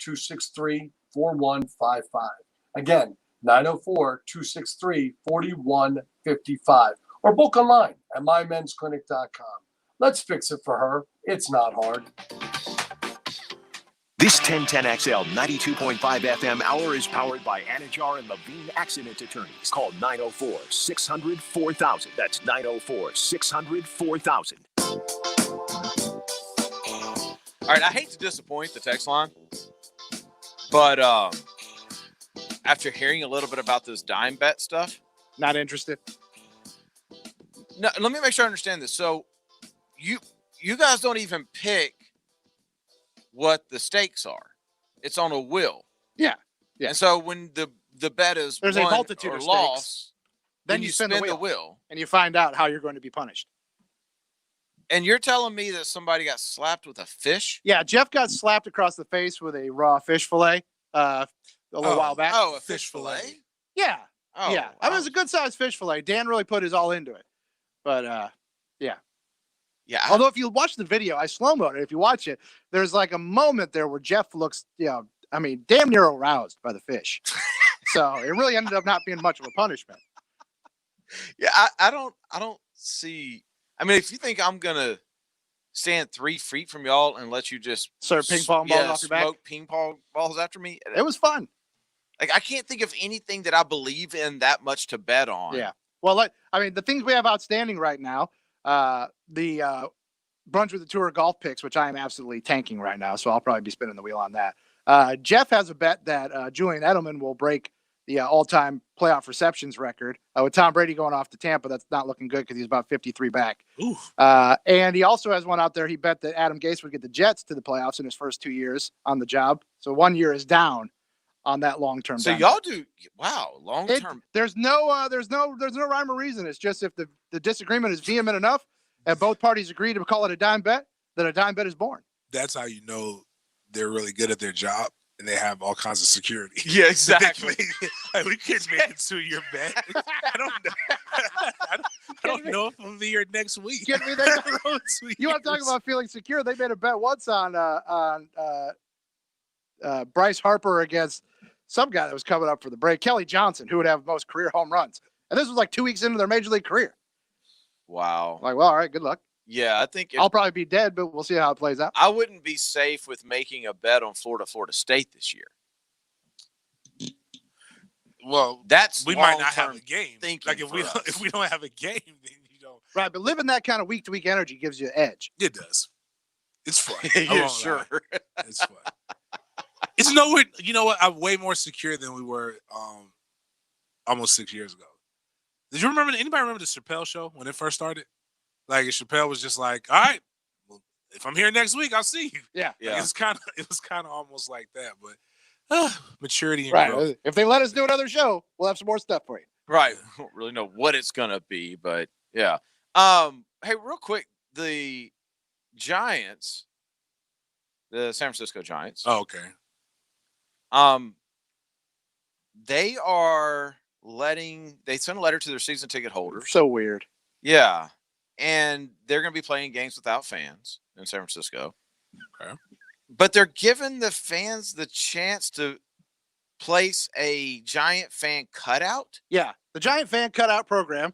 904-263-4155. Again, 904-263-4155. Or book online at MyMen'sClinic.com. Let's fix it for her. It's not hard. This 1010XL 92.5 FM hour is powered by Anajar and Levine Accident Attorneys. Call 904-600-4000. That's 904-600-4000. All right, I hate to disappoint the text line, but after hearing a little bit about this dime bet stuff, not interested. No, let me make sure I understand this. So you guys don't even pick what the stakes are. It's on a will. Yeah. And so when the bet is There's won a multitude or of lost, stakes. Then you spin the the wheel. and you find out how you're going to be punished. And you're telling me that somebody got slapped with a fish? Yeah, Jeff got slapped across the face with a raw fish fillet a little while back. Oh, a fish fillet? Yeah. Oh, yeah. I mean, it was a good sized fish fillet. Dan really put his all into it. But yeah. Yeah. Although if you watch the video, I slow-moed it. If you watch it, there's like a moment there where Jeff looks, damn near aroused by the fish. So it really ended up not being much of a punishment. Yeah, I don't see. I mean, if you think I'm gonna stand 3 feet from y'all and let you just serve ping pong balls off your back, smoke ping pong balls after me, it was fun. Like, I can't think of anything that I believe in that much to bet on. Yeah. Well, the things we have outstanding right now, the Brunswick Tour golf picks, which I am absolutely tanking right now, so I'll probably be spinning the wheel on that. Jeff has a bet that Julian Edelman will break the all-time playoff receptions record with Tom Brady going off to Tampa. That's not looking good because he's about 53 back. And he also has one out there. He bet that Adam Gase would get the Jets to the playoffs in his first 2 years on the job. So 1 year is down on that long-term. So y'all do long-term. There's no rhyme or reason. It's just if the disagreement is vehement enough and both parties agree to call it a dime bet, then a dime bet is born. That's how you know they're really good at their job and they have all kinds of security. Yeah, exactly. Like, we can't make it 2 year bet. I don't know. I don't know if I'm be here next week. You want to talk about feeling secure? They made a bet once on Bryce Harper against some guy that was coming up for the break, Kelly Johnson, who would have most career home runs. And this was like 2 weeks into their major league career. Wow. Like, well, all right, good luck. Yeah, I think I'll probably be dead, but we'll see how it plays out. I wouldn't be safe with making a bet on Florida State this year. Well, That's we might not have long-term a game. thinking Like if for we us. if we don't have a game, then you don't. Right, but living that kind of week to week energy gives you an edge. It does. It's fun. Yeah, I won't sure. lie. It's fun. It's nowhere. You know what? I'm way more secure than we were almost 6 years ago. Did you remember? Anybody remember the Chappelle show when it first started? Like Chappelle was just like, "All right, well, if I'm here next week, I'll see you." Yeah, Like, Yeah. it was kind of almost like that, but maturity and right. growth. If they let us do another show, we'll have some more stuff for you. Right. We don't really know what it's gonna be, but yeah. Hey, real quick, the Giants, the San Francisco Giants. Oh, okay. They sent a letter to their season ticket holders. So weird. Yeah. And they're going to be playing games without fans in San Francisco. Okay. But they're giving the fans the chance to place a Giant fan cutout. Yeah, the Giant fan cutout program.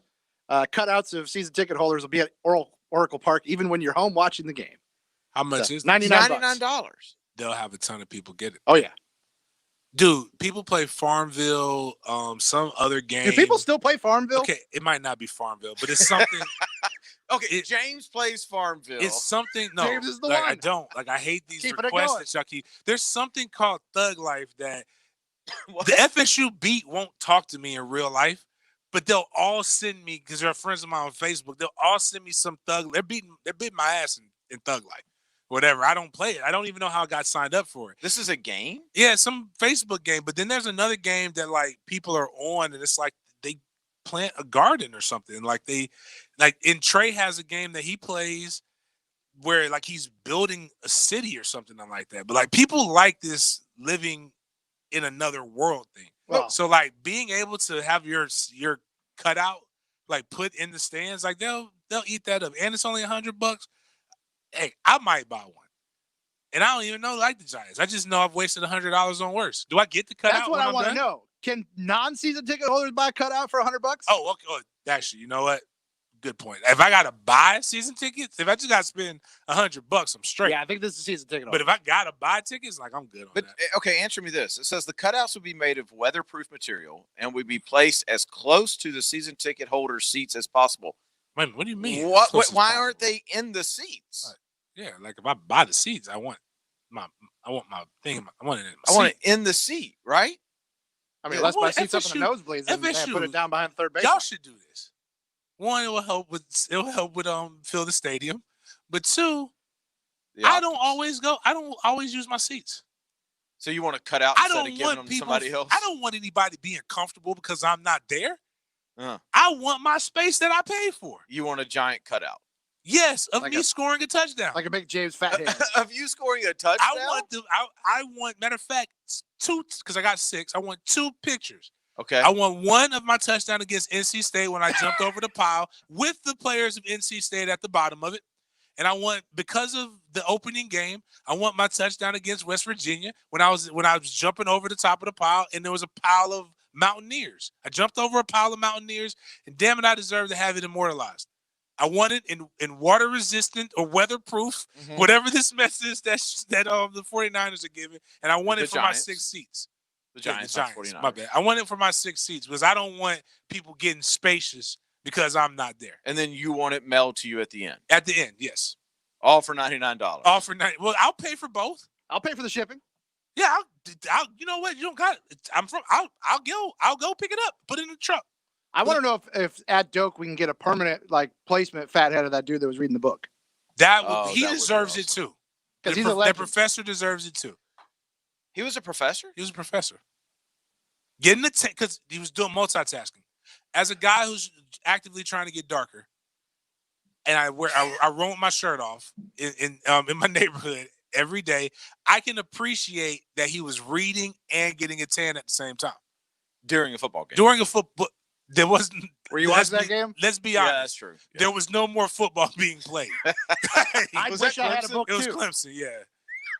Cutouts of season ticket holders will be at Oracle Park even when you're home watching the game. How much So, is $99. They'll have a ton of people get it. Oh yeah. Dude, people play Farmville, some other game. Do people still play Farmville? Okay, it might not be Farmville, but it's something. Okay, James plays Farmville. It's something. No, James is the like, one. I don't. Like, I hate these Keeping it requests going. that y'all keep. There's something called Thug Life that the FSU beat won't talk to me in real life, but they'll all send me, because they're friends of mine on Facebook, they'll all send me some Thug. They're beating my ass in Thug Life. Whatever. I don't play it. I don't even know how I got signed up for it. This is a game? Yeah, some Facebook game. But then there's another game that like people are on, and it's like they plant a garden or something. Like and Trey has a game that he plays where like he's building a city or something like that. But like people like this living in another world thing. Well, So like being able to have your cutout like put in the stands, like they'll eat that up, and it's only $100. Hey, I might buy one. And I don't even know like the Giants. I just know I've wasted $100 on worse. Do I get the cutout? that's what when I I'm want to done? know. Can non-season ticket holders buy a cutout for $100? Oh, okay. Oh, actually, you know what? Good point. If I gotta buy season tickets, if I just gotta spend $100, I'm straight. Yeah, I think this is season ticket. But if I gotta buy tickets, like I'm good on But that. okay, answer me this. It says the cutouts will be made of weatherproof material and will be placed as close to the season ticket holder seats as possible. Man, what do you mean? What? Close as Why possible? aren't they in the seats? Right. Yeah, like if I buy the seats, I want my thing. I want it in my I want seat. it in the seat, right? I mean, Yeah, let's well, buy seats up in the FSU nosebleeds and put it down behind third base. Y'all should do this. One, it'll help with fill the stadium. But two, I don't always use my seats. So you want to cut out I instead don't of giving want them to people. somebody else? I don't want anybody being comfortable because I'm not there. Uh, I want my space that I paid for. you want a giant cutout Yes, of Like me scoring a touchdown. Like a big James Fathead. of you scoring a touchdown. I want. Matter of fact, two, because I got 6. I want 2 pictures. Okay. I want one of my touchdown against NC State when I jumped over the pile with the players of NC State at the bottom of it. And I want, because of the opening game, I want my touchdown against West Virginia when I was jumping over the top of the pile and there was a pile of Mountaineers. I jumped over a pile of Mountaineers, and damn it, I deserve to have it immortalized. I want it in water resistant or weatherproof, whatever this mess is that the 49ers are giving, and I want The it for Giants. my 6 seats. The Yeah, Giants, not 49ers. my bad. I want it for my 6 seats because I don't want people getting spacious because I'm not there. And then you want it mailed to you at the end. At the end, yes. All for $99. All for 9. Well, I'll pay for both. I'll pay for the shipping. Yeah, I'll you know what? You don't got it. I'll go pick it up, put it in the truck. I want to know if at Doak we can get a permanent like placement fathead of that dude that was reading the book. That would, Oh, he that would be deserves it awesome. too. Because The he's a the legend. professor deserves it too. He was a professor? He was a professor. Getting the because he was doing multitasking. As a guy who's actively trying to get darker, and I roll my shirt off in my neighborhood every day, I can appreciate that he was reading and getting a tan at the same time. During a football game. During a football, there wasn't. Were you watching that game? Let's be Yeah, honest. that's true. Yeah. There was no more football being played. I Was wish that I had a Clemson? book It was too. Clemson, yeah.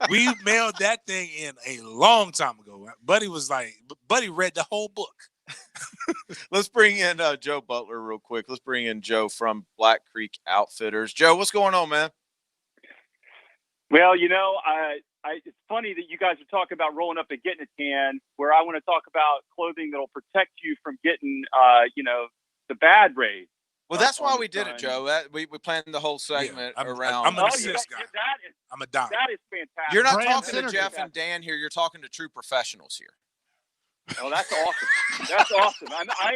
We mailed that thing in a long time ago. Buddy read the whole book. Let's bring in Joe Butler real quick. Let's bring in Joe from Black Creek Outfitters. Joe, what's going on, man? Well, it's funny that you guys are talking about rolling up and getting a tan, where I want to talk about clothing that'll protect you from getting, the bad rays. Well, that's why on we the did sun. it, Joe. We planned the whole segment around. I'm an assist guy. I'm a doc. That is fantastic. You're not Brand talking to synergy. Jeff and Dan here. You're talking to true professionals here. Oh, that's awesome. That's awesome. I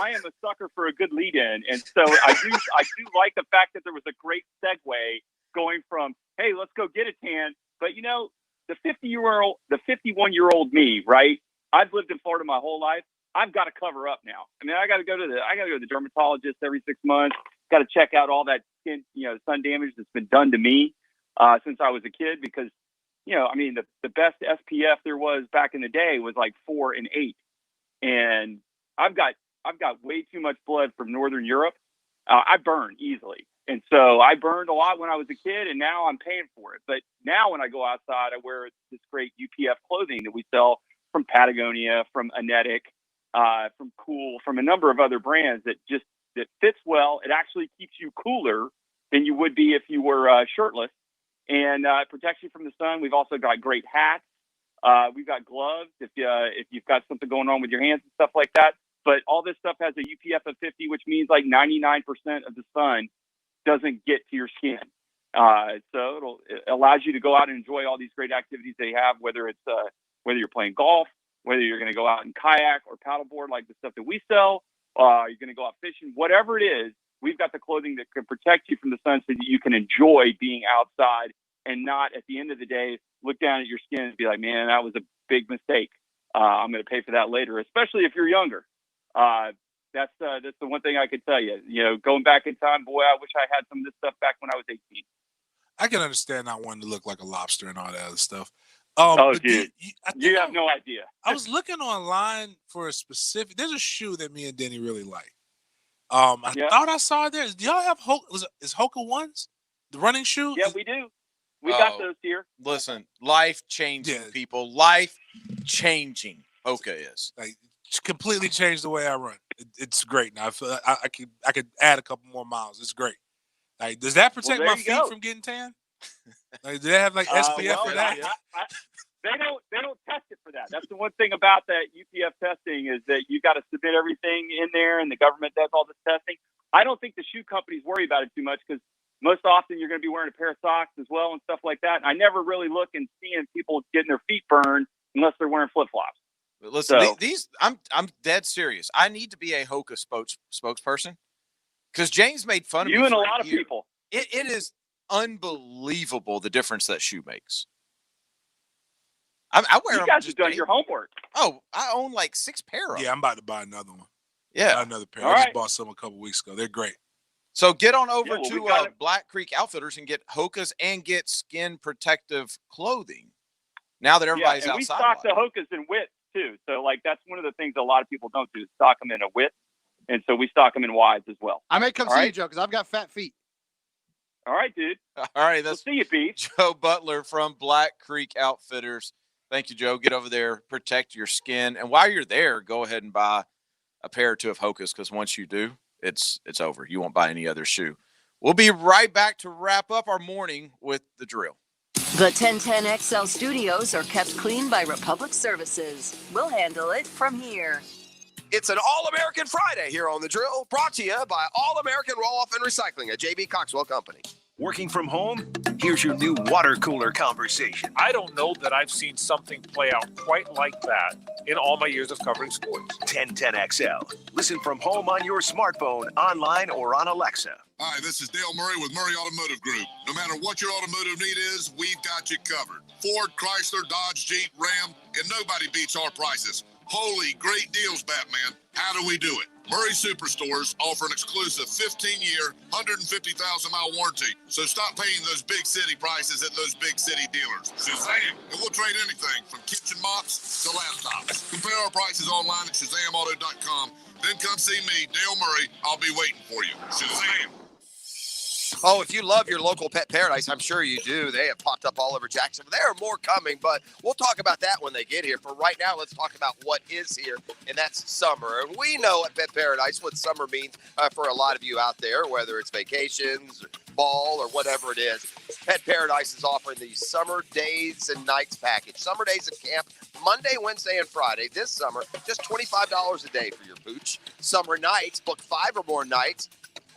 am a sucker for a good lead-in, and so I do like the fact that there was a great segue going from, hey, let's go get a tan. But the 51-year-old me, right? I've lived in Florida my whole life. I've got to cover up now. I mean, I got to go to the dermatologist every 6 months. Got to check out all that skin, sun damage that's been done to me since I was a kid, because the best SPF there was back in the day was like 4 and 8. And I've got way too much blood from Northern Europe. I burn easily. And so I burned a lot when I was a kid, and now I'm paying for it. But now when I go outside, I wear this great UPF clothing that we sell from Patagonia, from Anetic, from Cool, from a number of other brands that fits well. It actually keeps you cooler than you would be if you were shirtless. And protects you from the sun. We've also got great hats. We've got gloves if you've got something going on with your hands and stuff like that. But all this stuff has a UPF of 50, which means like 99% of the sun doesn't get to your skin. So it allows you to go out and enjoy all these great activities they have, whether you're playing golf, whether you're going to go out and kayak or paddleboard like the stuff that we sell, you're going to go out fishing, whatever it is. We've got the clothing that can protect you from the sun so that you can enjoy being outside and not, at the end of the day, look down at your skin and be like, man, that was a big mistake. I'm going to pay for that later, especially if you're younger. That's the one thing I could tell you. Going back in time, boy, I wish I had some of this stuff back when I was 18. I can understand not wanting to look like a lobster and all that other stuff. Dude, you have no idea. I was looking online for there's a shoe that me and Denny really like. I thought I saw it there. Do y'all have is Hoka ones? The running shoe? Yeah, we do. We got those here. Listen, life-changing people. Life-changing Hoka is. Like, it's completely changed the way I run. It's great. Now I feel like I could add a couple more miles. It's great. Like, does that protect my feet from getting tan? Like, do they have like SPF for that? They don't test it for that. That's the one thing about that UPF testing is that you got to submit everything in there, and the government does all this testing. I don't think the shoe companies worry about it too much because most often you're going to be wearing a pair of socks as well and stuff like that. And I never really look and seeing people getting their feet burned unless they're wearing flip flops. Listen, I'm dead serious. I need to be a Hoka spokesperson because James made fun of you me and a for lot of year. people. It is unbelievable the difference that shoe makes. I wear you them. guys have done your homework. Oh, I own like 6 pair of them. Yeah, I'm about to buy another one. Yeah, Buy another pair. All I just right. bought some a couple weeks ago. They're great. So get on over we to got it. Black Creek Outfitters and get Hokas and get skin protective clothing. Now that everybody's and outside, we stock the Hokas in width too. So like that's one of the things a lot of people don't do is stock them in a width, and so we stock them in wides as well. I may come All see right? you, Joe, because I've got fat feet. All right, dude. All right, that's We'll see you, Beef. Joe Butler from Black Creek Outfitters. Thank you, Joe. Get over there, protect your skin, and while you're there, go ahead and buy a pair or two of Hokas because once you do, it's over. You won't buy any other shoe. We'll be right back to wrap up our morning with the drill. The 1010XL studios are kept clean by Republic Services. We'll handle it from here. It's an All-American Friday here on The Drill, brought to you by All-American Roll-Off and Recycling, a J.B. Coxwell company. Working from home? Here's your new water cooler conversation. I don't know that I've seen something play out quite like that in all my years of covering sports. 1010XL. Listen from home on your smartphone, online, or on Alexa. Hi, this is Dale Murray with Murray Automotive Group. No matter what your automotive need is, we've got you covered. Ford, Chrysler, Dodge, Jeep, Ram, and nobody beats our prices. Holy great deals, Batman. How do we do it? Murray Superstores offer an exclusive 15-year, 150,000-mile warranty. So stop paying those big city prices at those big city dealers. Shazam! And we'll trade anything from kitchen mops to laptops. Compare our prices online at ShazamAuto.com. Then come see me, Dale Murray. I'll be waiting for you. Shazam! Oh, if you love your local pet paradise, I'm sure you do. They have popped up all over Jacksonville. There are more coming, but we'll talk about that when they get here. For right now, let's talk about what is here, and that's summer. And we know at Pet Paradise what summer means for a lot of you out there, whether it's vacations, ball or whatever it is, Pet Paradise is offering the Summer Days and Nights package. Summer Days at camp, Monday, Wednesday, and Friday. This summer, just $25 a day for your pooch. Summer Nights, book 5 or more nights.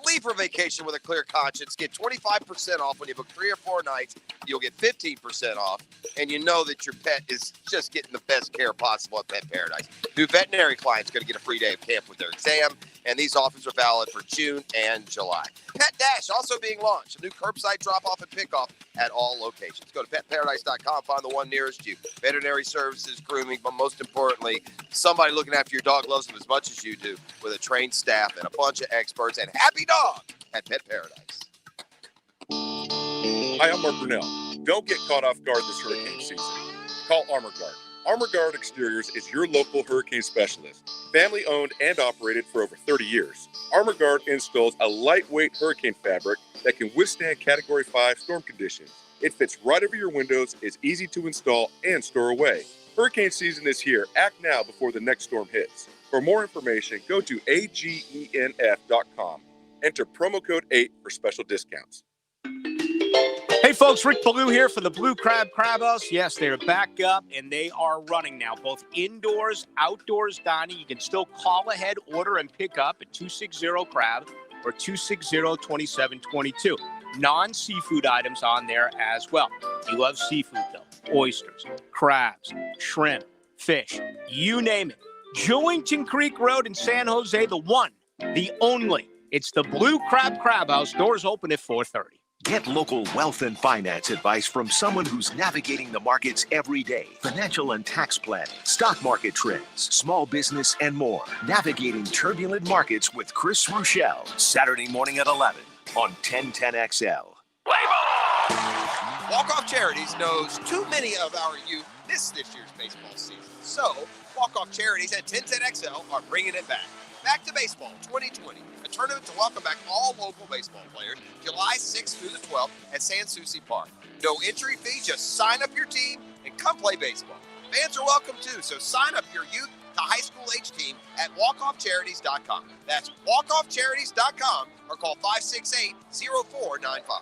Leave for vacation with a clear conscience. Get 25% off when you book 3 or 4 nights. You'll get 15% off. And you know that your pet is just getting the best care possible at Pet Paradise. New veterinary clients going to get a free day of camp with their exam. And these offers are valid for June and July. Pet Dash also being launched. A new curbside drop-off and pickoff at all locations. Go to petparadise.com. Find the one nearest you. Veterinary services, grooming, but most importantly, somebody looking after your dog loves them as much as you do with a trained staff and a bunch of experts and happy dog at Pet Paradise. Hi, I'm Mark Brunell. Don't get caught off guard this hurricane season. Call Armor Guard. Armor Guard Exteriors is your local hurricane specialist. Family owned and operated for over 30 years. Armor Guard installs a lightweight hurricane fabric that can withstand Category 5 storm conditions. It fits right over your windows, is easy to install and store away. Hurricane season is here. Act now before the next storm hits. For more information, go to agenf.com. Enter promo code 8 for special discounts. Hey folks, Rick Ballou here for the Blue Crab Crab House. Yes, they're back up and they are running now, both indoors, outdoors dining. You can still call ahead, order, and pick up at 260-CRAB or 260-2722. Non-seafood items on there as well. You love seafood though. Oysters, crabs, shrimp, fish, you name it. Jewington Creek Road in San Jose, the one, the only. It's the Blue Crab Crab House. Doors open at 4:30. Get local wealth and finance advice from someone who's navigating the markets every day. Financial and tax planning, stock market trends, small business, and more. Navigating turbulent markets with Chris Rochelle. Saturday morning at 11 on 1010XL. Walk-Off Charities knows too many of our youth miss this year's baseball season. So, Walk-Off Charities at 1010XL are bringing it back. Back to Baseball 2020, a tournament to welcome back all local baseball players, July 6th through the 12th at San Souci Park. No entry fee, just sign up your team and come play baseball. Fans are welcome too, so sign up your youth to high school age team at walkoffcharities.com. That's walkoffcharities.com or call 568-0495.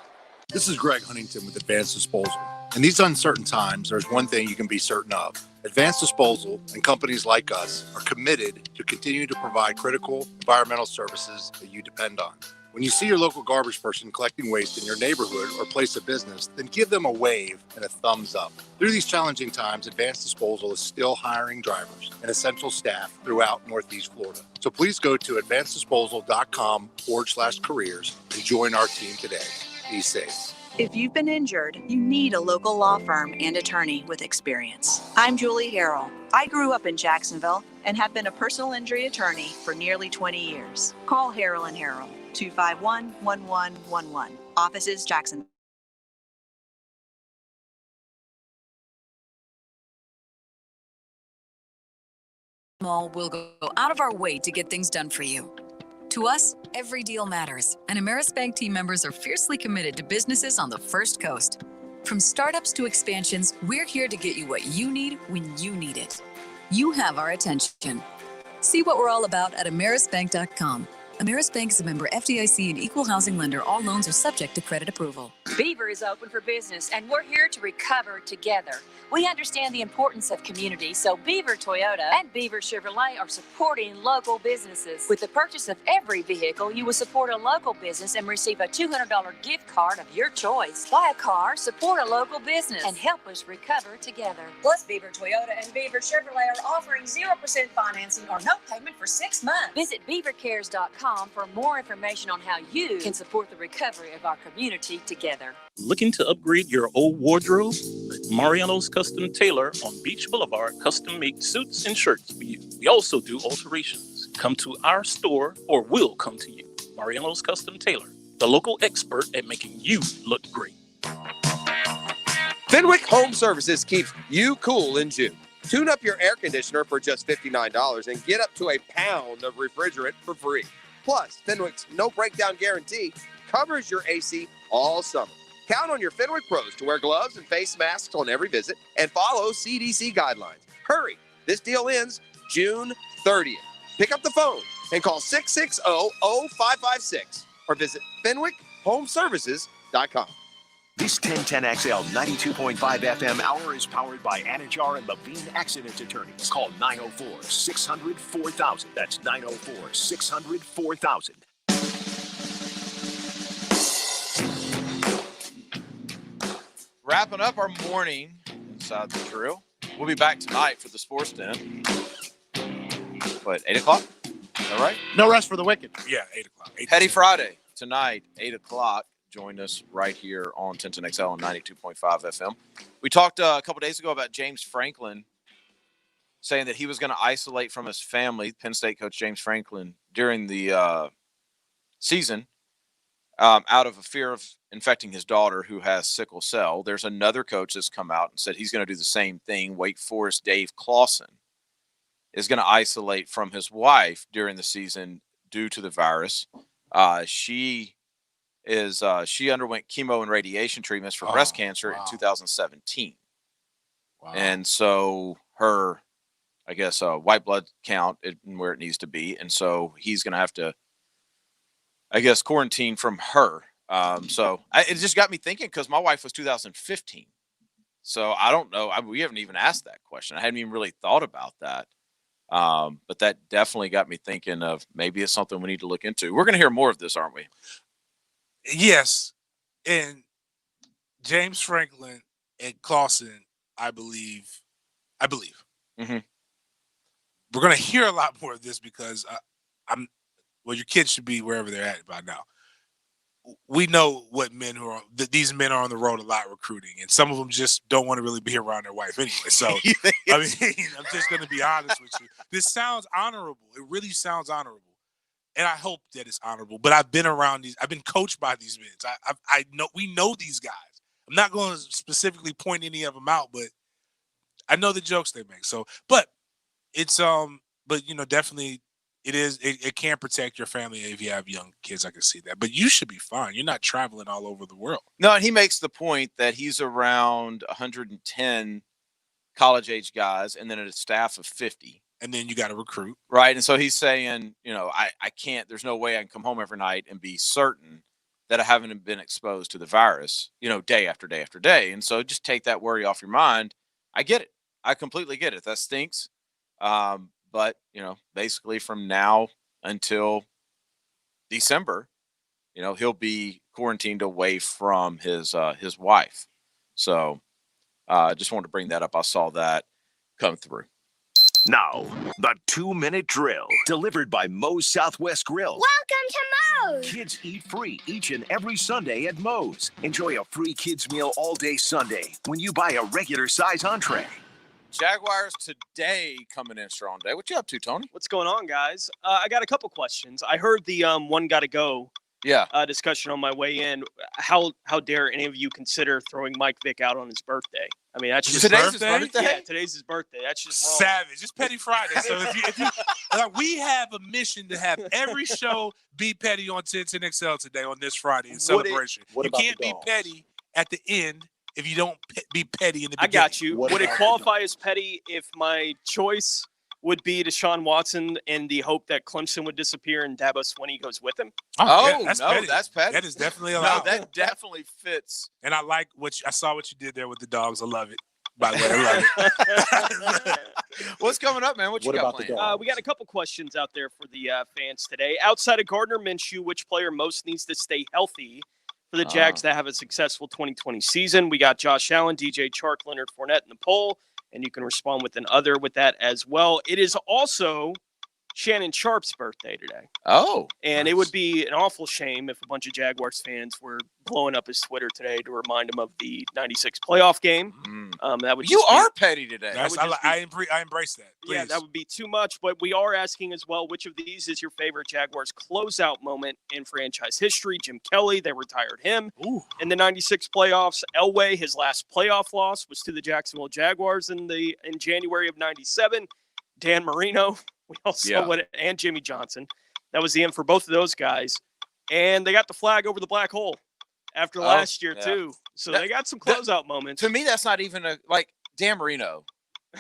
This is Greg Huntington with Advanced Disposal. In these uncertain times, there's one thing you can be certain of. Advanced Disposal and companies like us are committed to continue to provide critical environmental services that you depend on. When you see your local garbage person collecting waste in your neighborhood or place of business, then give them a wave and a thumbs up. Through these challenging times, Advanced Disposal is still hiring drivers and essential staff throughout Northeast Florida. So please go to advanceddisposal.com/careers and join our team today. Be safe. If you've been injured, you need a local law firm and attorney with experience. I'm Julie Harrell. I grew up in Jacksonville and have been a personal injury attorney for nearly 20 years. Call Harrell & Harrell, 251-1111. Offices Jacksonville. Mall will go out of our way to get things done for you. To us, every deal matters, and Ameris Bank team members are fiercely committed to businesses on the First Coast. From startups to expansions, we're here to get you what you need when you need it. You have our attention. See what we're all about at amerisbank.com. Ameris Bank is a member FDIC and equal housing lender. All loans are subject to credit approval. Beaver is open for business, and we're here to recover together. We understand the importance of community, so Beaver Toyota and Beaver Chevrolet are supporting local businesses. With the purchase of every vehicle, you will support a local business and receive a $200 gift card of your choice. Buy a car, support a local business, and help us recover together. Plus, Beaver Toyota and Beaver Chevrolet are offering 0% financing or no payment for 6 months. Visit beavercares.com for more information on how you can support the recovery of our community together. Looking to upgrade your old wardrobe? Mariano's Custom Tailor on Beach Boulevard custom make suits and shirts for you. We also do alterations. Come to our store or we'll come to you. Mariano's Custom Tailor, the local expert at making you look great. Fenwick Home Services keeps you cool in June. Tune up your air conditioner for just $59 and get up to a pound of refrigerant for free. Plus, Fenwick's no breakdown guarantee covers your AC all summer. Count on your Fenwick pros to wear gloves and face masks on every visit and follow CDC guidelines. Hurry, this deal ends June 30th. Pick up the phone and call 660-0556 or visit homeservices.com. This 1010XL 92.5 FM hour is powered by Anajar and Levine Accident Attorneys. Call 904-600-4000. That's 904-600-4000. Wrapping up our morning inside the drill. We'll be back tonight for the Sports Den. What, 8 o'clock? Is that right? No rest for the wicked. Yeah, 8 o'clock. Petty Friday tonight, 8 o'clock. Join us right here on 1010XL on 92.5 FM. We talked a couple days ago about James Franklin saying that he was going to isolate from his family, Penn State coach James Franklin, during the season out of a fear of infecting his daughter who has sickle cell. There's another coach that's come out and said he's going to do the same thing. Wake Forest Dave Clawson is going to isolate from his wife during the season due to the virus. She underwent chemo and radiation treatments for breast cancer in 2017. Wow. And so her, I guess, white blood count isn't where it needs to be. And so he's going to have to, I guess, quarantine from her. It just got me thinking because my wife was 2015. So I don't know. We haven't even asked that question. I hadn't even really thought about that. But that definitely got me thinking of maybe it's something we need to look into. We're going to hear more of this, aren't we? Yes. And James Franklin and Clawson, I believe. Mm-hmm. We're going to hear a lot more of this because your kids should be wherever they're at by now. We know what these men are on the road a lot recruiting, and some of them just don't want to really be around their wife anyway. So, I'm just going to be honest with you. This sounds honorable. It really sounds honorable. And I hope that it's honorable. But I've been around I've been coached by these men. I know we know these guys. I'm not going to specifically point any of them out, but I know the jokes they make. So, but it's definitely it can protect your family if you have young kids. I can see that. But you should be fine. You're not traveling all over the world. No, and he makes the point that he's around 110 college-age guys and then a staff of 50. And then you got to recruit. Right. And so he's saying, I can't, there's no way I can come home every night and be certain that I haven't been exposed to the virus, day after day after day. And so just take that worry off your mind. I get it. I completely get it. That stinks. But, basically from now until December, he'll be quarantined away from his wife. So just wanted to bring that up. I saw that come through. Now, the 2-minute drill, delivered by Moe's Southwest Grill. Welcome to Moe's! Kids eat free each and every Sunday at Moe's. Enjoy a free kids meal all day Sunday when you buy a regular size entree. Jaguars today coming in strong day. What you up to, Tony? What's going on, guys? I got a couple questions. I heard the one gotta go discussion on my way in. How dare any of you consider throwing Mike Vick out on his birthday? I mean, that's just today's his birthday. Yeah, today's his birthday. That's just wrong. Savage. It's Petty Friday. So if you we have a mission to have every show be petty on 1010XL today on this Friday in celebration. You can't be petty at the end if you don't be petty in the beginning. I got you. Would it qualify as petty if my choice would be Deshaun Watson and the hope that Clemson would disappear and Dabo Swinney goes with him? That's petty. That is definitely allowed. No, that definitely fits. And I like I saw what you did there with the dogs. I love it. By the way, I love it. What's coming up, man? What you got planned? We got a couple questions out there for the fans today. Outside of Gardner Minshew, which player most needs to stay healthy for the Jags to have a successful 2020 season? We got Josh Allen, DJ Chark, Leonard Fournette in the poll, and you can respond with an other with that as well. It is also Shannon Sharp's birthday today. Oh. And It would be an awful shame if a bunch of Jaguars fans were blowing up his Twitter today to remind him of the 96 playoff game. That would You are petty today. I embrace that. Please. Yeah, that would be too much. But we are asking as well, which of these is your favorite Jaguars closeout moment in franchise history? Jim Kelly, they retired him in the 96 playoffs. Elway, his last playoff loss was to the Jacksonville Jaguars in January of 97. Dan Marino, we all saw and Jimmy Johnson. That was the end for both of those guys. And they got the flag over the black hole after last year, too. So they got some closeout moments. To me, that's not even Dan Marino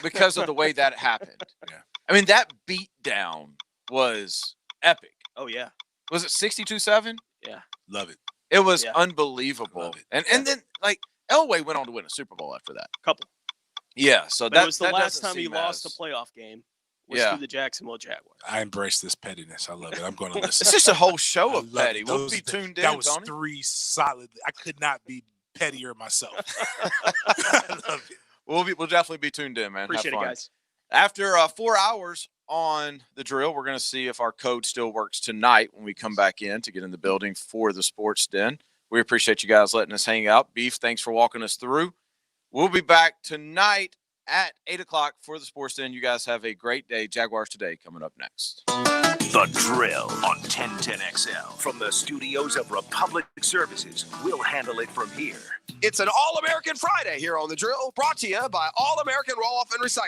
because of the way that happened. Yeah. I mean, that beat down was epic. Oh, yeah. Was it 62-7? Yeah. Love it. It was Yeah. unbelievable. And then like Elway went on to win a Super Bowl after that. Couple. Yeah, so But that it was the that last doesn't time he seem lost a as- playoff game was Yeah. to the Jacksonville Jaguars. I embrace this pettiness. I love it. I'm going to listen. It's just a whole show I of love petty. it. We'll Those- be tuned in, That was Tony. 3 solid. I could not be pettier myself. I love it. We'll definitely be tuned in, man. Have Appreciate it, fun. guys. After 4 hours on the drill, we're going to see if our code still works tonight when we come back in to get in the building for the Sports Den. We appreciate you guys letting us hang out. Beef, thanks for walking us through. We'll be back tonight at 8 o'clock for the Sports Den. You guys have a great day. Jaguars Today coming up next. The Drill on 1010XL. From the studios of Republic Services, we'll handle it from here. It's an All-American Friday here on The Drill, brought to you by All-American Roll-Off and Recycle.